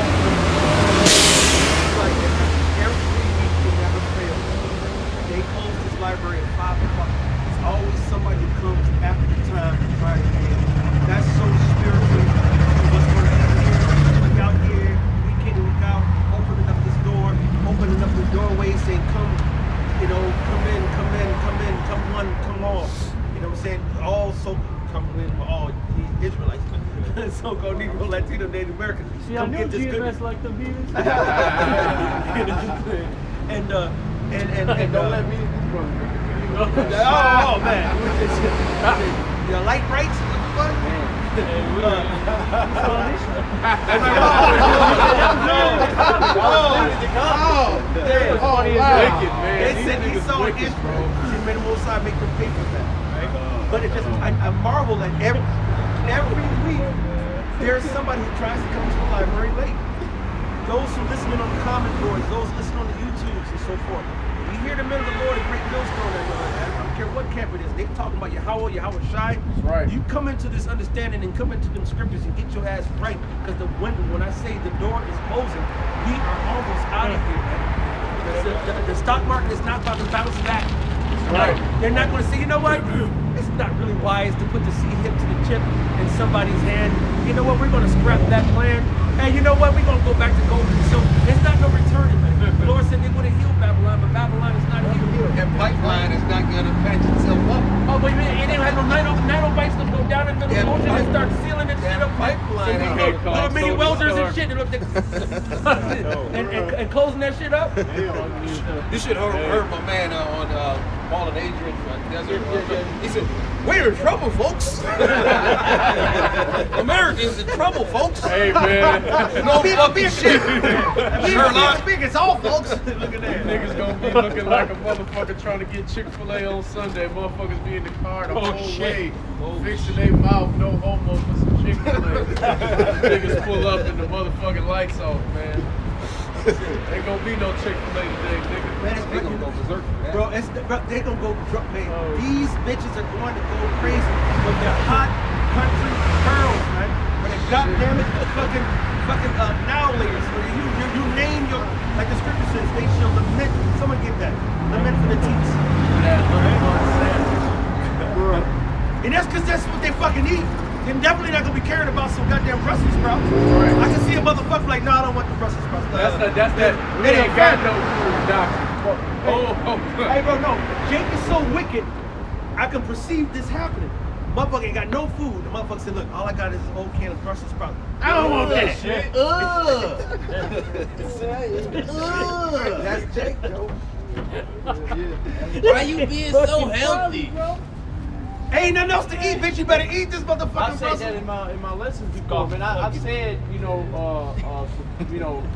They close this library at 5 o'clock. There's always somebody who comes after the time to try to end. That's so spiritual. What's going to happen here? Look out here, week in and week out, opening up this door, opening up the doorway, saying, come in, come one, come all. You know what I'm saying? All so come in, all Israelites. So-called Negro, Latino, Native Americans. See, I Come knew get this Jesus goodness. like them heathens. And Don't let me. oh man, your light brights. They said he saw Israel. He made the Most High make them pay for that. Right? But it just, I marvel at every week there's somebody who tries to come to the library late. Those who listening on the comment boards, those listening on the YouTubes and so forth. You hear the men of the Lord at Great Millstone, I don't care what camp it is, they talking about Yahweh Shai. That's right. You come into this understanding and come into them scriptures and get your ass right. Because the window, when I say the door is closing, we are almost out of here, man. The stock market is not about to bounce back. Right. They're not going to say, you know what? It's not really wise to put the seed hip to the chip in somebody's hand. You know what? We're going to scrap that plan. And you know what? We're going to go back to gold and silver. There's not no returning. The Lord said they would have healed Babylon, but Babylon is not healed. That pipeline is not going to patch itself up. Oh, but it ain't little bikes that go down in the middle of the ocean and start sealing that shit up. Pipeline. Little mini welders and shit and closing that shit up. You should have heard my man on Paul and Adrian Desert. He said, "We're in trouble, folks. Americans in trouble, folks. Hey man, No fucking shit. Sherlock. Big as all, folks. Look at that. niggas gonna be looking like a motherfucker trying to get Chick-fil-A on Sunday. Motherfuckers be in the car the whole way, fixing their mouth, no homo for some Chick-fil-A. Niggas pull up and the motherfucking lights off, man. Ain't gonna be no Chick-fil-A today, nigga. Man, They gonna go berserk, man. bro, they gonna go, man. These bitches are going to go crazy with their hot country girls, man. But they goddamn it, fucking now layers. You name your, like the scripture says, they shall lament. Someone get that. Lament for the teats. And that's because that's what they fucking eat. They're definitely not gonna be caring about some goddamn Brussels sprouts. Right. I can see a motherfucker like, no, I don't want the Brussels sprouts. That's that. We ain't got no food, doctor. Hey, bro, no. Jake is so wicked, I can perceive this happening. Motherfucker ain't got no food. The motherfucker said, look, all I got is this old can of Brussels sprouts. I don't want that shit. That's Jake, Joe. Why you being so healthy? Ain't nothing else to eat, bitch. You better eat this motherfucking I Brussels. said that in my lessons before, man. I've said,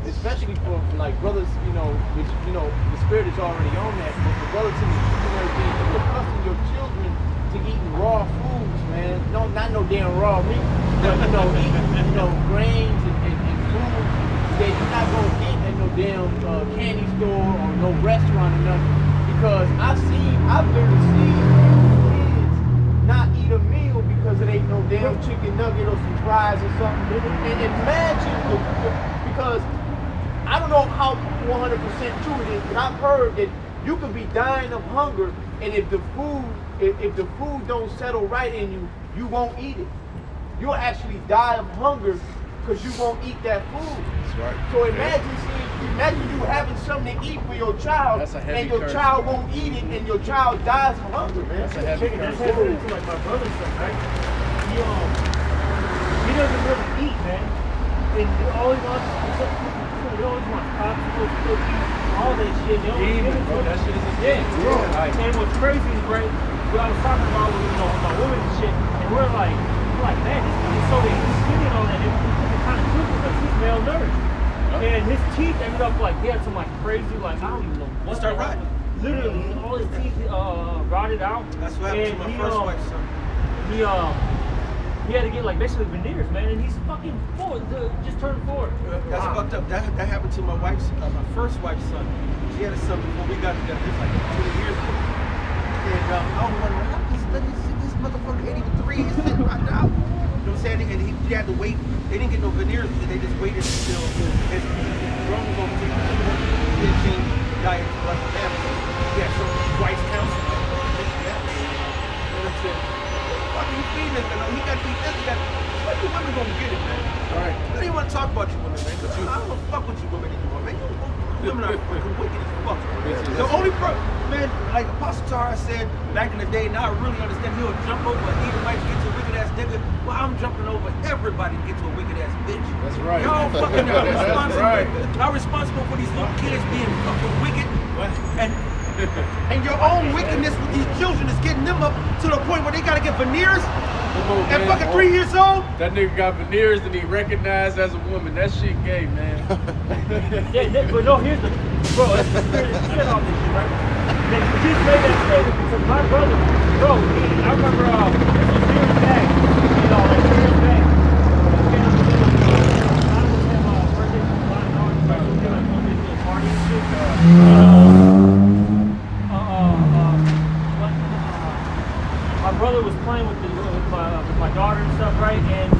especially for like brothers, which the spirit is already on that. But for brothers in the everything, if you're accustomed your children to eating raw foods, man. No, not no damn raw meat, but eating grains and food that you're not gonna get at no damn candy store or no restaurant or nothing. Because I've literally seen kids not eat a meal because it ain't no damn chicken nugget or some fries or something. And imagine, because I don't know how 100% true it is, but I've heard that you could be dying of hunger, and if the food don't settle right in you, you won't eat it. You'll actually die of hunger because you won't eat that food. That's right. So imagine you having something to eat for your child, That's a heavy and your curse. child won't eat it, and your child dies of hunger, man. That's a heavy That's curse. happening to like my brother's son, right? He doesn't really eat, man. And all he wants is something. He always wants popsicles, cookies, all that shit. They always give it to him. That shit is a Yeah. And what's crazy is, right, I was talking about, about women and shit, and we're like, man, this guy is so skinny and all that. It's kind of cool because he's malnourished. And his teeth ended up like, he had some like crazy, like, I don't even know what. Start rotting. Literally, all his teeth rotted out. That's what happened to my first wife's son. He had to get like basically veneers, man, and he's fucking 4, just turned 4. That's fucked up. That happened to my first wife's son. She had a son before we got together. It was like 20 years ago. And I was wondering, how this motherfucker ain't even 3, he's sitting right now. You know what I'm saying? And he had to wait. They didn't get no veneers. They just waited until his drum was over to he had changed diet to like a family. He had some wife's counseling. That's it. Fuck you feeding this, man. He got to eat this. What you women gonna get it, man? Right. I don't even want to talk about you women, man. But I don't fuck with you women anymore, man. You women are fucking wicked as fuck. The only man, like Apostle Tara said back in the day, now I really understand he'll jump over an Edomite to get to a wicked ass nigga. Well, I'm jumping over everybody to get to a wicked ass bitch. That's right. Y'all fucking not That's responsible. right. Not responsible for these little kids being fucking wicked. And your own wickedness with these children is getting them up to the point where they gotta get veneers at fucking 3 years old. That nigga got veneers and he recognized as a woman. That shit gay, man. But no, here's the, bro, that's the spirit of shit on this shit, right? They just made that statement because my brother, bro, I remember, this was years back, like years back. My brother was playing with my daughter and stuff, right? And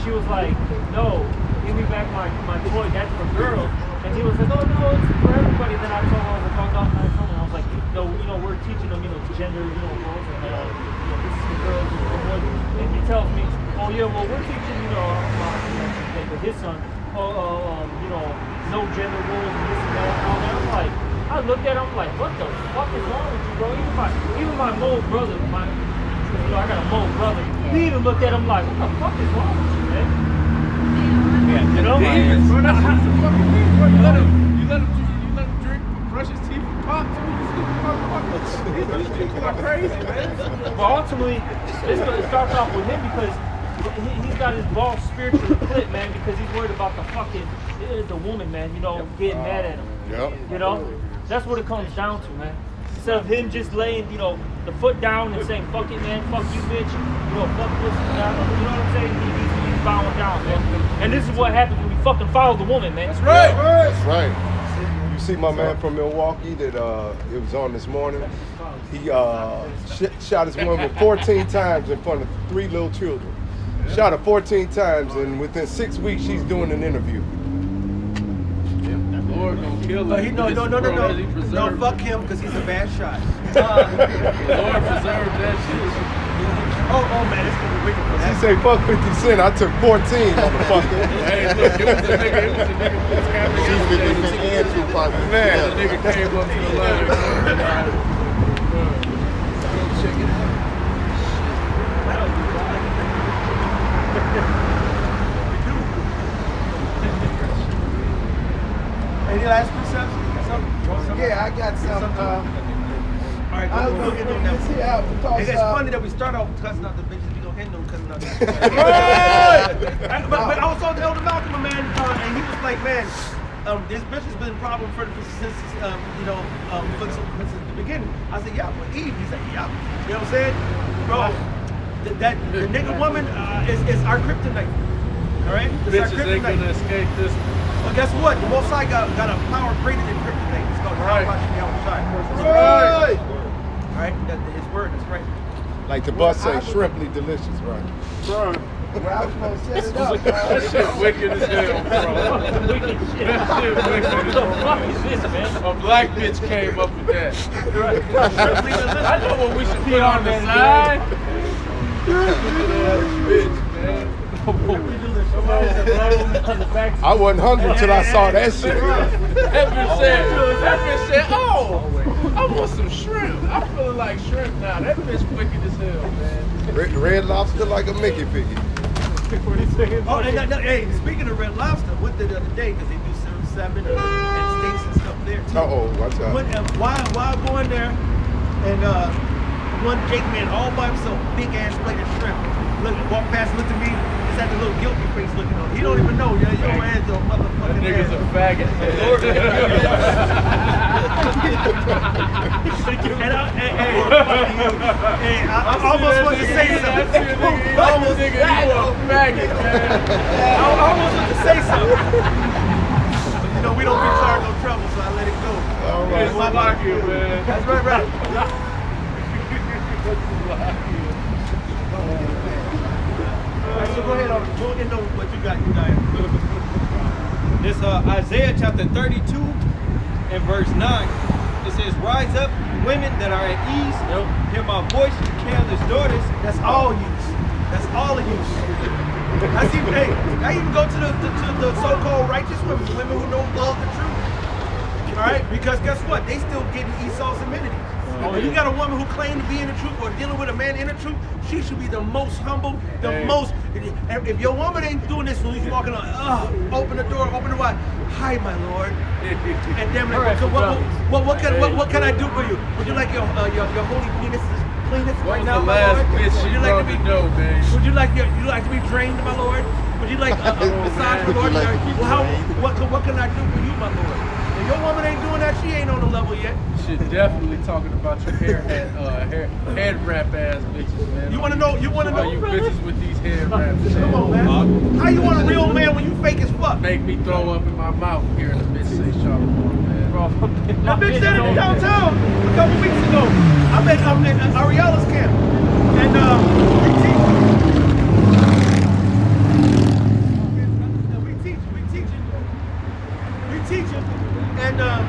she was like, "No, give me back my toy. That's for girls." And he was like, "Oh no, it's for everybody." Then I told him, I was like, "No, we're teaching them, gender, roles, and this is for girls, this is for boys." And he tells me, "Oh yeah, well we're teaching, with his son, no gender roles and this and that." And all that. I'm like, I looked at him like, what the fuck is wrong with you, bro? Even my little brother, because you know I got a Mo brother. He even looked at him like, what the fuck is wrong with you, man? Yeah, You know? bro, that's just the fucking thing, bro. You let him drink, brush his teeth, and pop too. You stupid motherfucker. These people are crazy, man. But ultimately, it starts off with him because he's got his balls spiritually clipped, man, because he's worried about the woman, man, you know, getting mad at him. Yep. You know? That's what it comes down to, man. Instead of him just laying, you know, the foot down and saying, fuck it, man, fuck you, bitch, you know, fuck this, you know what I'm saying? He's bowing down, man. And this is what happens when we fucking follow the woman, man. That's right. That's right. You see my man from Milwaukee that it was on this morning? He shot his woman 14 times in front of 3 little children. Shot her 14 times, and within 6 weeks, she's doing an interview. Lord gonna kill him. No, fuck him because he's a bad shot. Lord preserve that shit. Oh man, it's gonna be wicked for He that. say fuck 50 Cent. I took 14, motherfucker. Hey, look, it was a nigga who was capping. Man. The nigga came up to the line. Check it out. Any last precepts? Something? Yeah, I got some. All right, I'll we'll go get through on this that. here out because It's funny that we start off cussing out the bitches. We don't end no cussing out the bitches. But I was talking to Elder Malcolm, man, and he was like, man, this bitch has been a problem since the beginning. I said, yeah, but Eve. He said, yeah. You know what I'm saying, bro? The nigga woman is our kryptonite. All right, it's our Bitches ain't kryptonite. gonna escape this. Well, guess what? The Most High got a power greater than kryptonite. It's called Right. Right. All right, his word. That's right. Like the bus say, shrimply delicious, right? Bro, well, I was going to set it up. that shit wicked as hell, bro. Wicked shit. That shit What wicked. the fuck is this, man? A black bitch came up with that. I know what we should put Put on on the that, side. Bitch, man. I wasn't hungry till I saw that shit. That bitch said, oh, I want some shrimp. I'm feeling like shrimp now. That bitch wicked as hell, man. Red Lobster like a Mickey Piggy. Oh, hey, speaking of Red Lobster, went there the other day because they do 7 and steaks and stuff there too. Uh-oh, watch out. While going there, and one Jake man all by himself, big ass plate of shrimp. Walk past, looked at me, just had the little guilty face looking on. He don't even know, yo, your man's a motherfucking That nigga's a faggot. I almost wanted to say something. I almost nigga, you a faggot, man. I almost wanted to say something. But you know, we don't be starting no trouble, so I let it go. All right. It's like you, man. That's right. Alright, so go ahead, go into what you got, This Isaiah chapter 32 and verse 9. It says, rise up, women that are at ease. Hear my voice, you careless daughters. That's all use. That's all of use. I even go to the so-called righteous women who don't love the truth. All right, because guess what? They still getting Esau's amenities. When you got a woman who claims to be in the truth or dealing with a man in the truth, she should be the most humble, most. If your woman ain't doing this when he's walking on, open the door, open the wide. Hi, my lord. And then what can I do for you? Would you like your holy penis cleanest What right was now, the my last lord? bitch Would you you like to brought be? the dough, man? Would you like to be drained, my lord? Would you like a massage, my lord? What can I do for you, my lord? If your woman ain't doing that, she ain't on the level yet. Shit, definitely talking about your head wrap ass bitches, man. You wanna know? All you bitches with these head wraps. Come on, man. How you want a real man when you fake as fuck? Make me throw up in my mouth hearing a bitch say Charlamagne, man. That bitch said it in downtown a couple weeks ago. I'm at Ariela's camp, and we teaching, and a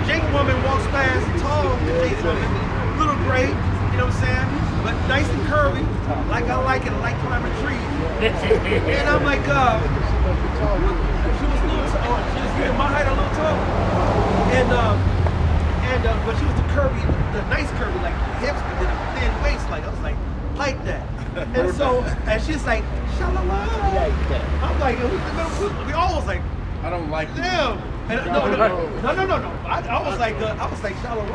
Jake woman walks past, tall Jake woman, little gray, you know what I'm saying, but nice and curvy, like I like it. I like climbing trees. And I'm like, she was a little tall. She was my height, a little tall. And but she was the nice curvy, like hips, but then a thin thin waist, like I was like that. And so, and she's like, shalom. I'm like, we all was like, I don't like that. damn. And no. I was like, shalom.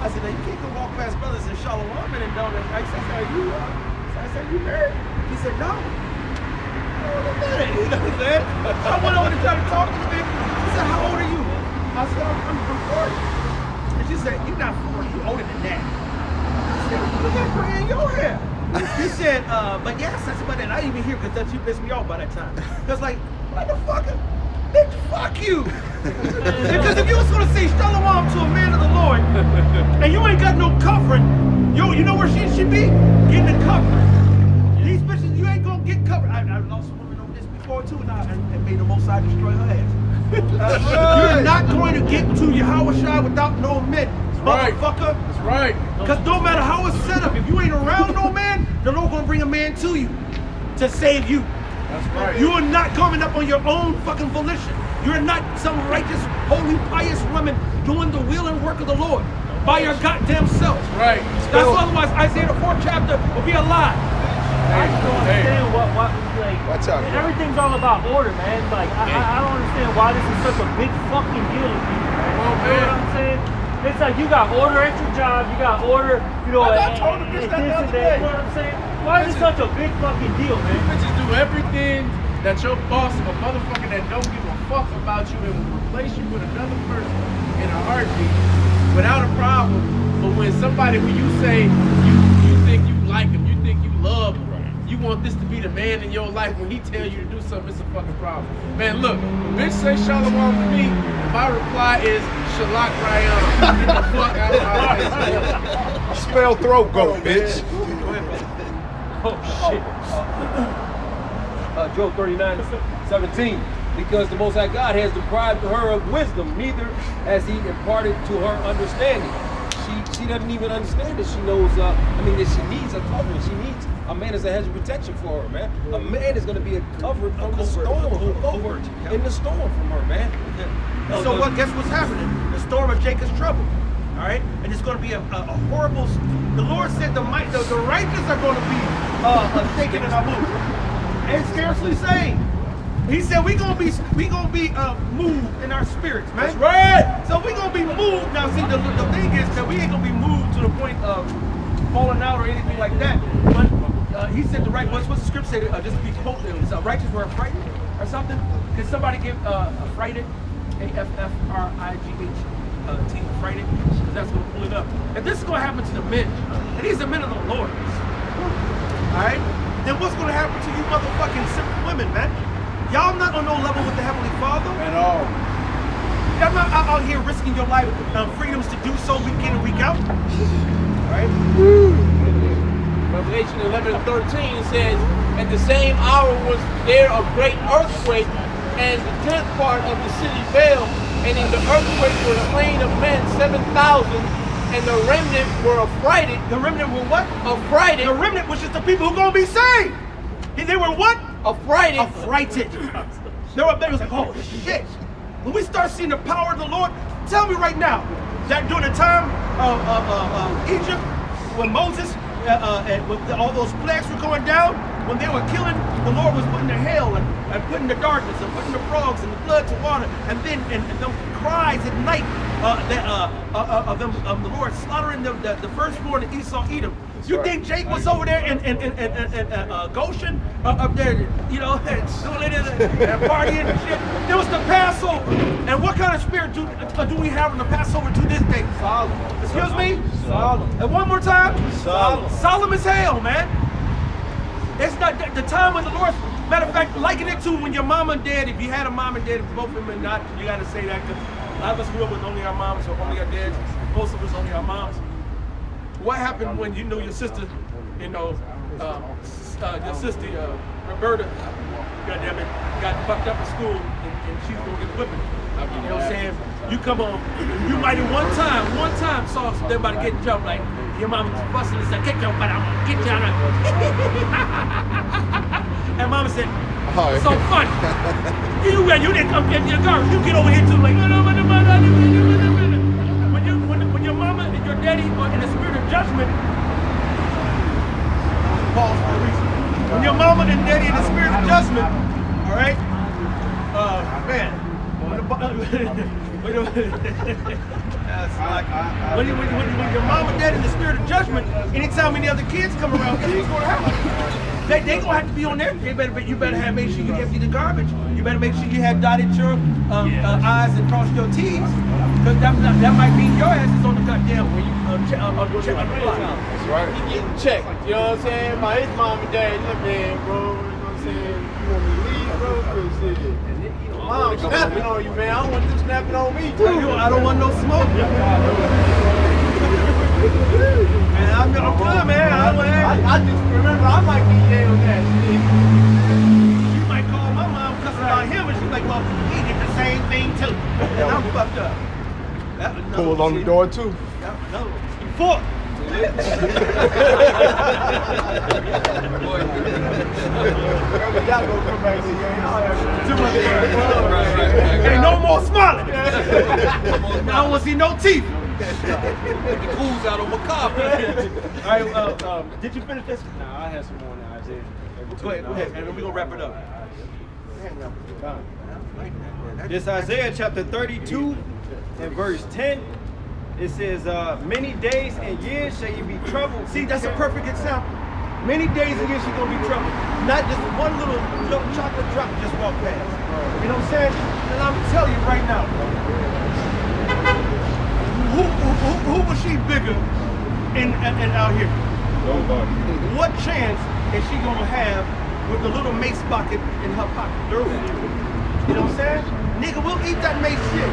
I said, you can't go walk past brothers in shalom and then don't. I said, you married? He said, no. You know what I'm saying? So I went over to try to talk to him. She said, how old are you? I said, I'm 40. And she said, you're not 40, you're older than that. I said, look at gray in your hair. He said, but yes, I said, but then I didn't even hear because you pissed me off by that time. Because like, motherfucker, bitch, fuck you. Because if you was gonna say shalom to a man of the Lord, and you ain't got no covering, you know where she should be? Getting the covering. These bitches, you ain't gonna get covered. I lost a woman over this before too, and made the Most High destroy her ass. You're not going to get to Yahushua without no men, motherfucker. That's right. Because no matter how it's set up, if you ain't around no man, the Lord gonna bring a man to you to save you. That's right. You are not coming up on your own fucking volition. You're not some righteous, holy, pious woman doing the will and work of the Lord by your goddamn self. That's right. That's otherwise Isaiah the 4th chapter will be a lie. I just don't understand what like Watch out, bro. everything's all about order, man. Like I don't understand why this is such a big fucking deal to people, man. You know what I'm saying? It's like you got order at your job, you got order, you know, I told him this the other day. You know what I'm saying? Why is it such a big fucking deal, man? Bitches do everything that your boss, a motherfucker that don't give a fuck about you and will replace you with another person in a heartbeat without a problem. But when you say you think you like him, you think you love him, you want this to be the man in your life, when he tell you to do something, it's a fucking problem. Man, look, bitch say shalom to me, and my reply is shalak rayam. Get the fuck out of my face. Spell throat goat, bitch. Oh shit. Job 39:17. Because the Most High God has deprived her of wisdom, neither has he imparted to her understanding. She doesn't even understand that she knows, that she needs a covering. She needs a man as a hedge of protection for her, man. A man is going to be a cover from the storm, in the storm from her, man. So guess what's happening? The storm of Jacob's trouble. All right? And it's going to be a horrible, the Lord said the righteous are going to be taken in our move. And scarcely saved. He said we gonna be moved in our spirits, man. That's right. So we gonna be moved. Now see, the thing is that we ain't gonna be moved to the point of falling out or anything like that. But he said what's the script say? Just to be quoted, is righteous were frightened or something? Can somebody give affrighted? AFFRIGH frightened? Because that's gonna pull it up. And this is gonna happen to the men, and these are men of the Lord. All right. Then what's gonna happen to you motherfucking simple women, man? Y'all not on no level with the Heavenly Father. At all. Y'all not out here risking your life, freedoms to do so week in and week out. Right? Revelation 11:13 says, at the same hour was there a great earthquake, and the 10th part of the city fell, and in the earthquake were slain of men 7,000, and the remnant were affrighted. The remnant were what? Affrighted. The remnant was just the people who gonna be saved. They were what? Affrighted. Affrighted. They was like, oh shit. When we start seeing the power of the Lord, tell me right now that during the time of Egypt, when Moses and when all those plagues were going down, when they were killing, the Lord was putting the hail and putting the darkness and putting the frogs and the blood to water, and then and them cries at night of the Lord slaughtering the firstborn of Esau, Edom. You think Jake was over there in Goshen, up there, you know, doing it and partying and shit? It was the Passover. And what kind of spirit do we have in the Passover to this day? Solemn. Excuse me? Solemn. And one more time? Solemn. Solemn as hell, man. It's not the time when the Lord, matter of fact, liken it to when your mom and dad, if you had a mom and dad, if both of them are not, you got to say that, because a lot of us grew up with only our moms or only our dads. Most of us only our moms. What happened when you knew your sister, you know, your sister, Roberta, goddamn it, got fucked up in school and she's gonna get whipping. You know what I'm saying? You come on, you might have one time saw them about to get in trouble, like, your mama busting and said, get your butt out, get you out. And mama said, so funny. You didn't come get your girl, you get over here too, like, when your mama and your daddy are in a spirit of judgment, pause for a reason. When your mama and daddy in the spirit of judgment, all right? Man, when your mom and dad in the spirit of judgment, anytime any other kids come around, guess what's going to happen? They gonna have to be on there. You better have make sure you empty the garbage. You better make sure you have dotted your I's and crossed your T's, because that might mean your ass is on the goddamn check on the clock. That's right. He getting checked. You know what I'm saying? My his mom and dad, look, man, bro. You know what I'm saying? You want me to leave, bro? Cause shit. Mom snapping on you, man. I don't want them snapping on me too. I don't want no smoke. Man, I'm good, man. I just remember I might be dead on that shit. You might call my mom cussing about him, and she's like, well, he did the same thing too. And I'm fucked up. Pulled on the door too. No, fuck. Ain't no more smiling. I don't want to see no teeth. Put the cools out on my car. All right, did you finish this? Nah, I had some more now, Isaiah. Go ahead, and then we're going to wrap it up. This Isaiah chapter 32 and verse 10. It says, many days and years shall you be troubled. See, that's a perfect example. Many days and years you're going to be troubled. Not just one little chocolate drop just walk past. You know what I'm saying? And I'm going to tell you right now. Who was she bigger in out here? Nobody. What chance is she gonna have with the little mace bucket in her pocket? You know what I'm saying? Nigga, we'll eat that mace shit.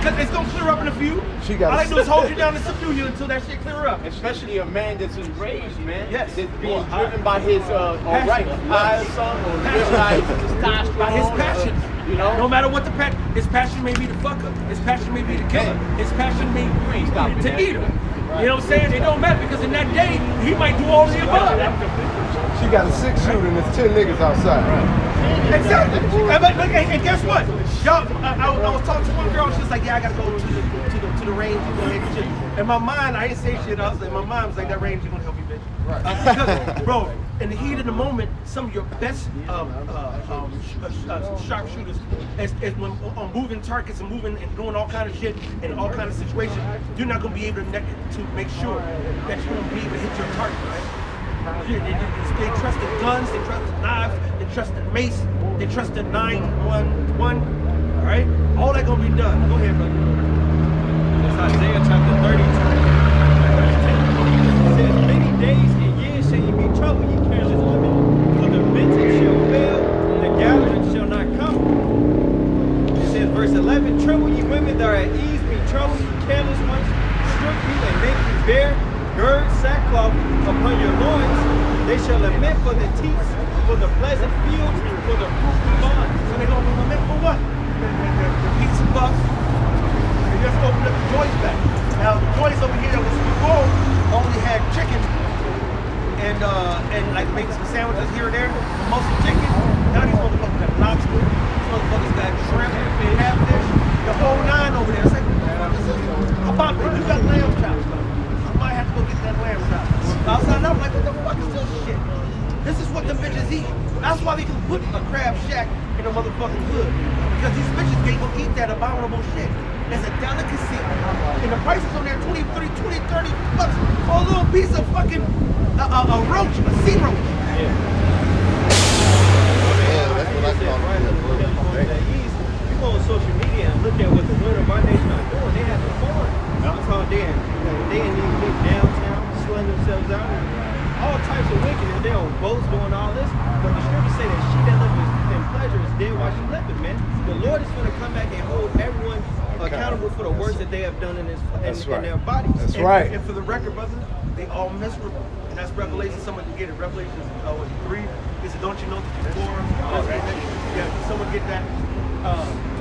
Cause it's gonna clear up in a few. All I do is hold you down and subdue you until that shit clear up. Especially a man that's enraged, man. Yes. That's being driven by his higher son, or driven by his testosterone. By his passion. You know? No matter what the passion, his passion may be to fuck her, his passion may be to kill her, his passion may be to eat her. You know what I'm saying? It don't matter, because in that day, he might do all of the above. She got a 6-shooter and there's 10 niggas outside. Exactly. And guess what? Y'all, I was talking to one girl. She's like, "Yeah, I gotta go to the range and go ahead and shit." In my mind, I didn't say shit. I was like, my mind was like, "That range is gonna help you, bitch." Right. Because, bro, in the heat of the moment, some of your best sharpshooters is when on moving targets and moving and doing all kind of shit in all kind of situations, you're not gonna be able to make sure that you're gonna be able to hit your target, right? They trusted guns, they trusted knives, they trusted mace, they trusted 911, all right? All that gonna be done. Go ahead, brother. It's Isaiah chapter 32. It says, many days and years shall ye be troubled, ye careless women, for the vintage shall fail, and the gathering shall not come. It says, verse 11, trouble ye women that are at ease, be troubled, ye careless ones, strip you and make you bare. Gird sackcloth upon your loins, they shall lament for the teats, for the pleasant fields, for the fruitful barns. So they gonna lament for what? The pizza bucks. They just opened up the joints back. Now the joints over here that was before only had chicken and like maybe some sandwiches here and there, mostly chicken. Now these motherfuckers got lobster, these motherfuckers got shrimp, catfish, the whole nine over there. It's like, how about you got lamb chops? I have to go get that lamb chop. Outside, I'm like, what the fuck is this shit? This is what the bitches eat. That's why they can put a crab shack in a motherfucking hood. Because these bitches can't go eat that abominable shit. It's a delicacy. And the prices on there, 20, 30 bucks for a little piece of fucking a roach, a sea roach. Yeah, that's what I call it. You go on social media and look at what the women of our nation are doing. They have the fun. That's all they in these big downtown, slung themselves out, and all types of wickedness. They on boats doing all this. But the scriptures say that she that liveth in pleasure is dead while she liveth, man. The Lord is going to come back and hold everyone accountable for the works that they have done in their bodies. That's right. And for the record, brother, they all miserable. And that's Revelation. Someone can get it. Revelation 3. It says, don't you know that you're poor? Yeah, someone get that.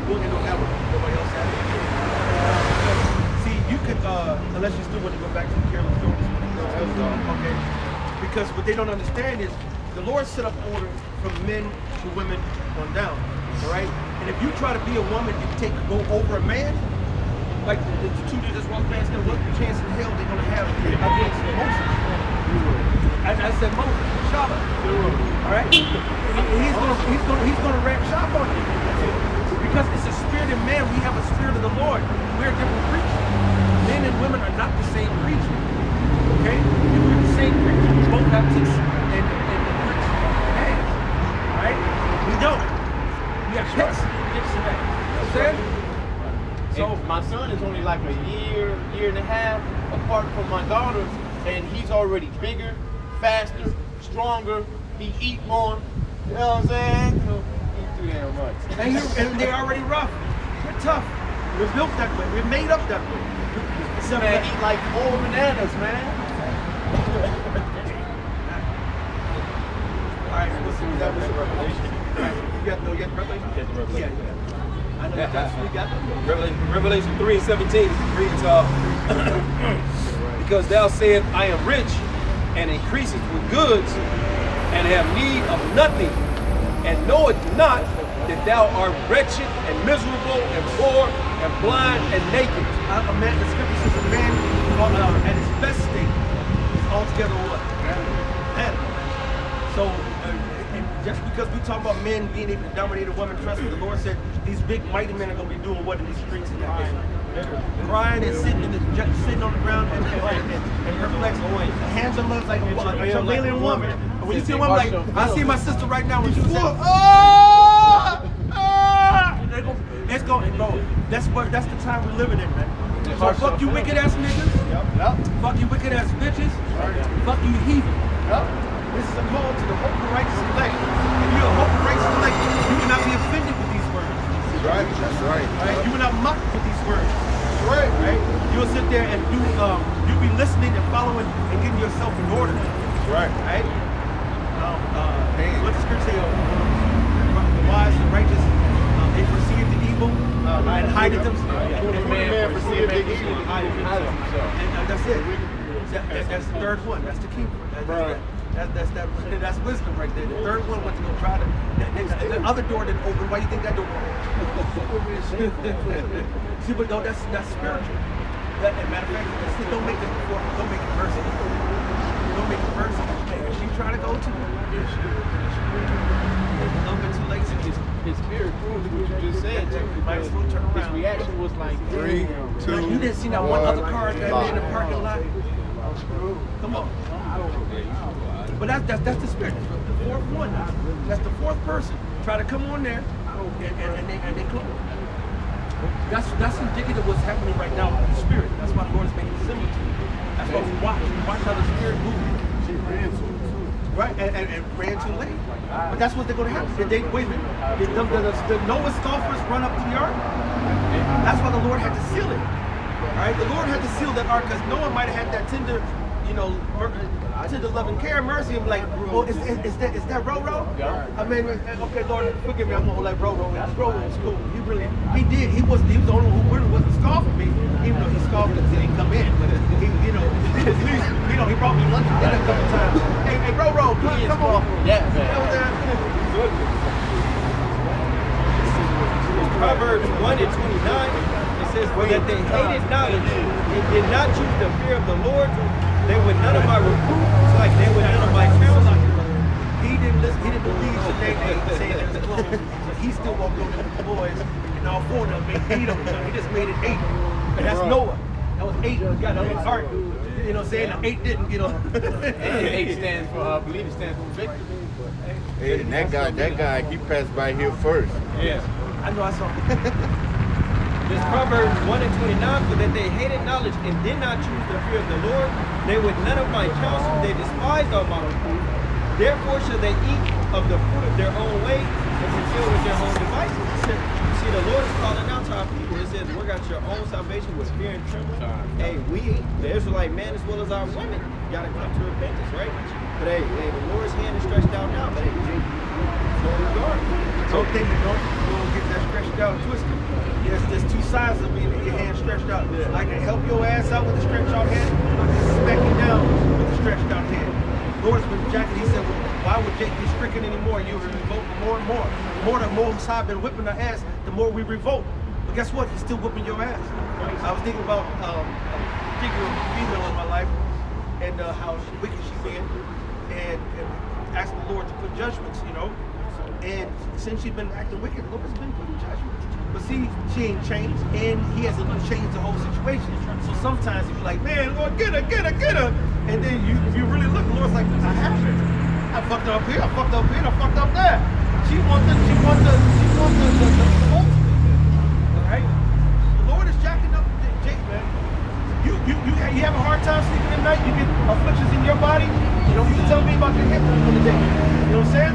We'll get on that one. Nobody else has it. See, you could, unless you still want to go back to the careless goats. Okay. Because what they don't understand is the Lord set up order from men to women on down. All right? And if you try to be a woman and go over a man, like the two dudes just walk past them, what chance in hell they're going to have against emotions? said, Moses, shut up. All right? He's gonna ramp shop on you. Because it's a spirit in man, we have a spirit of the Lord. We're different creatures. Men and women are not the same creature. Okay? If we're the same creature, we both have teeth and hands. All right? We don't. We have pits and that. You know what I'm saying? So my son is only like a year and a half apart from my daughters, and he's already bigger, faster, stronger. He eat more. You know what I'm saying? So, he eat too damn much. And they're already rough. We're tough. We're built that way. We're made up that way. This man eat like 4 bananas, man. All right, let's see that was Revelation. You got Revelation? Get the Revelation. Yeah. I know that's what we got. Revelation 3:17 reads, because thou said, I am rich and increaseth with goods and have need of nothing, and knoweth not that thou art wretched and miserable and poor and blind and naked. A man, the scripture says a man at his best state is altogether what? Man. So, just because we talk about men being able to dominate a woman, trust me, the Lord said these big mighty men are going to be doing what in these streets in that day? Crying and sitting on the ground and perplexed. Hands on legs like a Chameleon woman. And when you see a woman like, I see my sister right now when she was saying, it's going, bro. That's the time we're living in, man. So fuck you wicked ass niggas. Fuck you wicked ass bitches. Fuck you heathen. This is a call to the hope and righteous elect. If you're a hope and righteous elect, you will not be offended with these words. That's right. That's right. Right? You will not mock with these words. That's right. Right? You'll sit there and you'll be listening and following and getting yourself in order. That's right. Right? What the scripture say? The wise and righteous, they perceive the evil and hide it themselves. Man perceive the evil and hide it himself. And that's it. That's the third one. That's the key. That's wisdom right there. The third one went to go try to. The other door didn't open. Why do you think that door opened? See, but no, that's spiritual. Matter of fact, don't make it before. Don't make it personal. Don't make it personal. If she try to go to it, it's a little bit too late. His spirit proved what you just said. Might as well turn around. His reaction was like 3, 2, Like you didn't see that one other car that in the parking lot. Come on. But that's the spirit. The fourth one. That's the fourth person. Try to come on there and they close. That's indicative of what's happening right now in the spirit. That's why the Lord is making it similar to you. That's why we watch. We watch how the spirit moves. She ran to it. Right, and ran too late. But that's what they're going to happen. Wait a minute. The Noah scoffers run up to the ark. That's why the Lord had to seal it. All right, the Lord had to seal that ark because Noah might have had that tender, tender loving care, mercy. I'm like, oh, is that Roro? I mean, okay, Lord, forgive me. I'm gonna like Roro. Roro was cool. He was the only one who really wasn't scoffing me, even though he scoffed because he didn't come in. But he, at least, he brought me lunch and dinner a couple times. Hey, Roro, come on. Yeah, Proverbs 1:29, it says, for that they hated knowledge and did not choose the fear of the Lord, they would none of my reproofs, like they would none of my counsel. He didn't believe today they say there's clothes. So he still walked over with the boys, and all four of them made 8 of them. He just made it 8. And that's Noah. That was 8. We got the heart. You know what I'm saying? The 8 didn't, And 8 stands for, I believe it stands for victory. Hey, and that guy, he passed by here first. Yes. I know I saw This Proverbs 1:29, for that they hated knowledge and did not choose the fear of the Lord, they would none of my counsel, they despised all my reproof. Therefore shall they eat of the fruit of their own way and fulfill with their own devices. See, the Lord is calling out to our people. It says, work out your own salvation with fear and trembling. Hey, we, the Israelite man as well as our women, got to come to repentance, right? But hey, the Lord's hand is stretched out now, but hey, no regard. Don't think you don't get that stretched out and twisted. Yes, there's 2 sides of me with your hand stretched out. I can help your ass out with the stretched out hand, or I can smack you down with the stretched out hand. Lord's been jacking. He said, well, why would Jake be stricken anymore? You revolt more and more. The more the Most High been whipping our ass, the more we revolt. But guess what? He's still whipping your ass. I was thinking about a particular female in my life and how wicked she's been. and ask the Lord to put judgments, you know. And since she's been acting wicked, the Lord's been putting judgments. But see, she ain't changed, and he hasn't changed the whole situation. So sometimes you be like, man, Lord, get her. And then if you really look, the Lord's like, I haven't. I fucked up here, I fucked up here, I fucked up there. She want the ultimate. All right? The Lord is jacking up Jake, man. You have a hard time sleeping at night, you get afflictions in your body. You know, you can tell me about your hip on the day. You know what I'm saying?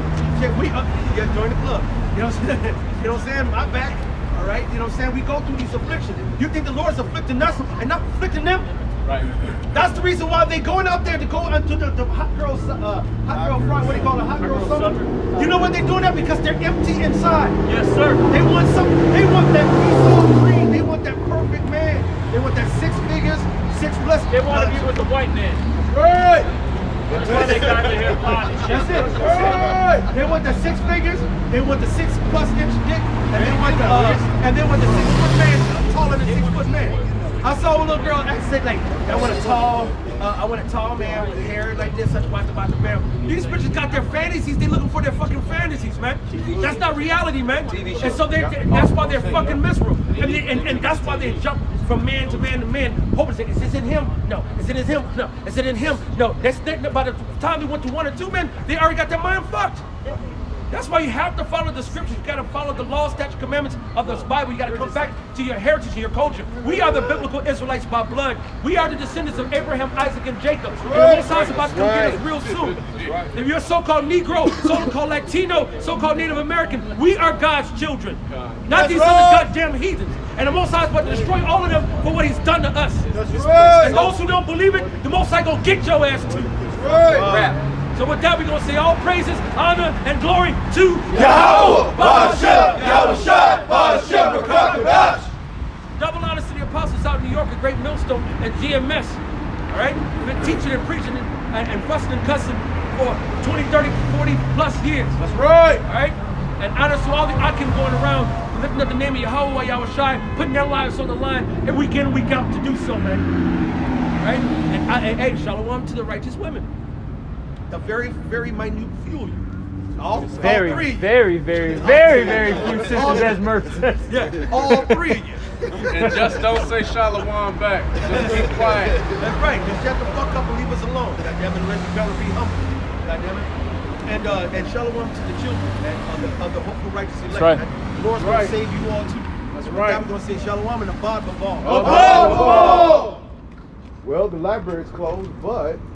Yeah, join the club. You know what I'm saying? You know what I'm saying? My back. All right, you know what I'm saying? We go through these afflictions. You think the Lord's afflicting us and not afflicting them? Right. That's the reason why they going out there to go into the hot girl front. What do you call it? Hot girl summer. You know what they're doing that? Because they're empty inside. Yes, sir. They want something. They want that peaceful dream. They want that perfect man. They want that 6 figures, 6+. They want to be with the white man. Right. That's why they got their hair polished. That's it. Right. They want the 6 figures. They want the 6+ inch dick, and they want the 6-foot man, taller than 6-foot man. I saw a little girl say like, I want a tall man with hair like this, such about the barrel. These bitches got their fantasies. They looking for their fucking fantasies, man. That's not reality, man. And so that's why they're fucking miserable. And that's why they jump from man to man to man, hoping, is this in him? No. Is it in him? No. Is it in him? No. By the time they went to 1 or 2 men, they already got their mind fucked. That's why you have to follow the scriptures. You got to follow the law, statute, commandments of this Bible. You got to come back to your heritage and your culture. We are the biblical Israelites by blood. We are the descendants of Abraham, Isaac, and Jacob. And the Most High is about to come get us real soon. If you're so-called Negro, so-called Latino, so-called Native American, we are God's children. Not these other goddamn heathens. And the Most High is about to destroy all of them for what he's done to us. And those who don't believe it, the Most High gonna get your ass too. Rap. So with that, we're going to say all praises, honor, and glory to Yahweh, Ba'ashem, Yahushua, Ba'ashem, Rakakadash. Double honors to the apostles out in New York at Great Millstone and GMS. All right? We've been teaching and preaching and fussing and cussing for 20, 30, 40 plus years. That's right. All right? And honors to all the Akim going around, lifting up the name of Yahweh, Yahushai, putting their lives on the line every week in and week out to do so, man. All right? And hey, shalom to the righteous women. A very, very minute few. All three. Very few sisters, as Murph says. Yeah, all 3 of you. And just don't say shalom back. Just keep quiet. That's right. Just shut the fuck up and leave us alone. Goddamn it, let you better be humble. Goddamn it. And shalom to the children, man, of the hopeful righteous elect. Right. The Lord's going to save you all too. That's right. We're going to say shalom and abad b'val. Abad b'val. Well, the library's closed, but